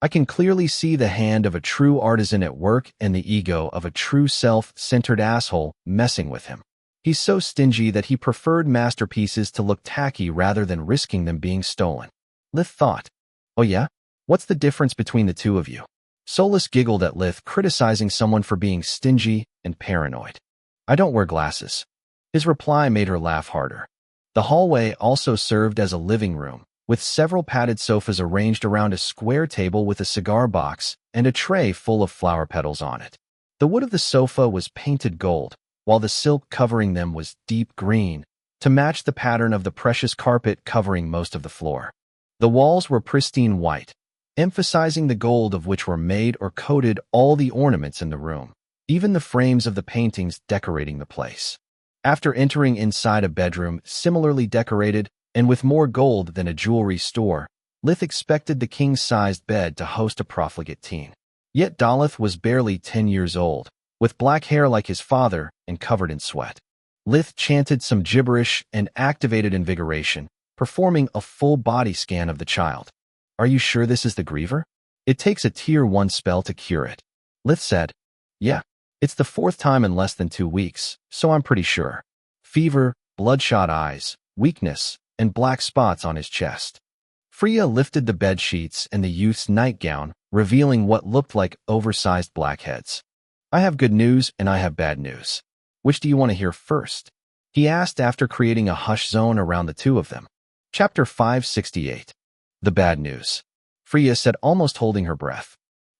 I can clearly see the hand of a true artisan at work and the ego of a true self-centered asshole messing with him. He's so stingy that he preferred masterpieces to look tacky rather than risking them being stolen. Lith thought. Oh yeah? What's the difference between the two of you? Solus giggled at Lith criticizing someone for being stingy and paranoid. I don't wear glasses. His reply made her laugh harder. The hallway also served as a living room, with several padded sofas arranged around a square table with a cigar box and a tray full of flower petals on it. The wood of the sofa was painted gold, while the silk covering them was deep green, to match the pattern of the precious carpet covering most of the floor. The walls were pristine white, emphasizing the gold of which were made or coated all the ornaments in the room, even the frames of the paintings decorating the place. After entering inside a bedroom similarly decorated and with more gold than a jewelry store, Lith expected the king-sized bed to host a profligate teen. Yet Dolith was barely 10 years old, with black hair like his father and covered in sweat. Lith chanted some gibberish and activated invigoration, performing a full body scan of the child. Are you sure this is the Griever? It takes a Tier 1 spell to cure it. Lith said. Yeah, it's the 4th time in less than 2 weeks, so I'm pretty sure. Fever, bloodshot eyes, weakness, and black spots on his chest. Freya lifted the bed sheets and the youth's nightgown, revealing what looked like oversized blackheads. I have good news and I have bad news. Which do you want to hear first? He asked after creating a hush zone around the two of them. Chapter 568. The bad news. Freya said, almost holding her breath.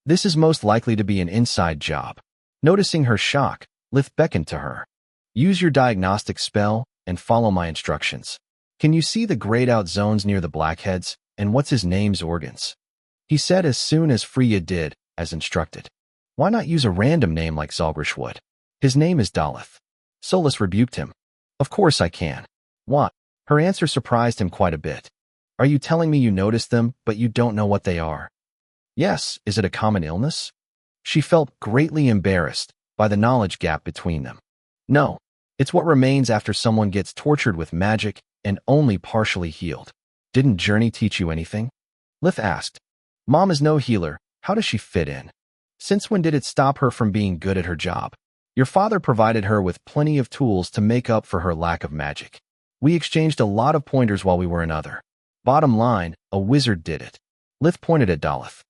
This is most likely to be an inside job. Noticing her shock, Lith beckoned to her. Use your diagnostic spell and follow my instructions. Can you see the grayed-out zones near the blackheads, and what's his name's organs? He said as soon as Freya did, as instructed. Why not use a random name like Zalgrish would? His name is Dolith. Solus rebuked him. Of course I can. What? Her answer surprised him quite a bit. Are you telling me you noticed them, but you don't know what they are? Yes, is it a common illness? She felt greatly embarrassed by the knowledge gap between them. No, it's what remains after someone gets tortured with magic and only partially healed. Didn't Journey teach you anything? Lith asked. Mom is no healer. How does she fit in? Since when did it stop her from being good at her job? Your father provided her with plenty of tools to make up for her lack of magic. We exchanged a lot of pointers while we were in other. Bottom line, a wizard did it. Lith pointed at Dolith.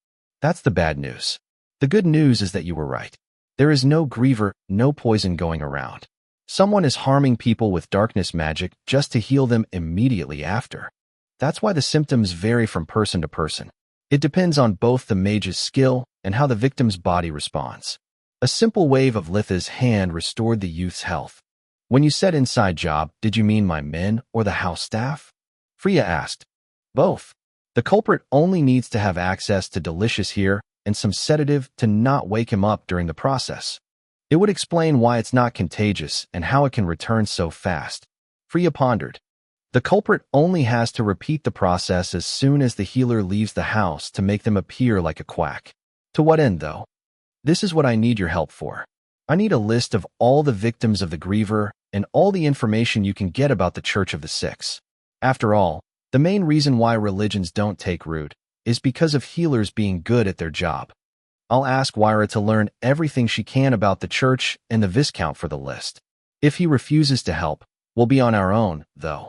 That's the bad news. The good news is that you were right. There is no Griever, no poison going around. Someone is harming people with darkness magic just to heal them immediately after. That's why the symptoms vary from person to person. It depends on both the mage's skill and how the victim's body responds. A simple wave of Litha's hand restored the youth's health. When you said inside job, did you mean my men or the house staff? Freya asked. Both. The culprit only needs to have access to delicious here and some sedative to not wake him up during the process. It would explain why it's not contagious and how it can return so fast. Freya pondered. The culprit only has to repeat the process as soon as the healer leaves the house to make them appear like a quack. To what end, though? This is what I need your help for. I need a list of all the victims of the griever and all the information you can get about the Church of the Six. After all, the main reason why religions don't take root is because of healers being good at their job. I'll ask Wyra to learn everything she can about the church and the Viscount for the list. If he refuses to help, we'll be on our own, though.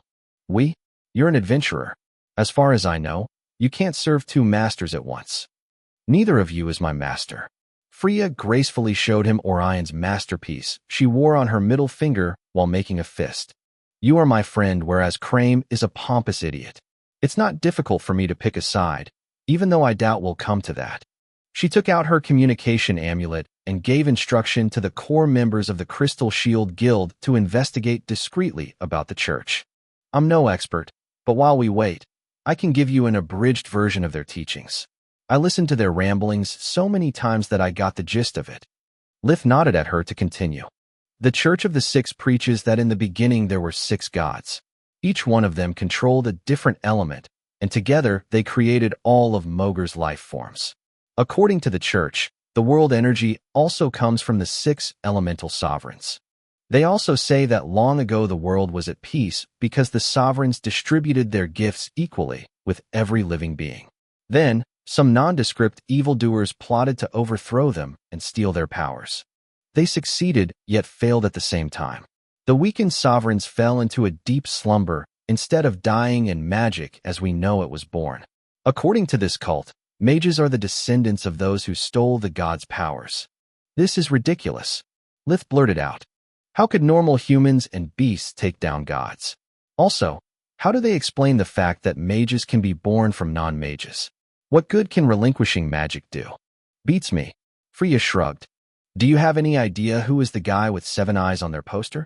You're an adventurer. As far as I know, you can't serve two masters at once. Neither of you is my master. Freya gracefully showed him Orion's masterpiece she wore on her middle finger while making a fist. You are my friend, whereas Crane is a pompous idiot. It's not difficult for me to pick a side, even though I doubt we'll come to that. She took out her communication amulet and gave instruction to the core members of the Crystal Shield Guild to investigate discreetly about the church. I'm no expert, but while we wait, I can give you an abridged version of their teachings. I listened to their ramblings so many times that I got the gist of it. Lith nodded at her to continue. The Church of the Six preaches that in the beginning there were 6 gods. Each one of them controlled a different element, and together they created all of Mogur's life forms. According to the Church, the world energy also comes from the 6 elemental sovereigns. They also say that long ago the world was at peace because the sovereigns distributed their gifts equally with every living being. Then, some nondescript evildoers plotted to overthrow them and steal their powers. They succeeded, yet failed at the same time. The weakened sovereigns fell into a deep slumber instead of dying in magic as we know it was born. According to this cult, mages are the descendants of those who stole the gods' powers. This is ridiculous. Lith blurted out. How could normal humans and beasts take down gods? Also, how do they explain the fact that mages can be born from non-mages? What good can relinquishing magic do? Beats me. Freya shrugged. Do you have any idea who is the guy with 7 eyes on their poster?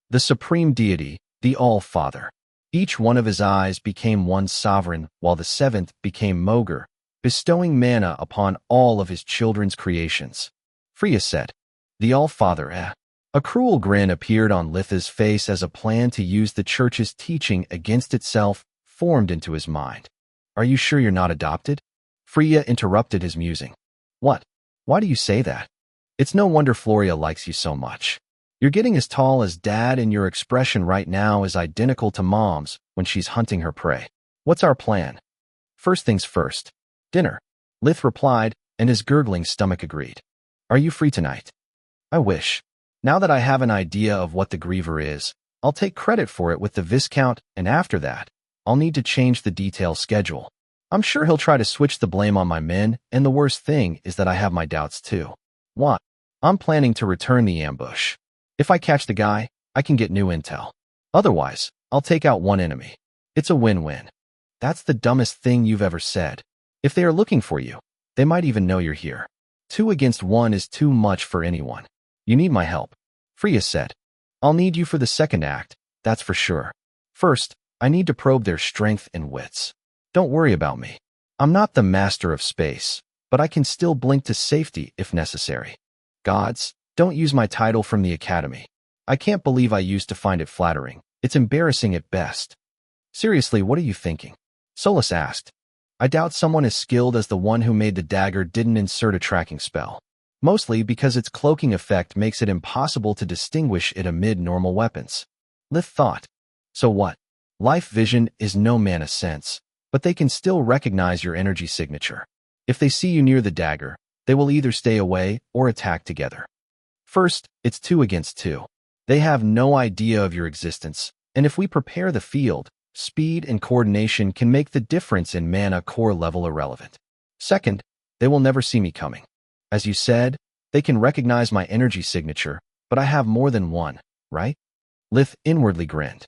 The supreme deity, the All-Father. Each one of his eyes became one sovereign, while the 7th became Mogur, bestowing mana upon all of his children's creations. Freya said. The All-Father, eh? A cruel grin appeared on Litha's face as a plan to use the church's teaching against itself formed into his mind. Are you sure you're not adopted? Freya interrupted his musing. What? Why do you say that? It's no wonder Floria likes you so much. You're getting as tall as Dad, and your expression right now is identical to Mom's when she's hunting her prey. What's our plan? First things first. Dinner. Lith replied, and his gurgling stomach agreed. Are you free tonight? I wish. Now that I have an idea of what the griever is, I'll take credit for it with the Viscount, and after that, I'll need to change the detail schedule. I'm sure he'll try to switch the blame on my men, and the worst thing is that I have my doubts too. What? I'm planning to return the ambush. If I catch the guy, I can get new intel. Otherwise, I'll take out one enemy. It's a win-win. That's the dumbest thing you've ever said. If they are looking for you, they might even know you're here. 2 against 1 is too much for anyone. You need my help. Freya said. I'll need you for the second act, that's for sure. First, I need to probe their strength and wits. Don't worry about me. I'm not the master of space, but I can still blink to safety if necessary. Gods, don't use my title from the Academy. I can't believe I used to find it flattering. It's embarrassing at best. Seriously, what are you thinking? Solus asked. I doubt someone as skilled as the one who made the dagger didn't insert a tracking spell. Mostly because its cloaking effect makes it impossible to distinguish it amid normal weapons. Lith thought. So what? Life vision is no mana sense, but they can still recognize your energy signature. If they see you near the dagger, they will either stay away or attack together. First, it's 2 against 2. They have no idea of your existence, and if we prepare the field, speed and coordination can make the difference in mana core level irrelevant. Second, they will never see me coming. As you said, they can recognize my energy signature, but I have more than one, right? Lith inwardly grinned.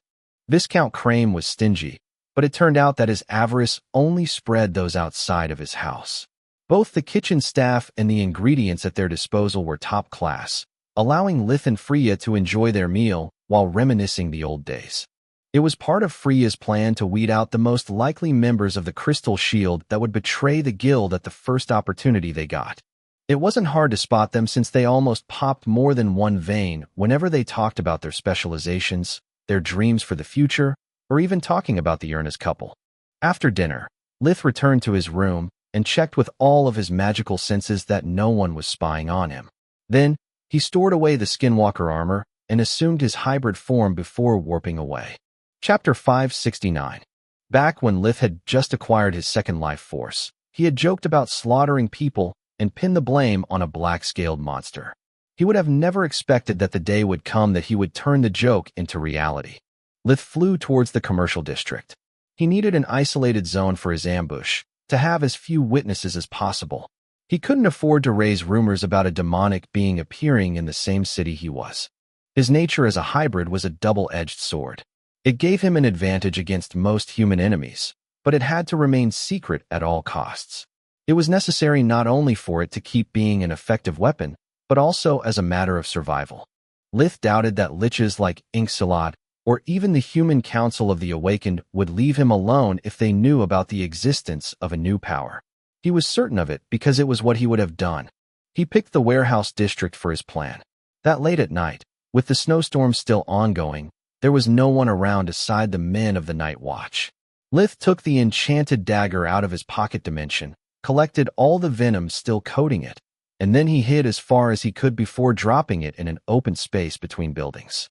Viscount Crane was stingy, but it turned out that his avarice only spread those outside of his house. Both the kitchen staff and the ingredients at their disposal were top class, allowing Lith and Freya to enjoy their meal while reminiscing the old days. It was part of Freya's plan to weed out the most likely members of the Crystal Shield that would betray the guild at the first opportunity they got. It wasn't hard to spot them since they almost popped more than one vein whenever they talked about their specializations, their dreams for the future, or even talking about the Uranus couple. After dinner, Lith returned to his room and checked with all of his magical senses that no one was spying on him. Then, he stored away the skinwalker armor and assumed his hybrid form before warping away. Chapter 569. Back when Lith had just acquired his second life force, he had joked about slaughtering people and pinned the blame on a black-scaled monster. He would have never expected that the day would come that he would turn the joke into reality. Lith flew towards the commercial district. He needed an isolated zone for his ambush, to have as few witnesses as possible. He couldn't afford to raise rumors about a demonic being appearing in the same city he was. His nature as a hybrid was a double-edged sword. It gave him an advantage against most human enemies, but it had to remain secret at all costs. It was necessary not only for it to keep being an effective weapon, but also as a matter of survival. Lith doubted that liches like Inksalot or even the human council of the awakened would leave him alone if they knew about the existence of a new power. He was certain of it because it was what he would have done. He picked the warehouse district for his plan. That late at night, with the snowstorm still ongoing, there was no one around aside the men of the night watch. Lith took the enchanted dagger out of his pocket dimension, collected all the venom still coating it, and then he hid as far as he could before dropping it in an open space between buildings.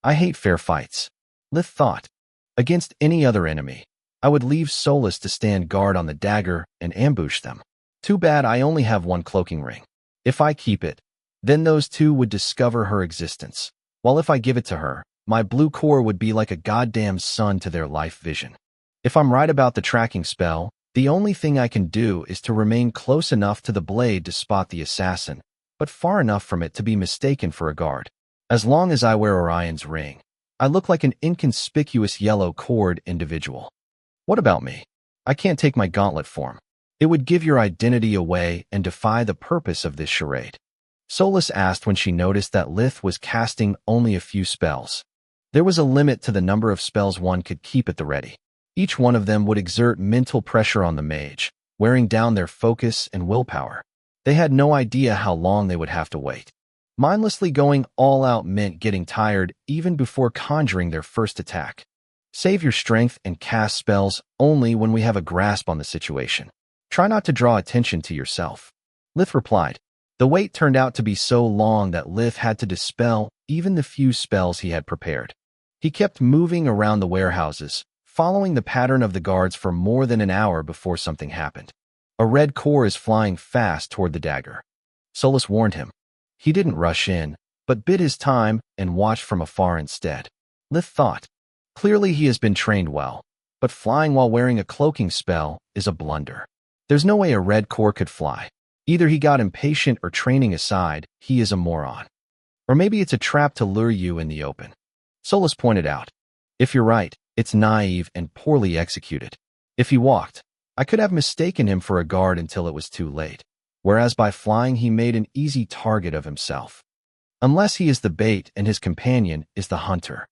I hate fair fights, Lith thought. Against any other enemy, I would leave Solus to stand guard on the dagger and ambush them. Too bad I only have one cloaking ring. If I keep it, then those two would discover her existence, while if I give it to her, my blue core would be like a goddamn sun to their life vision. If I'm right about the tracking spell, the only thing I can do is to remain close enough to the blade to spot the assassin, but far enough from it to be mistaken for a guard. As long as I wear Orion's ring, I look like an inconspicuous yellow cord individual. What about me? I can't take my gauntlet form. It would give your identity away and defy the purpose of this charade. Solus asked when she noticed that Lith was casting only a few spells. There was a limit to the number of spells one could keep at the ready. Each one of them would exert mental pressure on the mage, wearing down their focus and willpower. They had no idea how long they would have to wait. Mindlessly going all out meant getting tired even before conjuring their first attack. Save your strength and cast spells only when we have a grasp on the situation. Try not to draw attention to yourself. Lith replied. The wait turned out to be so long that Lith had to dispel even the few spells he had prepared. He kept moving around the warehouses, following the pattern of the guards for more than an hour before something happened. A red core is flying fast toward the dagger. Solus warned him. He didn't rush in, but bid his time and watched from afar instead. Lith thought. Clearly he has been trained well, but flying while wearing a cloaking spell is a blunder. There's no way a red core could fly. Either he got impatient or training aside, he is a moron. Or maybe it's a trap to lure you in the open. Solus pointed out. If you're right, it's naive and poorly executed. If he walked, I could have mistaken him for a guard until it was too late. Whereas by flying he made an easy target of himself. Unless he is the bait and his companion is the hunter.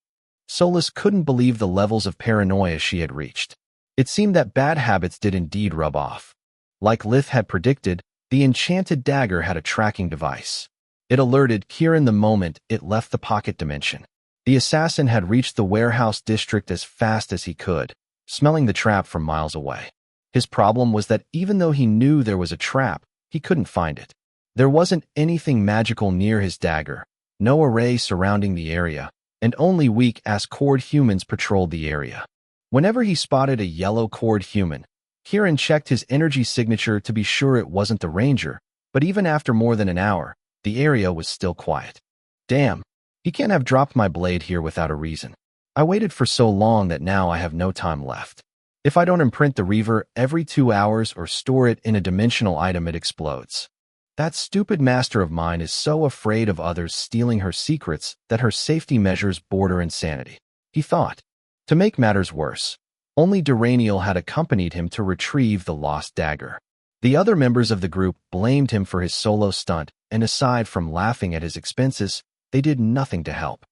Solus couldn't believe the levels of paranoia she had reached. It seemed that bad habits did indeed rub off. Like Lith had predicted, the enchanted dagger had a tracking device. It alerted Kieran the moment it left the pocket dimension. The assassin had reached the warehouse district as fast as he could, smelling the trap from miles away. His problem was that even though he knew there was a trap, he couldn't find it. There wasn't anything magical near his dagger, no array surrounding the area, and only weak-ass cord humans patrolled the area. Whenever he spotted a yellow cord human, Kieran checked his energy signature to be sure it wasn't the ranger, but even after more than an hour, the area was still quiet. Damn, he can't have dropped my blade here without a reason. I waited for so long that now I have no time left. If I don't imprint the reaver every 2 hours or store it in a dimensional item, it explodes. That stupid master of mine is so afraid of others stealing her secrets that her safety measures border insanity, he thought. To make matters worse, only Duraniel had accompanied him to retrieve the lost dagger. The other members of the group blamed him for his solo stunt, and aside from laughing at his expenses, they did nothing to help.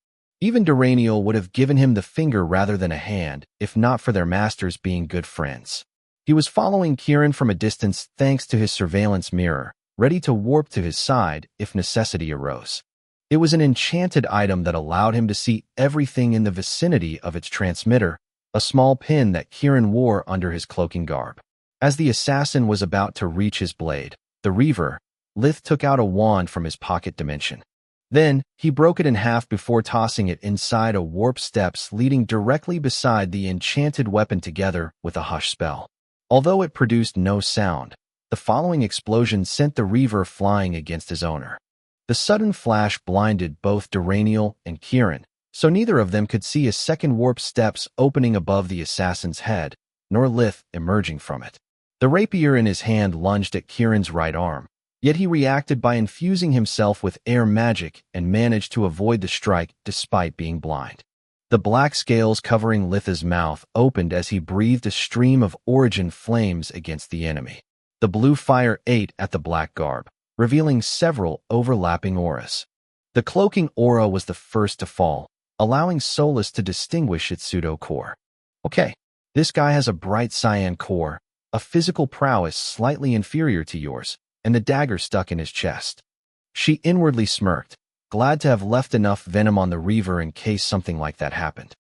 Even Duraniel would have given him the finger rather than a hand, if not for their masters being good friends. He was following Kieran from a distance thanks to his surveillance mirror, ready to warp to his side if necessity arose. It was an enchanted item that allowed him to see everything in the vicinity of its transmitter, a small pin that Kieran wore under his cloaking garb. As the assassin was about to reach his blade, the Reaver, Lith took out a wand from his pocket dimension. Then, he broke it in half before tossing it inside a warp steps leading directly beside the enchanted weapon together with a hush spell. Although it produced no sound, the following explosion sent the Reaver flying against his owner. The sudden flash blinded both Duranial and Kieran, so neither of them could see a second warp steps opening above the assassin's head, nor Lith emerging from it. The rapier in his hand lunged at Kieran's right arm, yet he reacted by infusing himself with air magic and managed to avoid the strike despite being blind. The black scales covering Litha's mouth opened as he breathed a stream of origin flames against the enemy. The blue fire ate at the black garb, revealing several overlapping auras. The cloaking aura was the first to fall, allowing Solus to distinguish its pseudo-core. Okay, this guy has a bright cyan core, a physical prowess slightly inferior to yours, and the dagger stuck in his chest. She inwardly smirked, glad to have left enough venom on the Reaver in case something like that happened.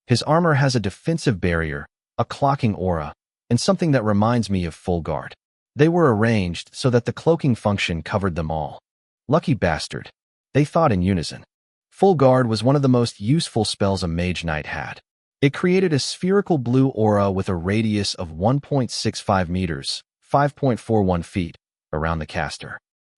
His armor has a defensive barrier, a clocking aura, and something that reminds me of Full Guard. They were arranged so that the cloaking function covered them all. Lucky bastard, they thought in unison. Full Guard was one of the most useful spells a Mage Knight had. It created a spherical blue aura with a radius of 1.65 meters, 5.41 feet, around the caster.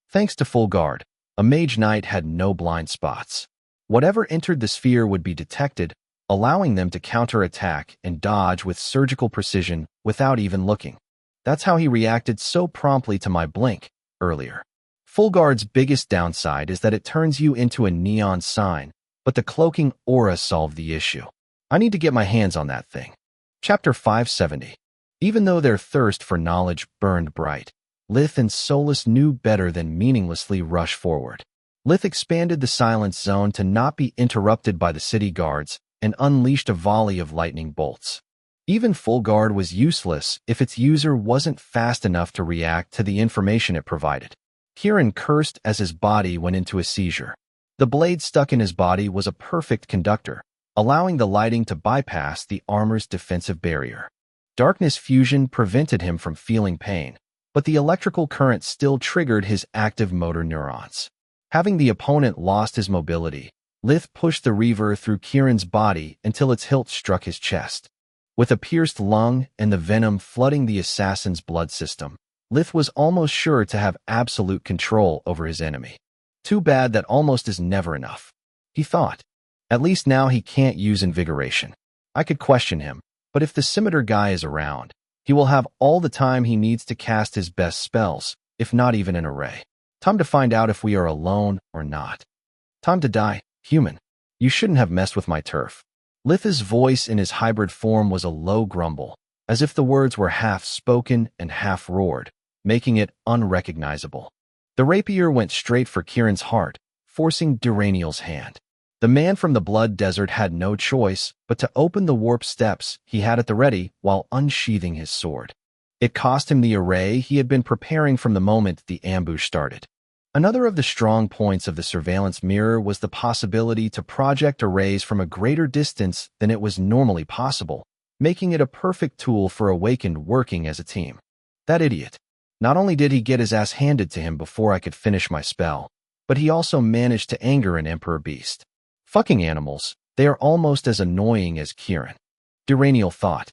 Thanks to Full Guard, a Mage Knight had no blind spots. Whatever entered the sphere would be detected, allowing them to counterattack and dodge with surgical precision without even looking. That's how he reacted so promptly to my blink earlier. Full Guard's biggest downside is that it turns you into a neon sign, but the cloaking aura solved the issue. I need to get my hands on that thing. Chapter 570. Even though their thirst for knowledge burned bright, Lith and Solus knew better than meaninglessly rush forward. Lith expanded the silence zone to not be interrupted by the city guards and unleashed a volley of lightning bolts. Even Full Guard was useless if its user wasn't fast enough to react to the information it provided. Kieran cursed as his body went into a seizure. The blade stuck in his body was a perfect conductor, allowing the lighting to bypass the armor's defensive barrier. Darkness fusion prevented him from feeling pain, but the electrical current still triggered his active motor neurons. Having the opponent lost his mobility, Lith pushed the Reaver through Kieran's body until its hilt struck his chest. With a pierced lung and the venom flooding the assassin's blood system, Lith was almost sure to have absolute control over his enemy. Too bad that almost is never enough, he thought. At least now he can't use invigoration. I could question him, but if the scimitar guy is around, he will have all the time he needs to cast his best spells, if not even an array. Time to find out if we are alone or not. Time to die, human. You shouldn't have messed with my turf. Litha's voice in his hybrid form was a low grumble, as if the words were half spoken and half roared, making it unrecognizable. The rapier went straight for Kieran's heart, forcing Duranial's hand. The man from the Blood Desert had no choice but to open the warp steps he had at the ready while unsheathing his sword. It cost him the array he had been preparing from the moment the ambush started. Another of the strong points of the surveillance mirror was the possibility to project arrays from a greater distance than it was normally possible, making it a perfect tool for Awakened working as a team. That idiot. Not only did he get his ass handed to him before I could finish my spell, but he also managed to anger an Emperor Beast. Fucking animals, they are almost as annoying as Kieran. Duranial thought.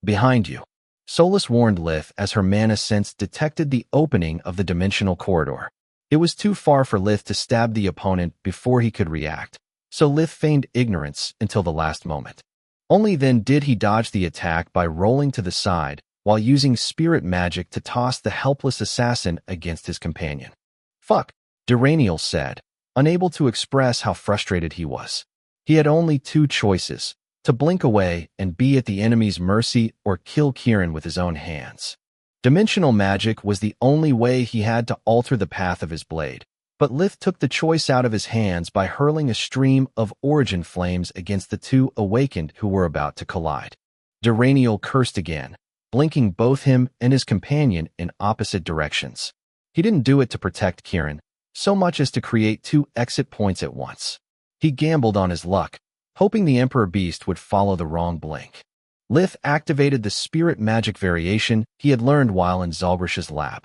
Behind you. Solus warned Lith as her mana sense detected the opening of the dimensional corridor. It was too far for Lith to stab the opponent before he could react, so Lith feigned ignorance until the last moment. Only then did he dodge the attack by rolling to the side while using spirit magic to toss the helpless assassin against his companion. Fuck, Duranial said, unable to express how frustrated he was. He had only two choices, to blink away and be at the enemy's mercy or kill Kieran with his own hands. Dimensional magic was the only way he had to alter the path of his blade, but Lith took the choice out of his hands by hurling a stream of origin flames against the two Awakened who were about to collide. Duranial cursed again, blinking both him and his companion in opposite directions. He didn't do it to protect Kieran, so much as to create two exit points at once. He gambled on his luck, hoping the Emperor Beast would follow the wrong blink. Lith activated the spirit magic variation he had learned while in Zalgrish's lab.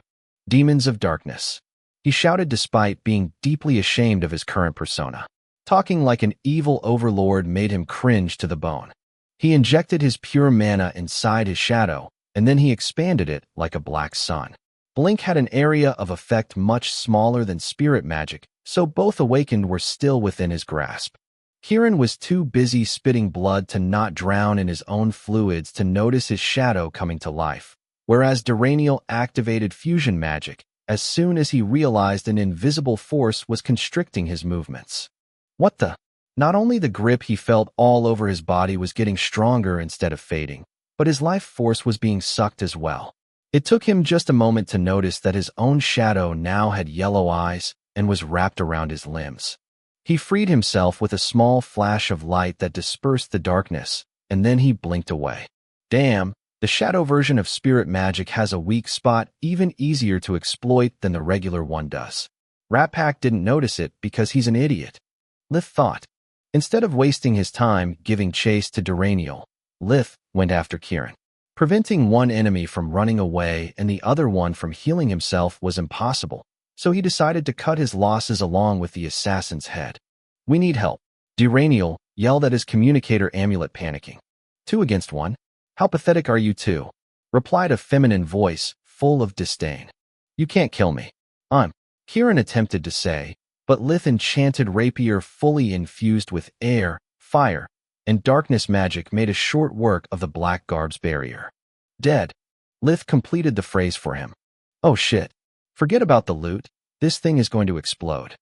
Demons of Darkness. He shouted despite being deeply ashamed of his current persona. Talking like an evil overlord made him cringe to the bone. He injected his pure mana inside his shadow, and then he expanded it like a black sun. Blink had an area of effect much smaller than spirit magic, so both awakened were still within his grasp. Kieran was too busy spitting blood to not drown in his own fluids to notice his shadow coming to life, whereas Duraniel activated fusion magic as soon as he realized an invisible force was constricting his movements. What the? Not only the grip he felt all over his body was getting stronger instead of fading, but his life force was being sucked as well. It took him just a moment to notice that his own shadow now had yellow eyes and was wrapped around his limbs. He freed himself with a small flash of light that dispersed the darkness, and then he blinked away. Damn, the shadow version of spirit magic has a weak spot even easier to exploit than the regular one does. Rat Pack didn't notice it because he's an idiot. Lith thought. Instead of wasting his time giving chase to Duraniel, Lith went after Kieran. Preventing one enemy from running away and the other one from healing himself was impossible, so he decided to cut his losses along with the assassin's head. We need help. Duraniel yelled at his communicator amulet, panicking. 2 against 1? How pathetic are you two? Replied a feminine voice, full of disdain. You can't kill me. Kieran attempted to say, but Lith's enchanted rapier fully infused with air, fire, and darkness magic made a short work of the black garb's barrier. Dead. Lith completed the phrase for him. Oh shit. Forget about the loot. This thing is going to explode.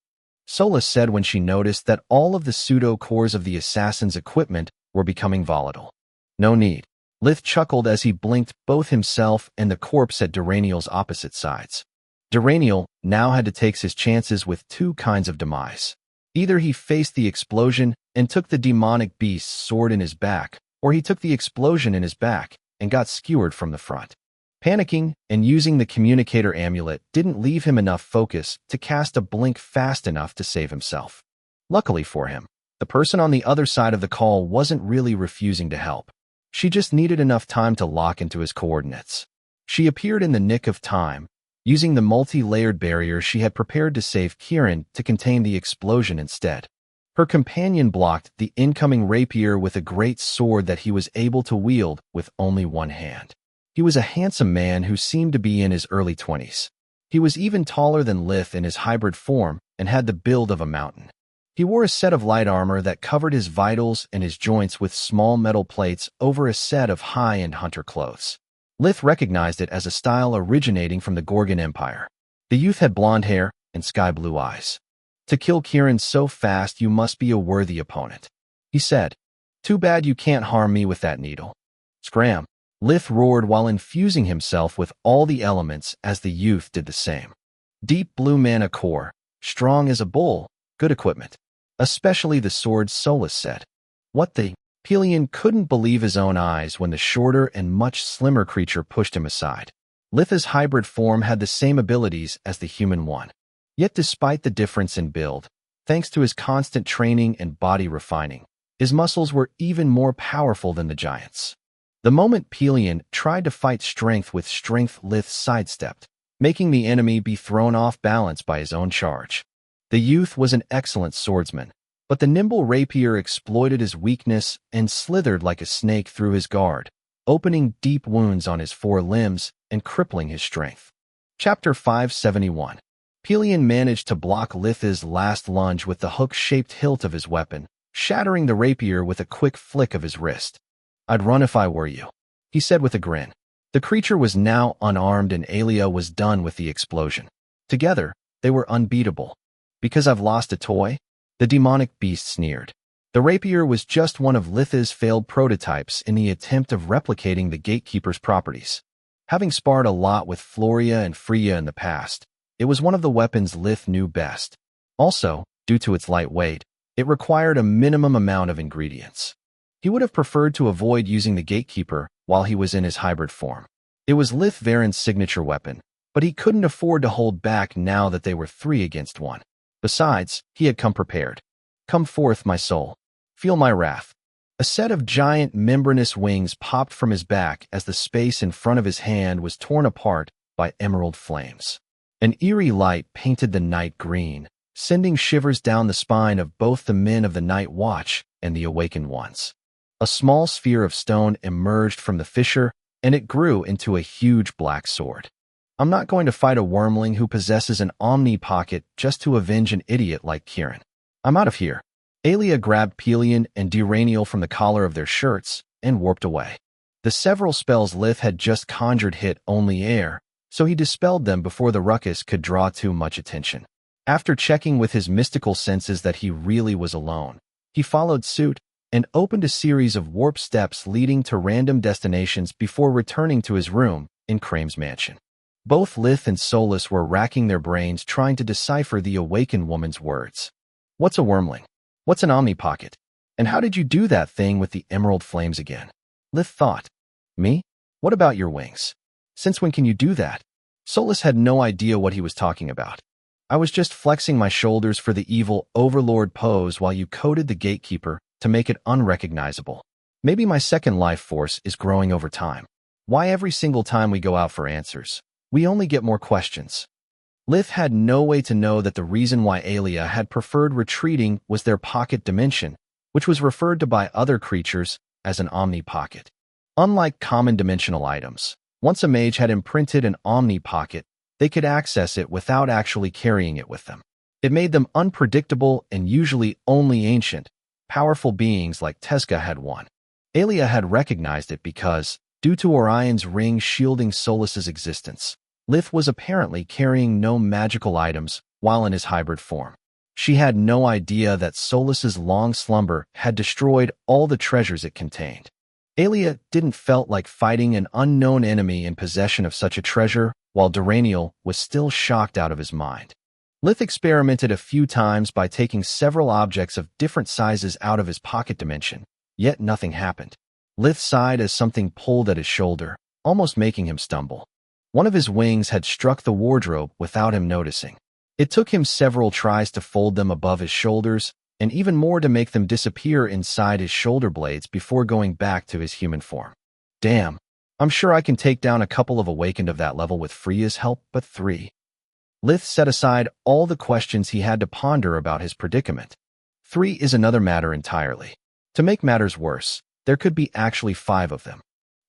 Sola said when she noticed that all of the pseudo-cores of the assassin's equipment were becoming volatile. No need. Lith chuckled as he blinked both himself and the corpse at Duraniel's opposite sides. Duraniel now had to take his chances with 2 kinds of demise. Either he faced the explosion and took the demonic beast's sword in his back, or he took the explosion in his back and got skewered from the front. Panicking and using the communicator amulet didn't leave him enough focus to cast a blink fast enough to save himself. Luckily for him, the person on the other side of the call wasn't really refusing to help. She just needed enough time to lock into his coordinates. She appeared in the nick of time, using the multi-layered barrier she had prepared to save Kieran to contain the explosion instead. Her companion blocked the incoming rapier with a great sword that he was able to wield with only one hand. He was a handsome man who seemed to be in his early 20s. He was even taller than Lith in his hybrid form and had the build of a mountain. He wore a set of light armor that covered his vitals and his joints with small metal plates over a set of high-end hunter clothes. Lith recognized it as a style originating from the Gorgon Empire. The youth had blonde hair and sky-blue eyes. To kill Kieran so fast, you must be a worthy opponent, he said. Too bad you can't harm me with that needle. Scram. Lith roared while infusing himself with all the elements as the youth did the same. Deep blue mana core, strong as a bull, good equipment. Especially the sword, Solus said. What the? Pelion couldn't believe his own eyes when the shorter and much slimmer creature pushed him aside. Lith's hybrid form had the same abilities as the human one. Yet despite the difference in build, thanks to his constant training and body refining, his muscles were even more powerful than the giant's. The moment Pelion tried to fight strength with strength, Lith sidestepped, making the enemy be thrown off balance by his own charge. The youth was an excellent swordsman, but the nimble rapier exploited his weakness and slithered like a snake through his guard, opening deep wounds on his 4 limbs and crippling his strength. Chapter 571. Pelion managed to block Lith's last lunge with the hook-shaped hilt of his weapon, shattering the rapier with a quick flick of his wrist. I'd run if I were you, he said with a grin. The creature was now unarmed and Aelia was done with the explosion. Together, they were unbeatable. Because I've lost a toy? The demonic beast sneered. The rapier was just one of Lith's failed prototypes in the attempt of replicating the Gatekeeper's properties. Having sparred a lot with Floria and Freya in the past, it was one of the weapons Lith knew best. Also, due to its light weight, it required a minimum amount of ingredients. He would have preferred to avoid using the Gatekeeper while he was in his hybrid form. It was Lith Varen's signature weapon, but he couldn't afford to hold back now that they were 3 against 1. Besides, he had come prepared. Come forth, my soul. Feel my wrath. A set of giant membranous wings popped from his back as the space in front of his hand was torn apart by emerald flames. An eerie light painted the night green, sending shivers down the spine of both the men of the Night Watch and the awakened ones. A small sphere of stone emerged from the fissure, and it grew into a huge black sword. I'm not going to fight a wormling who possesses an Omni pocket just to avenge an idiot like Kieran. I'm out of here. Aelia grabbed Pelion and Duraniel from the collar of their shirts and warped away. The several spells Lith had just conjured hit only air, so he dispelled them before the ruckus could draw too much attention. After checking with his mystical senses that he really was alone, he followed suit and opened a series of warp steps leading to random destinations before returning to his room in Krame's mansion. Both Lith and Solus were racking their brains trying to decipher the awakened woman's words. What's a wormling? What's an Omni pocket? And how did you do that thing with the emerald flames again? Lith thought. Me? What about your wings? Since when can you do that? Solus had no idea what he was talking about. I was just flexing my shoulders for the evil overlord pose while you coded the gatekeeper to make it unrecognizable. Maybe my second life force is growing over time. Why every single time we go out for answers, we only get more questions? Lith had no way to know that the reason why Aelia had preferred retreating was their pocket dimension, which was referred to by other creatures as an Omni pocket. Unlike common dimensional items, once a mage had imprinted an Omni pocket, they could access it without actually carrying it with them. It made them unpredictable and usually only ancient, powerful beings like Tezca had one. Aelia had recognized it because, due to Orion's ring shielding Solus's existence, Lith was apparently carrying no magical items while in his hybrid form. She had no idea that Solus's long slumber had destroyed all the treasures it contained. Aelia didn't felt like fighting an unknown enemy in possession of such a treasure, while Duraniel was still shocked out of his mind. Lith experimented a few times by taking several objects of different sizes out of his pocket dimension, yet nothing happened. Lith sighed as something pulled at his shoulder, almost making him stumble. One of his wings had struck the wardrobe without him noticing. It took him several tries to fold them above his shoulders, and even more to make them disappear inside his shoulder blades before going back to his human form. Damn, I'm sure I can take down a couple of awakened of that level with Freya's help, but 3. Lith set aside all the questions he had to ponder about his predicament. 3 is another matter entirely. To make matters worse, there could be actually 5 of them.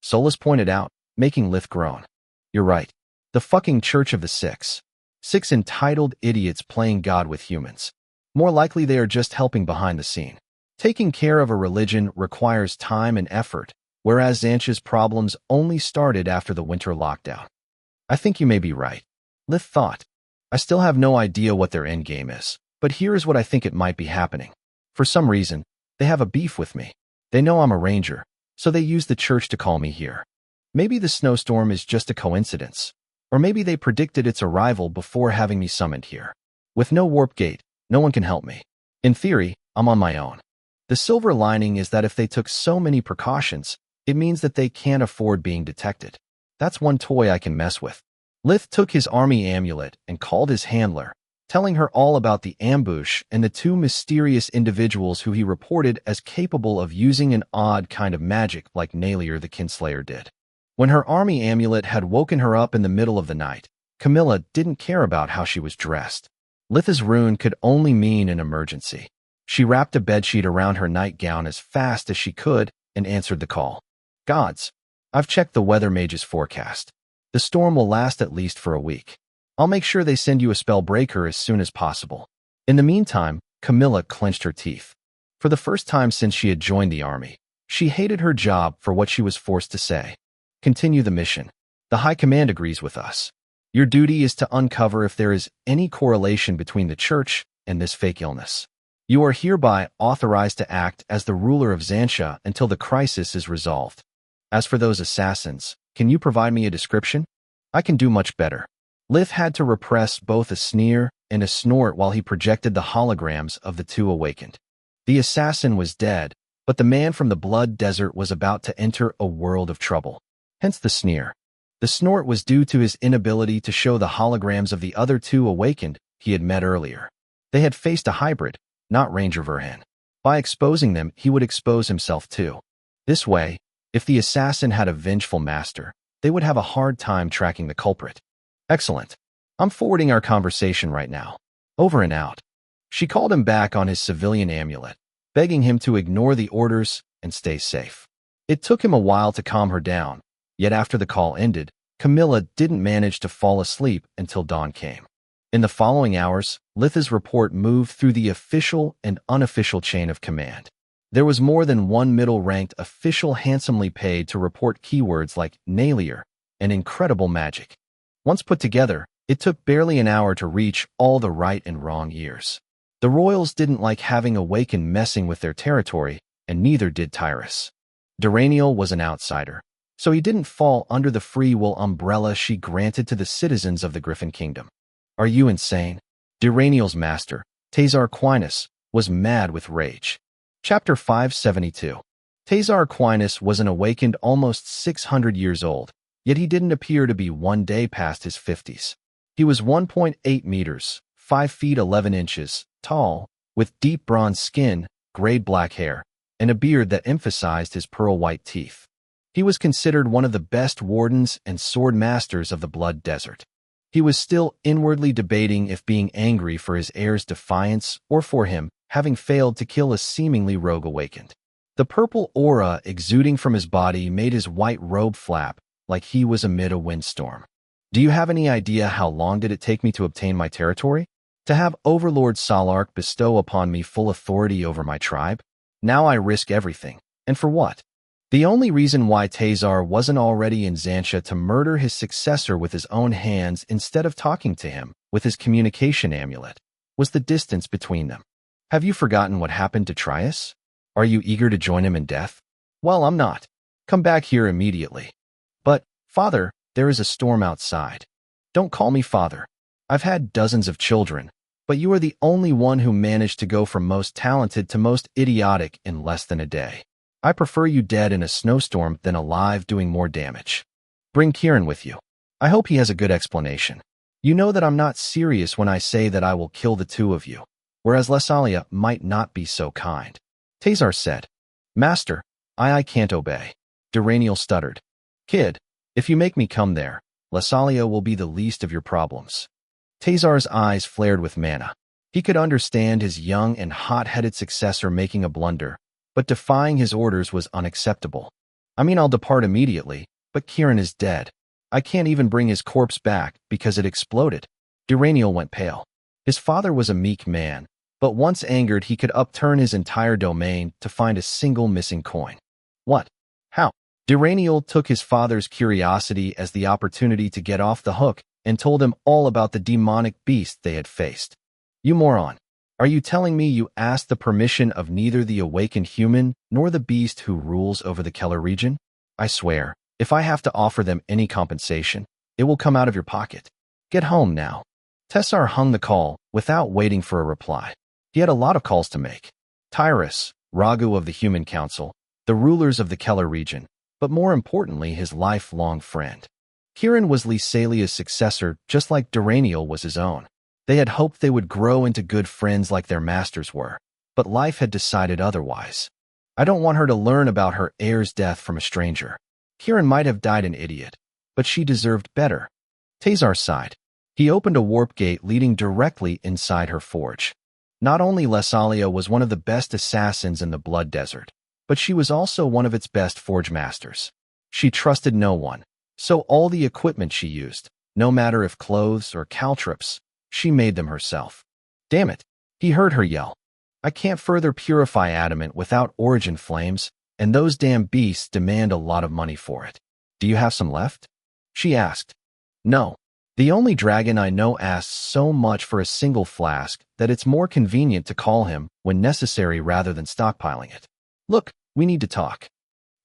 Solus pointed out, making Lith groan. You're right. The fucking Church of the Six. 6 entitled idiots playing God with humans. More likely they are just helping behind the scene. Taking care of a religion requires time and effort, whereas Xantia's problems only started after the winter lockdown. I think you may be right. Lith thought. I still have no idea what their endgame is, but here is what I think it might be happening. For some reason, they have a beef with me. They know I'm a ranger, so they use the church to call me here. Maybe the snowstorm is just a coincidence, or maybe they predicted its arrival before having me summoned here. With no warp gate, no one can help me. In theory, I'm on my own. The silver lining is that if they took so many precautions, it means that they can't afford being detected. That's one toy I can mess with. Lith took his army amulet and called his handler, telling her all about the ambush and the 2 mysterious individuals who he reported as capable of using an odd kind of magic like Nalier the Kinslayer did. When her army amulet had woken her up in the middle of the night, Camilla didn't care about how she was dressed. Litha's rune could only mean an emergency. She wrapped a bedsheet around her nightgown as fast as she could and answered the call. Gods, I've checked the weather mage's forecast. The storm will last at least for a week. I'll make sure they send you a spell breaker as soon as possible. In the meantime, Camilla clenched her teeth. For the first time since she had joined the army, she hated her job for what she was forced to say. Continue the mission. The High Command agrees with us. Your duty is to uncover if there is any correlation between the church and this fake illness. You are hereby authorized to act as the ruler of Xantia until the crisis is resolved. As for those assassins, can you provide me a description? I can do much better. Lith had to repress both a sneer and a snort while he projected the holograms of the 2 awakened. The assassin was dead, but the man from the Blood Desert was about to enter a world of trouble. Hence the sneer. The snort was due to his inability to show the holograms of the other 2 awakened he had met earlier. They had faced a hybrid, not Ranger Verhan. By exposing them, he would expose himself too. This way, if the assassin had a vengeful master, they would have a hard time tracking the culprit. Excellent. I'm forwarding our conversation right now. Over and out. She called him back on his civilian amulet, begging him to ignore the orders and stay safe. It took him a while to calm her down, yet after the call ended, Camilla didn't manage to fall asleep until dawn came. In the following hours, Litha's report moved through the official and unofficial chain of command. There was more than one middle-ranked official handsomely paid to report keywords like Nailier and incredible magic. Once put together, it took barely an hour to reach all the right and wrong ears. The royals didn't like having Awakened messing with their territory, and neither did Tyrus. Duraniel was an outsider, so he didn't fall under the free will umbrella she granted to the citizens of the Griffin Kingdom. Are you insane? Duraniel's master, Tazar Aquinas, was mad with rage. Chapter 572. Tazar Aquinas was an awakened almost 600 years old, yet he didn't appear to be one day past his 50s. He was 1.8 meters, 5 feet 11 inches, tall, with deep bronze skin, grayed black hair, and a beard that emphasized his pearl-white teeth. He was considered one of the best wardens and sword masters of the Blood Desert. He was still inwardly debating if being angry for his heir's defiance or for him having failed to kill a seemingly rogue awakened. The purple aura exuding from his body made his white robe flap like he was amid a windstorm. Do you have any idea how long did it take me to obtain my territory? To have Overlord Salark bestow upon me full authority over my tribe? Now I risk everything. And for what? The only reason why Tazar wasn't already in Xantia to murder his successor with his own hands instead of talking to him with his communication amulet was the distance between them. Have you forgotten what happened to Trias? Are you eager to join him in death? Well, I'm not. Come back here immediately. But, Father, there is a storm outside. Don't call me Father. I've had dozens of children, but you are the only one who managed to go from most talented to most idiotic in less than a day. I prefer you dead in a snowstorm than alive doing more damage. Bring Kieran with you. I hope he has a good explanation. You know that I'm not serious when I say that I will kill the two of you, whereas Lesalia might not be so kind. Tazar said, Master, I can't obey. Duraniel stuttered. Kid, if you make me come there, Lesalia will be the least of your problems. Tazar's eyes flared with mana. He could understand his young and hot-headed successor making a blunder, but defying his orders was unacceptable. I mean, I'll depart immediately, but Kieran is dead. I can't even bring his corpse back because it exploded. Duraniel went pale. His father was a meek man, but once angered he could upturn his entire domain to find a single missing coin. What? How? Duraniel took his father's curiosity as the opportunity to get off the hook and told him all about the demonic beast they had faced. You moron. Are you telling me you asked the permission of neither the awakened human nor the beast who rules over the Keller region? I swear, if I have to offer them any compensation, it will come out of your pocket. Get home now. Tessar hung the call without waiting for a reply. He had a lot of calls to make. Tyrus, Ragu of the Human Council, the rulers of the Keller region, but more importantly his lifelong friend. Kieran was Lysalia's successor just like Duraniel was his own. They had hoped they would grow into good friends like their masters were, but life had decided otherwise. I don't want her to learn about her heir's death from a stranger. Kieran might have died an idiot, but she deserved better. Tazar sighed. He opened a warp gate leading directly inside her forge. Not only Lesalia was one of the best assassins in the Blood Desert, but she was also one of its best forge masters. She trusted no one, so all the equipment she used, no matter if clothes or caltrops, she made them herself. Damn it, he heard her yell. I can't further purify adamant without origin flames, and those damn beasts demand a lot of money for it. Do you have some left? She asked. No. The only dragon I know asks so much for a single flask that it's more convenient to call him when necessary rather than stockpiling it. Look, we need to talk.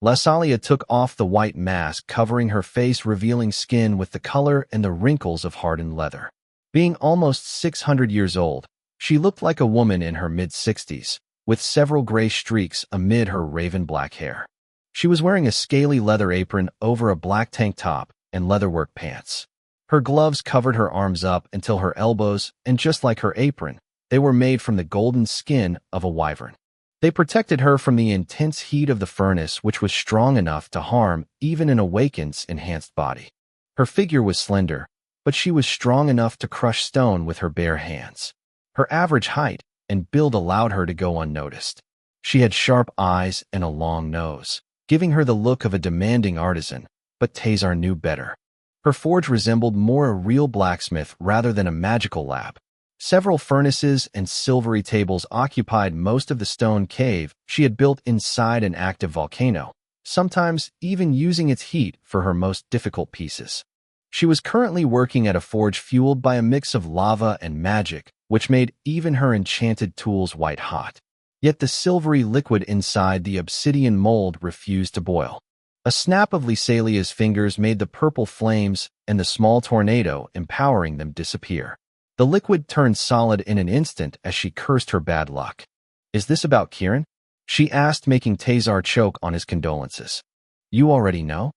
Lesalia took off the white mask covering her face, revealing skin with the color and the wrinkles of hardened leather. Being almost 600 years old, she looked like a woman in her mid-60s, with several gray streaks amid her raven black hair. She was wearing a scaly leather apron over a black tank top and leatherwork pants. Her gloves covered her arms up until her elbows, and just like her apron, they were made from the golden skin of a wyvern. They protected her from the intense heat of the furnace, which was strong enough to harm even an awakened's enhanced body. Her figure was slender, but she was strong enough to crush stone with her bare hands. Her average height and build allowed her to go unnoticed. She had sharp eyes and a long nose, giving her the look of a demanding artisan, but Tazar knew better. Her forge resembled more a real blacksmith rather than a magical lab. Several furnaces and silvery tables occupied most of the stone cave she had built inside an active volcano, sometimes even using its heat for her most difficult pieces. She was currently working at a forge fueled by a mix of lava and magic, which made even her enchanted tools white hot. Yet the silvery liquid inside the obsidian mold refused to boil. A snap of Lysalia's fingers made the purple flames and the small tornado empowering them disappear. The liquid turned solid in an instant as she cursed her bad luck. "Is this about Kieran?" she asked, making Tazar choke on his condolences. "You already know?"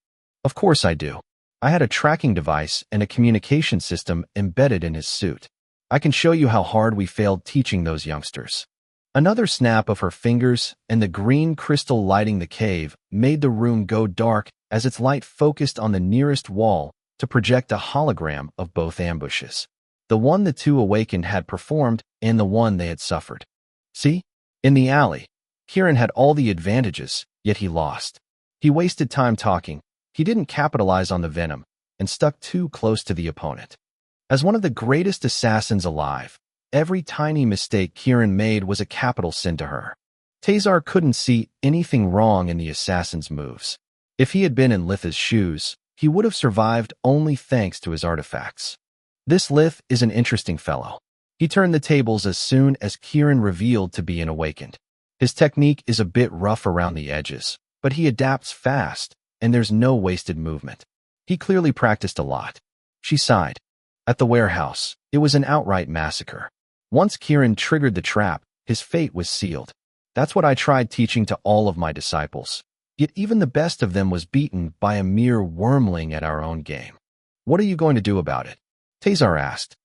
"Of course I do. I had a tracking device and a communication system embedded in his suit. I can show you how hard we failed teaching those youngsters." Another snap of her fingers, and the green crystal lighting the cave made the room go dark as its light focused on the nearest wall to project a hologram of both ambushes. The one the two awakened had performed and the one they had suffered. See? In the alley, Kieran had all the advantages, yet he lost. He wasted time talking, he didn't capitalize on the venom, and stuck too close to the opponent. As one of the greatest assassins alive, every tiny mistake Kieran made was a capital sin to her. Tazar couldn't see anything wrong in the assassin's moves. If he had been in Litha's shoes, he would have survived only thanks to his artifacts. This Lith is an interesting fellow. He turned the tables as soon as Kieran revealed to be an awakened. His technique is a bit rough around the edges, but he adapts fast, and there's no wasted movement. He clearly practiced a lot. She sighed. At the warehouse, it was an outright massacre. Once Kieran triggered the trap, his fate was sealed. That's what I tried teaching to all of my disciples. Yet even the best of them was beaten by a mere wormling at our own game. "What are you going to do about it?" Tazar asked.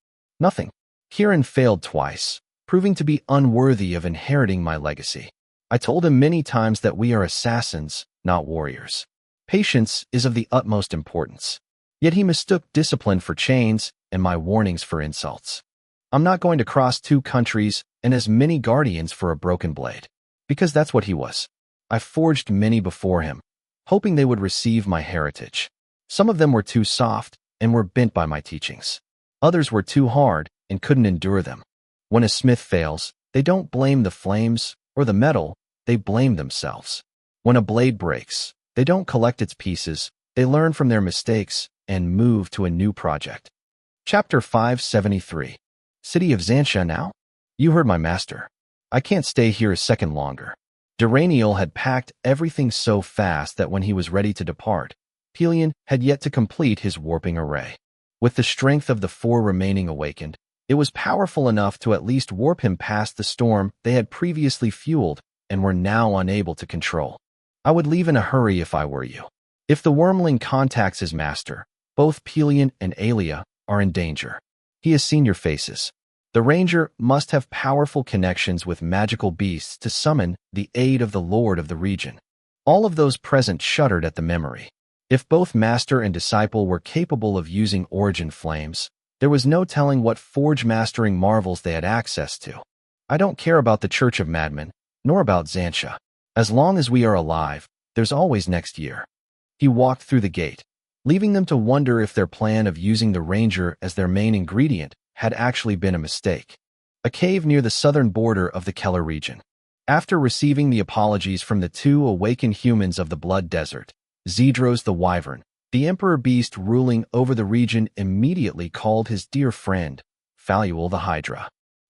"Nothing." Kieran failed twice, proving to be unworthy of inheriting my legacy. I told him many times that we are assassins, not warriors. Patience is of the utmost importance. Yet he mistook discipline for chains and my warnings for insults. I'm not going to cross 2 countries and as many guardians for a broken blade. Because that's what he was. I forged many before him, hoping they would receive my heritage. Some of them were too soft and were bent by my teachings. Others were too hard and couldn't endure them. When a smith fails, they don't blame the flames or the metal, they blame themselves. When a blade breaks, they don't collect its pieces, they learn from their mistakes and move to a new project. Chapter 573. City of Xantia now? You heard my master. I can't stay here a second longer. Duraniel had packed everything so fast that when he was ready to depart, Pelion had yet to complete his warping array. With the strength of the 4 remaining awakened, it was powerful enough to at least warp him past the storm they had previously fueled and were now unable to control. I would leave in a hurry if I were you. If the wormling contacts his master, both Pelion and Aelia are in danger. He has seen your faces. The ranger must have powerful connections with magical beasts to summon the aid of the lord of the region. All of those present shuddered at the memory. If both master and disciple were capable of using origin flames, there was no telling what forge mastering marvels they had access to. I don't care about the Church of Madmen, nor about Xantia. As long as we are alive, there's always next year. He walked through the gate, leaving them to wonder if their plan of using the ranger as their main ingredient had actually been a mistake. A cave near the southern border of the Keller region. After receiving the apologies from the 2 awakened humans of the Blood Desert, Zedros the Wyvern, the Emperor Beast ruling over the region immediately called his dear friend, Faluel the Hydra.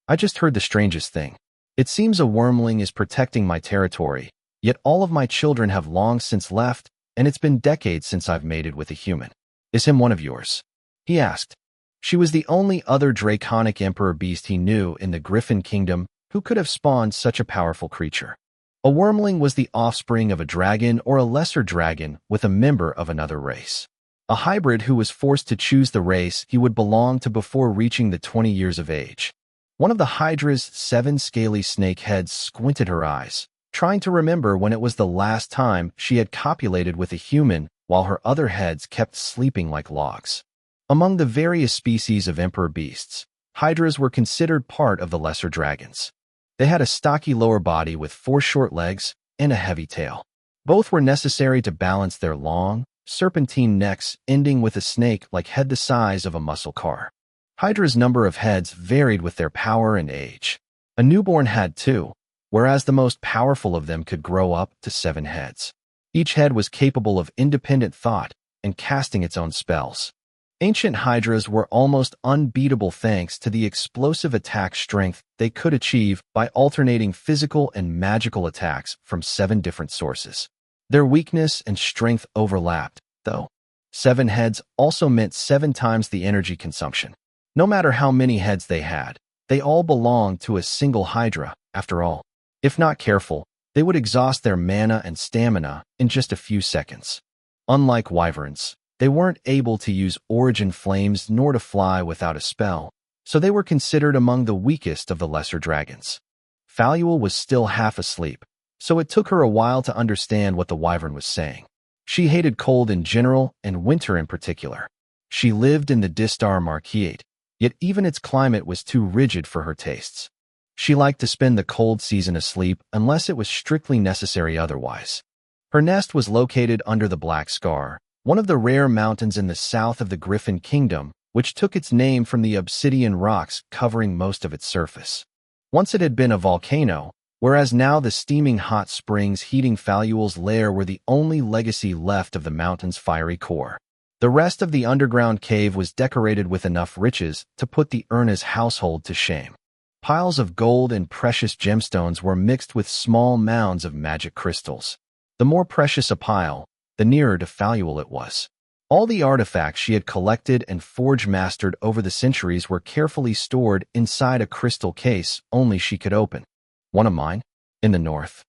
I just heard the strangest thing. It seems a wormling is protecting my territory, yet all of my children have long since left, and it's been decades since I've mated with a human. Is him one of yours? He asked. She was the only other draconic emperor beast he knew in the Griffin Kingdom who could have spawned such a powerful creature. A wormling was the offspring of a dragon or a lesser dragon with a member of another race. A hybrid who was forced to choose the race he would belong to before reaching the 20 years of age. One of the Hydra's 7 scaly snake heads squinted her eyes, trying to remember when it was the last time she had copulated with a human while her other heads kept sleeping like logs. Among the various species of emperor beasts, hydras were considered part of the lesser dragons. They had a stocky lower body with 4 short legs and a heavy tail. Both were necessary to balance their long, serpentine necks ending with a snake-like head the size of a muscle car. Hydra's number of heads varied with their power and age. A newborn had 2, whereas the most powerful of them could grow up to 7 heads. Each head was capable of independent thought and casting its own spells. Ancient hydras were almost unbeatable thanks to the explosive attack strength they could achieve by alternating physical and magical attacks from 7 different sources. Their weakness and strength overlapped, though. 7 heads also meant 7 times the energy consumption. No matter how many heads they had, they all belonged to a single hydra, after all. If not careful, they would exhaust their mana and stamina in just a few seconds. Unlike wyverns, they weren't able to use origin flames nor to fly without a spell, so they were considered among the weakest of the lesser dragons. Faluel was still half asleep, so it took her a while to understand what the wyvern was saying. She hated cold in general and winter in particular. She lived in the Distar Marquiate, yet even its climate was too rigid for her tastes. She liked to spend the cold season asleep unless it was strictly necessary otherwise. Her nest was located under the Black Scar, one of the rare mountains in the south of the Griffin Kingdom, which took its name from the obsidian rocks covering most of its surface. Once it had been a volcano, whereas now the steaming hot springs heating Faluel's lair were the only legacy left of the mountain's fiery core. The rest of the underground cave was decorated with enough riches to put the Urna's household to shame. Piles of gold and precious gemstones were mixed with small mounds of magic crystals. The more precious a pile, the nearer to Faluel it was. All the artifacts she had collected and forge-mastered over the centuries were carefully stored inside a crystal case only she could open. One of mine? In the north.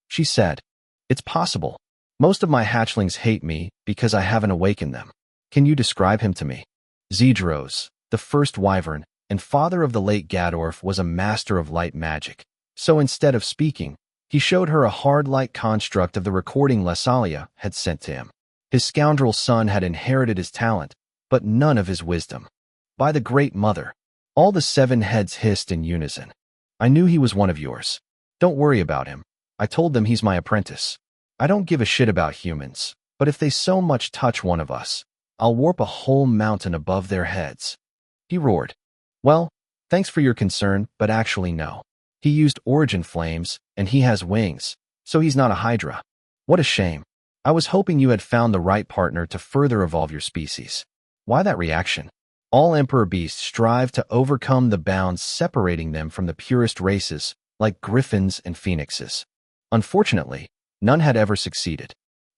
She said. It's possible. Most of my hatchlings hate me because I haven't awakened them. Can you describe him to me? Zedros, the first wyvern, and father of the late Gadorf, was a master of light magic. So instead of speaking, he showed her a hard-light construct of the recording Lasalia had sent to him. His scoundrel son had inherited his talent, but none of his wisdom. By the Great Mother, all the 7 heads hissed in unison. I knew he was one of yours. Don't worry about him. I told them he's my apprentice. I don't give a shit about humans, but if they so much touch one of us, I'll warp a whole mountain above their heads. He roared. Well, thanks for your concern, but actually no. He used origin flames, and he has wings, so he's not a hydra. What a shame. I was hoping you had found the right partner to further evolve your species. Why that reaction? All emperor beasts strive to overcome the bounds separating them from the purest races, like griffins and phoenixes. Unfortunately, none had ever succeeded.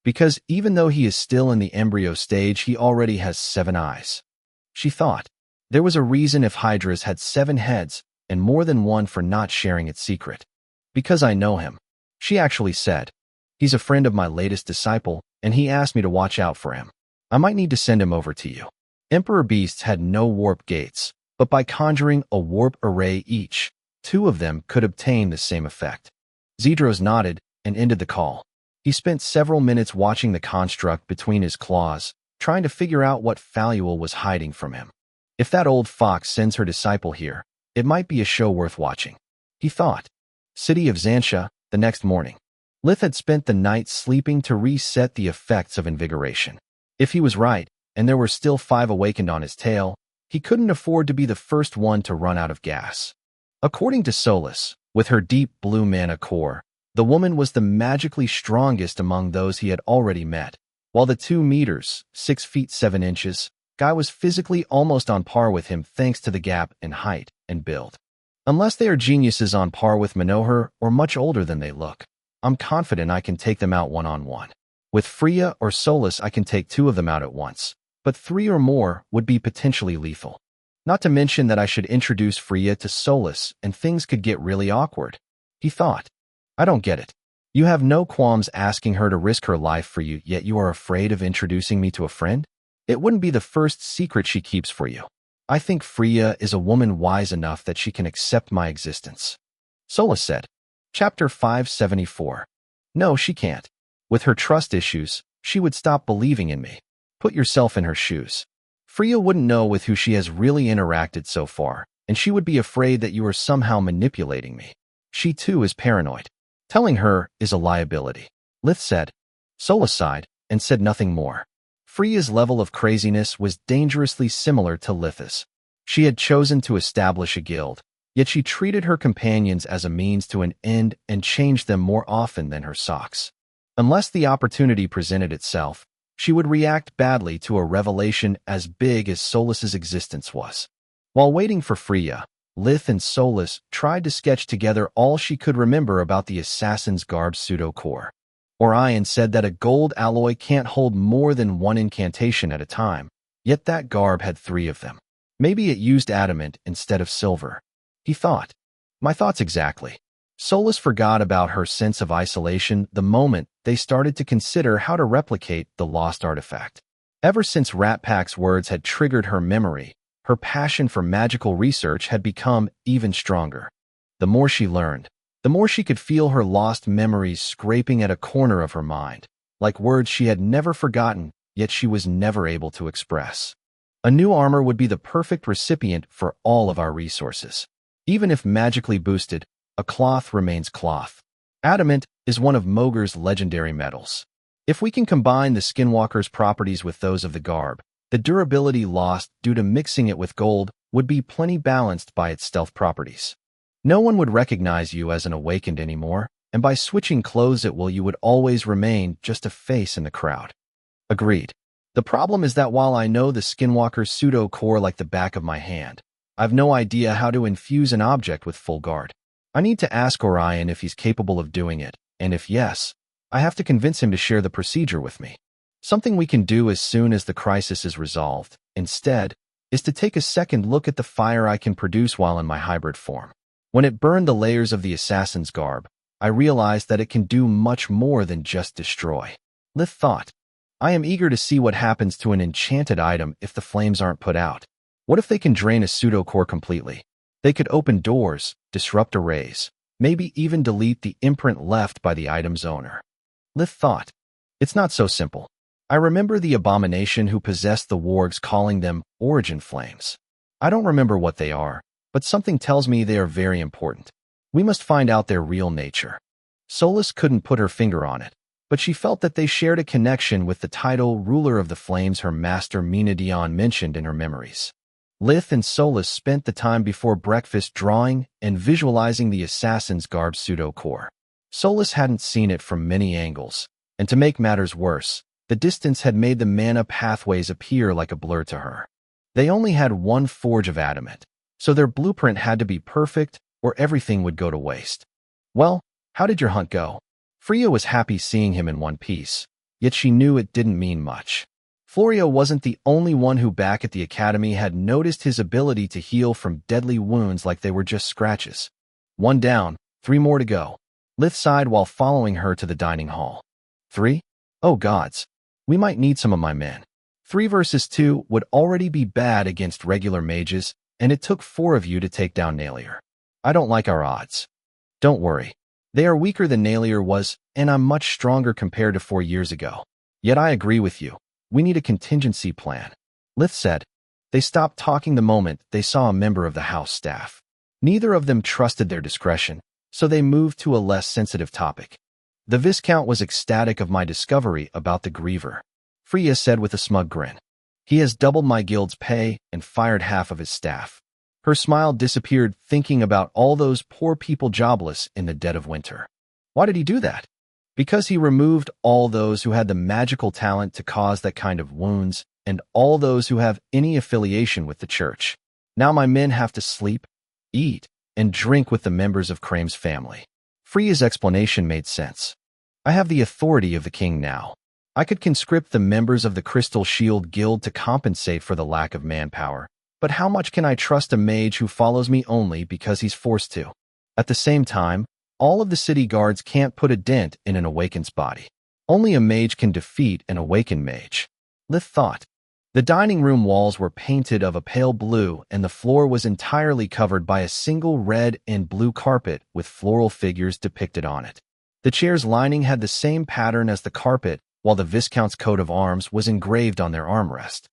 Because even though he is still in the embryo stage, he already has 7 eyes. She thought. There was a reason if hydras had 7 heads, and more than one for not sharing its secret. Because I know him. She actually said. He's a friend of my latest disciple, and he asked me to watch out for him. I might need to send him over to you. Emperor beasts had no warp gates, but by conjuring a warp array each, 2 of them could obtain the same effect. Zedros nodded and ended the call. He spent several minutes watching the construct between his claws, trying to figure out what Faluel was hiding from him. If that old fox sends her disciple here, it might be a show worth watching. He thought. City of Xantia, the next morning. Lith had spent the night sleeping to reset the effects of invigoration. If he was right, and there were still 5 awakened on his tail, he couldn't afford to be the first one to run out of gas. According to Solus, with her deep blue mana core, the woman was the magically strongest among those he had already met, while the 2 meters, 6 feet 7 inches, guy was physically almost on par with him thanks to the gap in height and build. Unless they are geniuses on par with Manohar or much older than they look, I'm confident I can take them out one-on-one. With Freya or Solus I can take 2 of them out at once, but 3 or more would be potentially lethal. Not to mention that I should introduce Freya to Solus and things could get really awkward. He thought. I don't get it. You have no qualms asking her to risk her life for you, yet you are afraid of introducing me to a friend? It wouldn't be the first secret she keeps for you. I think Freya is a woman wise enough that she can accept my existence. Solus said. Chapter 574. No, she can't. With her trust issues, she would stop believing in me. Put yourself in her shoes. Freya wouldn't know with who she has really interacted so far, and she would be afraid that you are somehow manipulating me. She too is paranoid. Telling her is a liability. Lith said. Sola sighed and said nothing more. Freya's level of craziness was dangerously similar to Lith's. She had chosen to establish a guild, yet she treated her companions as a means to an end and changed them more often than her socks. Unless the opportunity presented itself, she would react badly to a revelation as big as Solas's existence was. While waiting for Freya, Lith and Solas tried to sketch together all she could remember about the assassin's garb pseudo-core. Orion said that a gold alloy can't hold more than one incantation at a time, yet that garb had 3 of them. Maybe it used adamant instead of silver. He thought. My thoughts exactly. Solas forgot about her sense of isolation the moment they started to consider how to replicate the lost artifact. Ever since Rat Pack's words had triggered her memory, her passion for magical research had become even stronger. The more she learned, the more she could feel her lost memories scraping at a corner of her mind, like words she had never forgotten, yet she was never able to express. A new armor would be the perfect recipient for all of our resources. Even if magically boosted, a cloth remains cloth. Adamant is one of Mogur's legendary metals. If we can combine the Skinwalker's properties with those of the garb, the durability lost due to mixing it with gold would be plenty balanced by its stealth properties. No one would recognize you as an awakened anymore, and by switching clothes at will you would always remain just a face in the crowd. Agreed. The problem is that while I know the Skinwalker's pseudo-core like the back of my hand, I've no idea how to infuse an object with full guard. I need to ask Orion if he's capable of doing it, and if yes, I have to convince him to share the procedure with me. Something we can do as soon as the crisis is resolved, instead, is to take a second look at the fire I can produce while in my hybrid form. When it burned the layers of the assassin's garb, I realized that it can do much more than just destroy. Lith thought. I am eager to see what happens to an enchanted item if the flames aren't put out. What if they can drain a pseudo-core completely? They could open doors, disrupt arrays, maybe even delete the imprint left by the item's owner. Lith thought. It's not so simple. I remember the abomination who possessed the wargs calling them origin flames. I don't remember what they are, but something tells me they are very important. We must find out their real nature. Solas couldn't put her finger on it, but she felt that they shared a connection with the title Ruler of the Flames her master Minadion mentioned in her memories. Lith and Solas spent the time before breakfast drawing and visualizing the assassin's garb pseudo-core. Solas hadn't seen it from many angles, and to make matters worse, the distance had made the mana pathways appear like a blur to her. They only had one forge of adamant, so their blueprint had to be perfect or everything would go to waste. Well, how did your hunt go? Freya was happy seeing him in one piece, yet she knew it didn't mean much. Florio wasn't the only one who back at the academy had noticed his ability to heal from deadly wounds like they were just scratches. 1 down, 3 more to go. Lith sighed while following her to the dining hall. 3? Oh gods. We might need some of my men. 3 versus 2 would already be bad against regular mages, and it took 4 of you to take down Nailier. I don't like our odds. Don't worry. They are weaker than Nailier was, and I'm much stronger compared to 4 years ago. Yet I agree with you. We need a contingency plan. Lith said. They stopped talking the moment they saw a member of the house staff. Neither of them trusted their discretion, so they moved to a less sensitive topic. The Viscount was ecstatic of my discovery about the Griever. Freya said with a smug grin. He has doubled my guild's pay and fired half of his staff. Her smile disappeared thinking about all those poor people jobless in the dead of winter. Why did he do that? Because he removed all those who had the magical talent to cause that kind of wounds and all those who have any affiliation with the church. Now my men have to sleep, eat, and drink with the members of Krame's family. Freya's explanation made sense. I have the authority of the king now. I could conscript the members of the Crystal Shield Guild to compensate for the lack of manpower, but how much can I trust a mage who follows me only because he's forced to? At the same time, all of the city guards can't put a dent in an awakened's body. Only a mage can defeat an awakened mage. Lith thought. The dining room walls were painted of a pale blue, and the floor was entirely covered by a single red and blue carpet with floral figures depicted on it. The chair's lining had the same pattern as the carpet, while the Viscount's coat of arms was engraved on their armrest.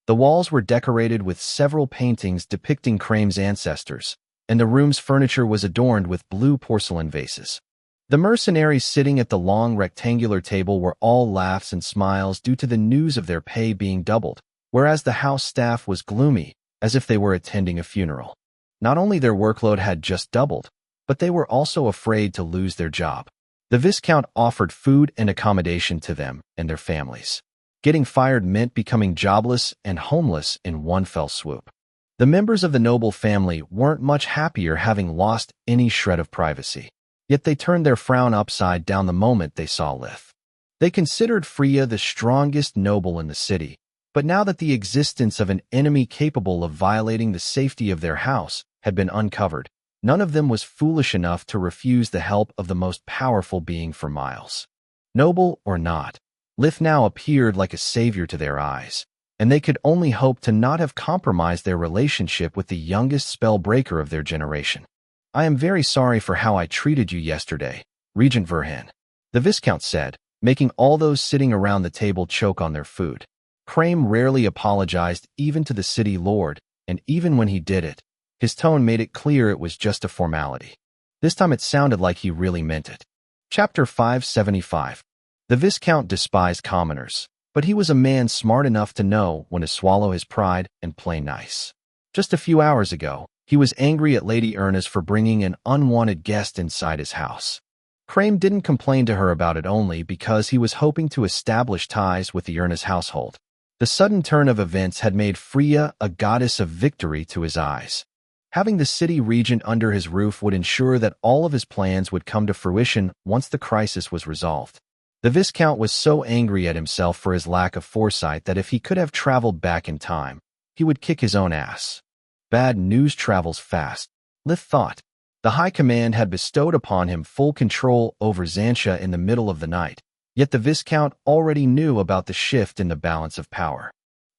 The walls were decorated with several paintings depicting Crame's ancestors, and the room's furniture was adorned with blue porcelain vases. The mercenaries sitting at the long rectangular table were all laughs and smiles due to the news of their pay being doubled, whereas the house staff was gloomy, as if they were attending a funeral. Not only their workload had just doubled, but they were also afraid to lose their job. The Viscount offered food and accommodation to them and their families. Getting fired meant becoming jobless and homeless in one fell swoop. The members of the noble family weren't much happier having lost any shred of privacy. Yet they turned their frown upside down the moment they saw Lith. They considered Freya the strongest noble in the city, but now that the existence of an enemy capable of violating the safety of their house had been uncovered, none of them was foolish enough to refuse the help of the most powerful being for miles. Noble or not, Lith now appeared like a savior to their eyes, and they could only hope to not have compromised their relationship with the youngest spellbreaker of their generation. "I am very sorry for how I treated you yesterday, Regent Verhan," the Viscount said, making all those sitting around the table choke on their food. Crame rarely apologized even to the city lord, and even when he did it, his tone made it clear it was just a formality. This time it sounded like he really meant it. Chapter 575. The Viscount despised commoners, but he was a man smart enough to know when to swallow his pride and play nice. Just a few hours ago, he was angry at Lady Ernest for bringing an unwanted guest inside his house. Crame didn't complain to her about it only because he was hoping to establish ties with the Ernest household. The sudden turn of events had made Freya a goddess of victory to his eyes. Having the city regent under his roof would ensure that all of his plans would come to fruition once the crisis was resolved. The Viscount was so angry at himself for his lack of foresight that if he could have traveled back in time, he would kick his own ass. Bad news travels fast, Lith thought. The High Command had bestowed upon him full control over Xantia in the middle of the night, yet the Viscount already knew about the shift in the balance of power.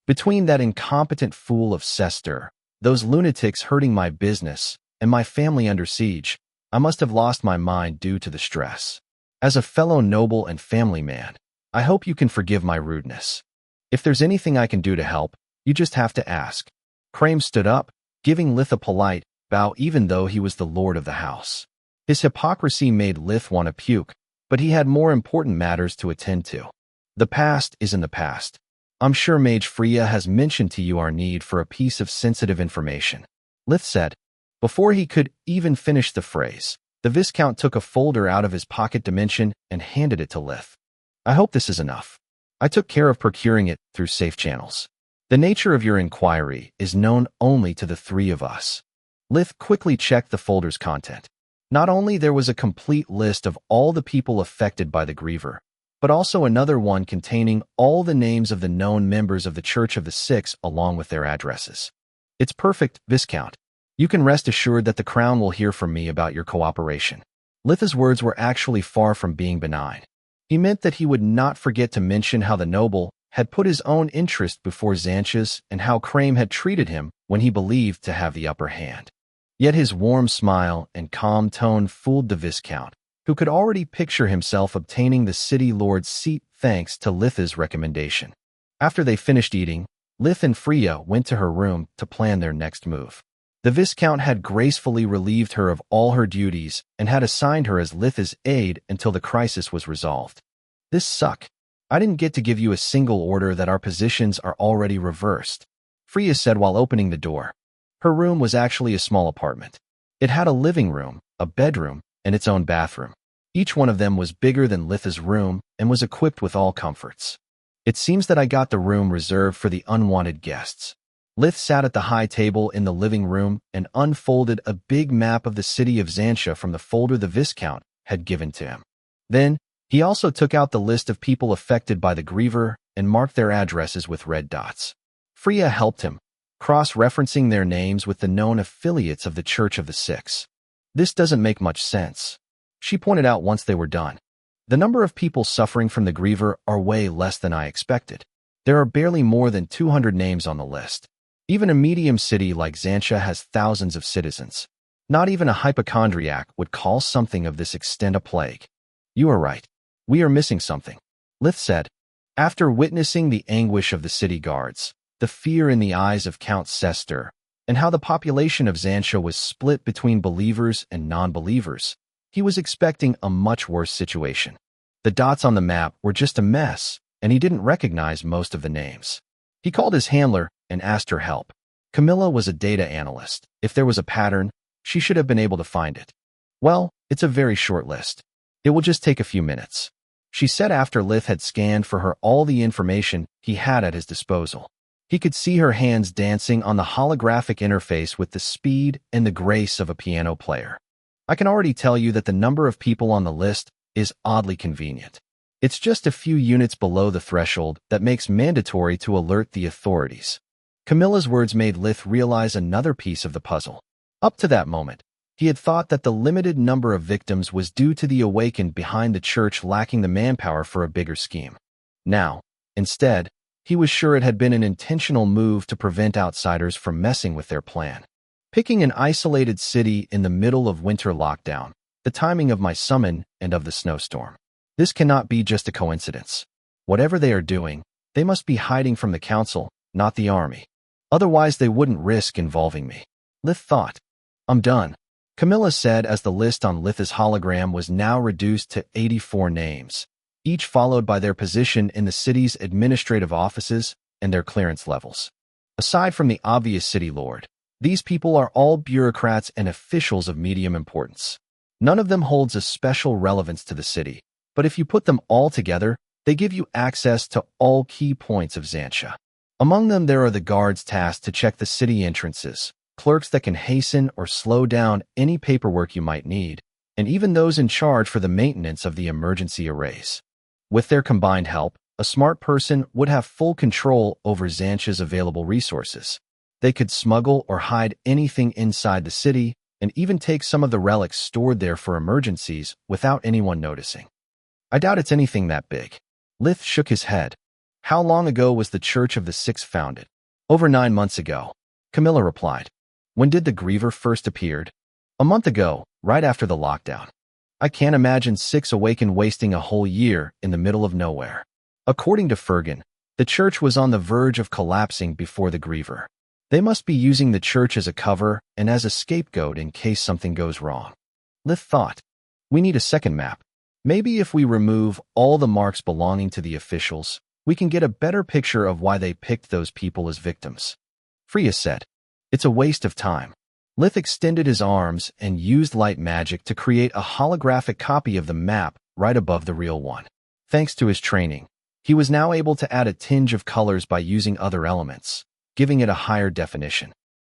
Between that incompetent fool of Cester, those lunatics hurting my business, and my family under siege, I must have lost my mind due to the stress. As a fellow noble and family man, I hope you can forgive my rudeness. If there's anything I can do to help, you just have to ask. Crame stood up, giving Lith a polite bow even though he was the lord of the house. His hypocrisy made Lith want to puke, but he had more important matters to attend to. The past is in the past. I'm sure Mage Freya has mentioned to you our need for a piece of sensitive information, Lith said. Before he could even finish the phrase, the Viscount took a folder out of his pocket dimension and handed it to Lith. I hope this is enough. I took care of procuring it through safe channels. The nature of your inquiry is known only to the three of us. Lith quickly checked the folder's content. Not only there was a complete list of all the people affected by the Griever, but also another one containing all the names of the known members of the Church of the Six along with their addresses. It's perfect, Viscount. You can rest assured that the Crown will hear from me about your cooperation. Lith's words were actually far from being benign. He meant that he would not forget to mention how the noble had put his own interest before Xantia's and how Crame had treated him when he believed to have the upper hand. Yet his warm smile and calm tone fooled the Viscount, who could already picture himself obtaining the city lord's seat thanks to Lith's recommendation. After they finished eating, Lith and Freya went to her room to plan their next move. The Viscount had gracefully relieved her of all her duties and had assigned her as Lith's aide until the crisis was resolved. This suck. I didn't get to give you a single order that our positions are already reversed, Freya said while opening the door. Her room was actually a small apartment. It had a living room, a bedroom, and its own bathroom. Each one of them was bigger than Lith's room and was equipped with all comforts. It seems that I got the room reserved for the unwanted guests. Lith sat at the high table in the living room and unfolded a big map of the city of Xantia from the folder the Viscount had given to him. Then, he also took out the list of people affected by the Griever and marked their addresses with red dots. Freya helped him, cross-referencing their names with the known affiliates of the Church of the Six. This doesn't make much sense, she pointed out once they were done. The number of people suffering from the Griever are way less than I expected. There are barely more than 200 names on the list. Even a medium city like Xantia has thousands of citizens. Not even a hypochondriac would call something of this extent a plague. You are right. We are missing something, Lith said. After witnessing the anguish of the city guards, the fear in the eyes of Count Sester, and how the population of Xantia was split between believers and non-believers, he was expecting a much worse situation. The dots on the map were just a mess, and he didn't recognize most of the names. He called his handler and asked her help. Camilla was a data analyst. If there was a pattern, she should have been able to find it. Well, it's a very short list. It will just take a few minutes, she said after Lith had scanned for her all the information he had at his disposal. He could see her hands dancing on the holographic interface with the speed and the grace of a piano player. I can already tell you that the number of people on the list is oddly convenient. It's just a few units below the threshold that makes mandatory to alert the authorities. Camilla's words made Lith realize another piece of the puzzle. Up to that moment, he had thought that the limited number of victims was due to the awakened behind the church lacking the manpower for a bigger scheme. Now, instead, he was sure it had been an intentional move to prevent outsiders from messing with their plan. Picking an isolated city in the middle of winter lockdown, the timing of my summon and of the snowstorm. This cannot be just a coincidence. Whatever they are doing, they must be hiding from the council, not the army. Otherwise they wouldn't risk involving me. Lith thought. I'm done, Camilla said as the list on Lith's hologram was now reduced to 84 names, each followed by their position in the city's administrative offices and their clearance levels. Aside from the obvious city lord, these people are all bureaucrats and officials of medium importance. None of them holds a special relevance to the city, but if you put them all together, they give you access to all key points of Xantia. Among them there are the guards tasked to check the city entrances, clerks that can hasten or slow down any paperwork you might need, and even those in charge for the maintenance of the emergency arrays. With their combined help, a smart person would have full control over Xantia's available resources. They could smuggle or hide anything inside the city, and even take some of the relics stored there for emergencies without anyone noticing. I doubt it's anything that big. Lith shook his head. How long ago was the Church of the Six founded? Over 9 months ago, Camilla replied. When did the Griever first appeared? A month ago, right after the lockdown. I can't imagine Six Awakened wasting a whole year in the middle of nowhere. According to Fergan, the church was on the verge of collapsing before the Griever. They must be using the church as a cover and as a scapegoat in case something goes wrong. Lith thought. We need a second map. Maybe if we remove all the marks belonging to the officials, we can get a better picture of why they picked those people as victims. Freya said. It's a waste of time. Lith extended his arms and used light magic to create a holographic copy of the map right above the real one. Thanks to his training, he was now able to add a tinge of colors by using other elements, giving it a higher definition.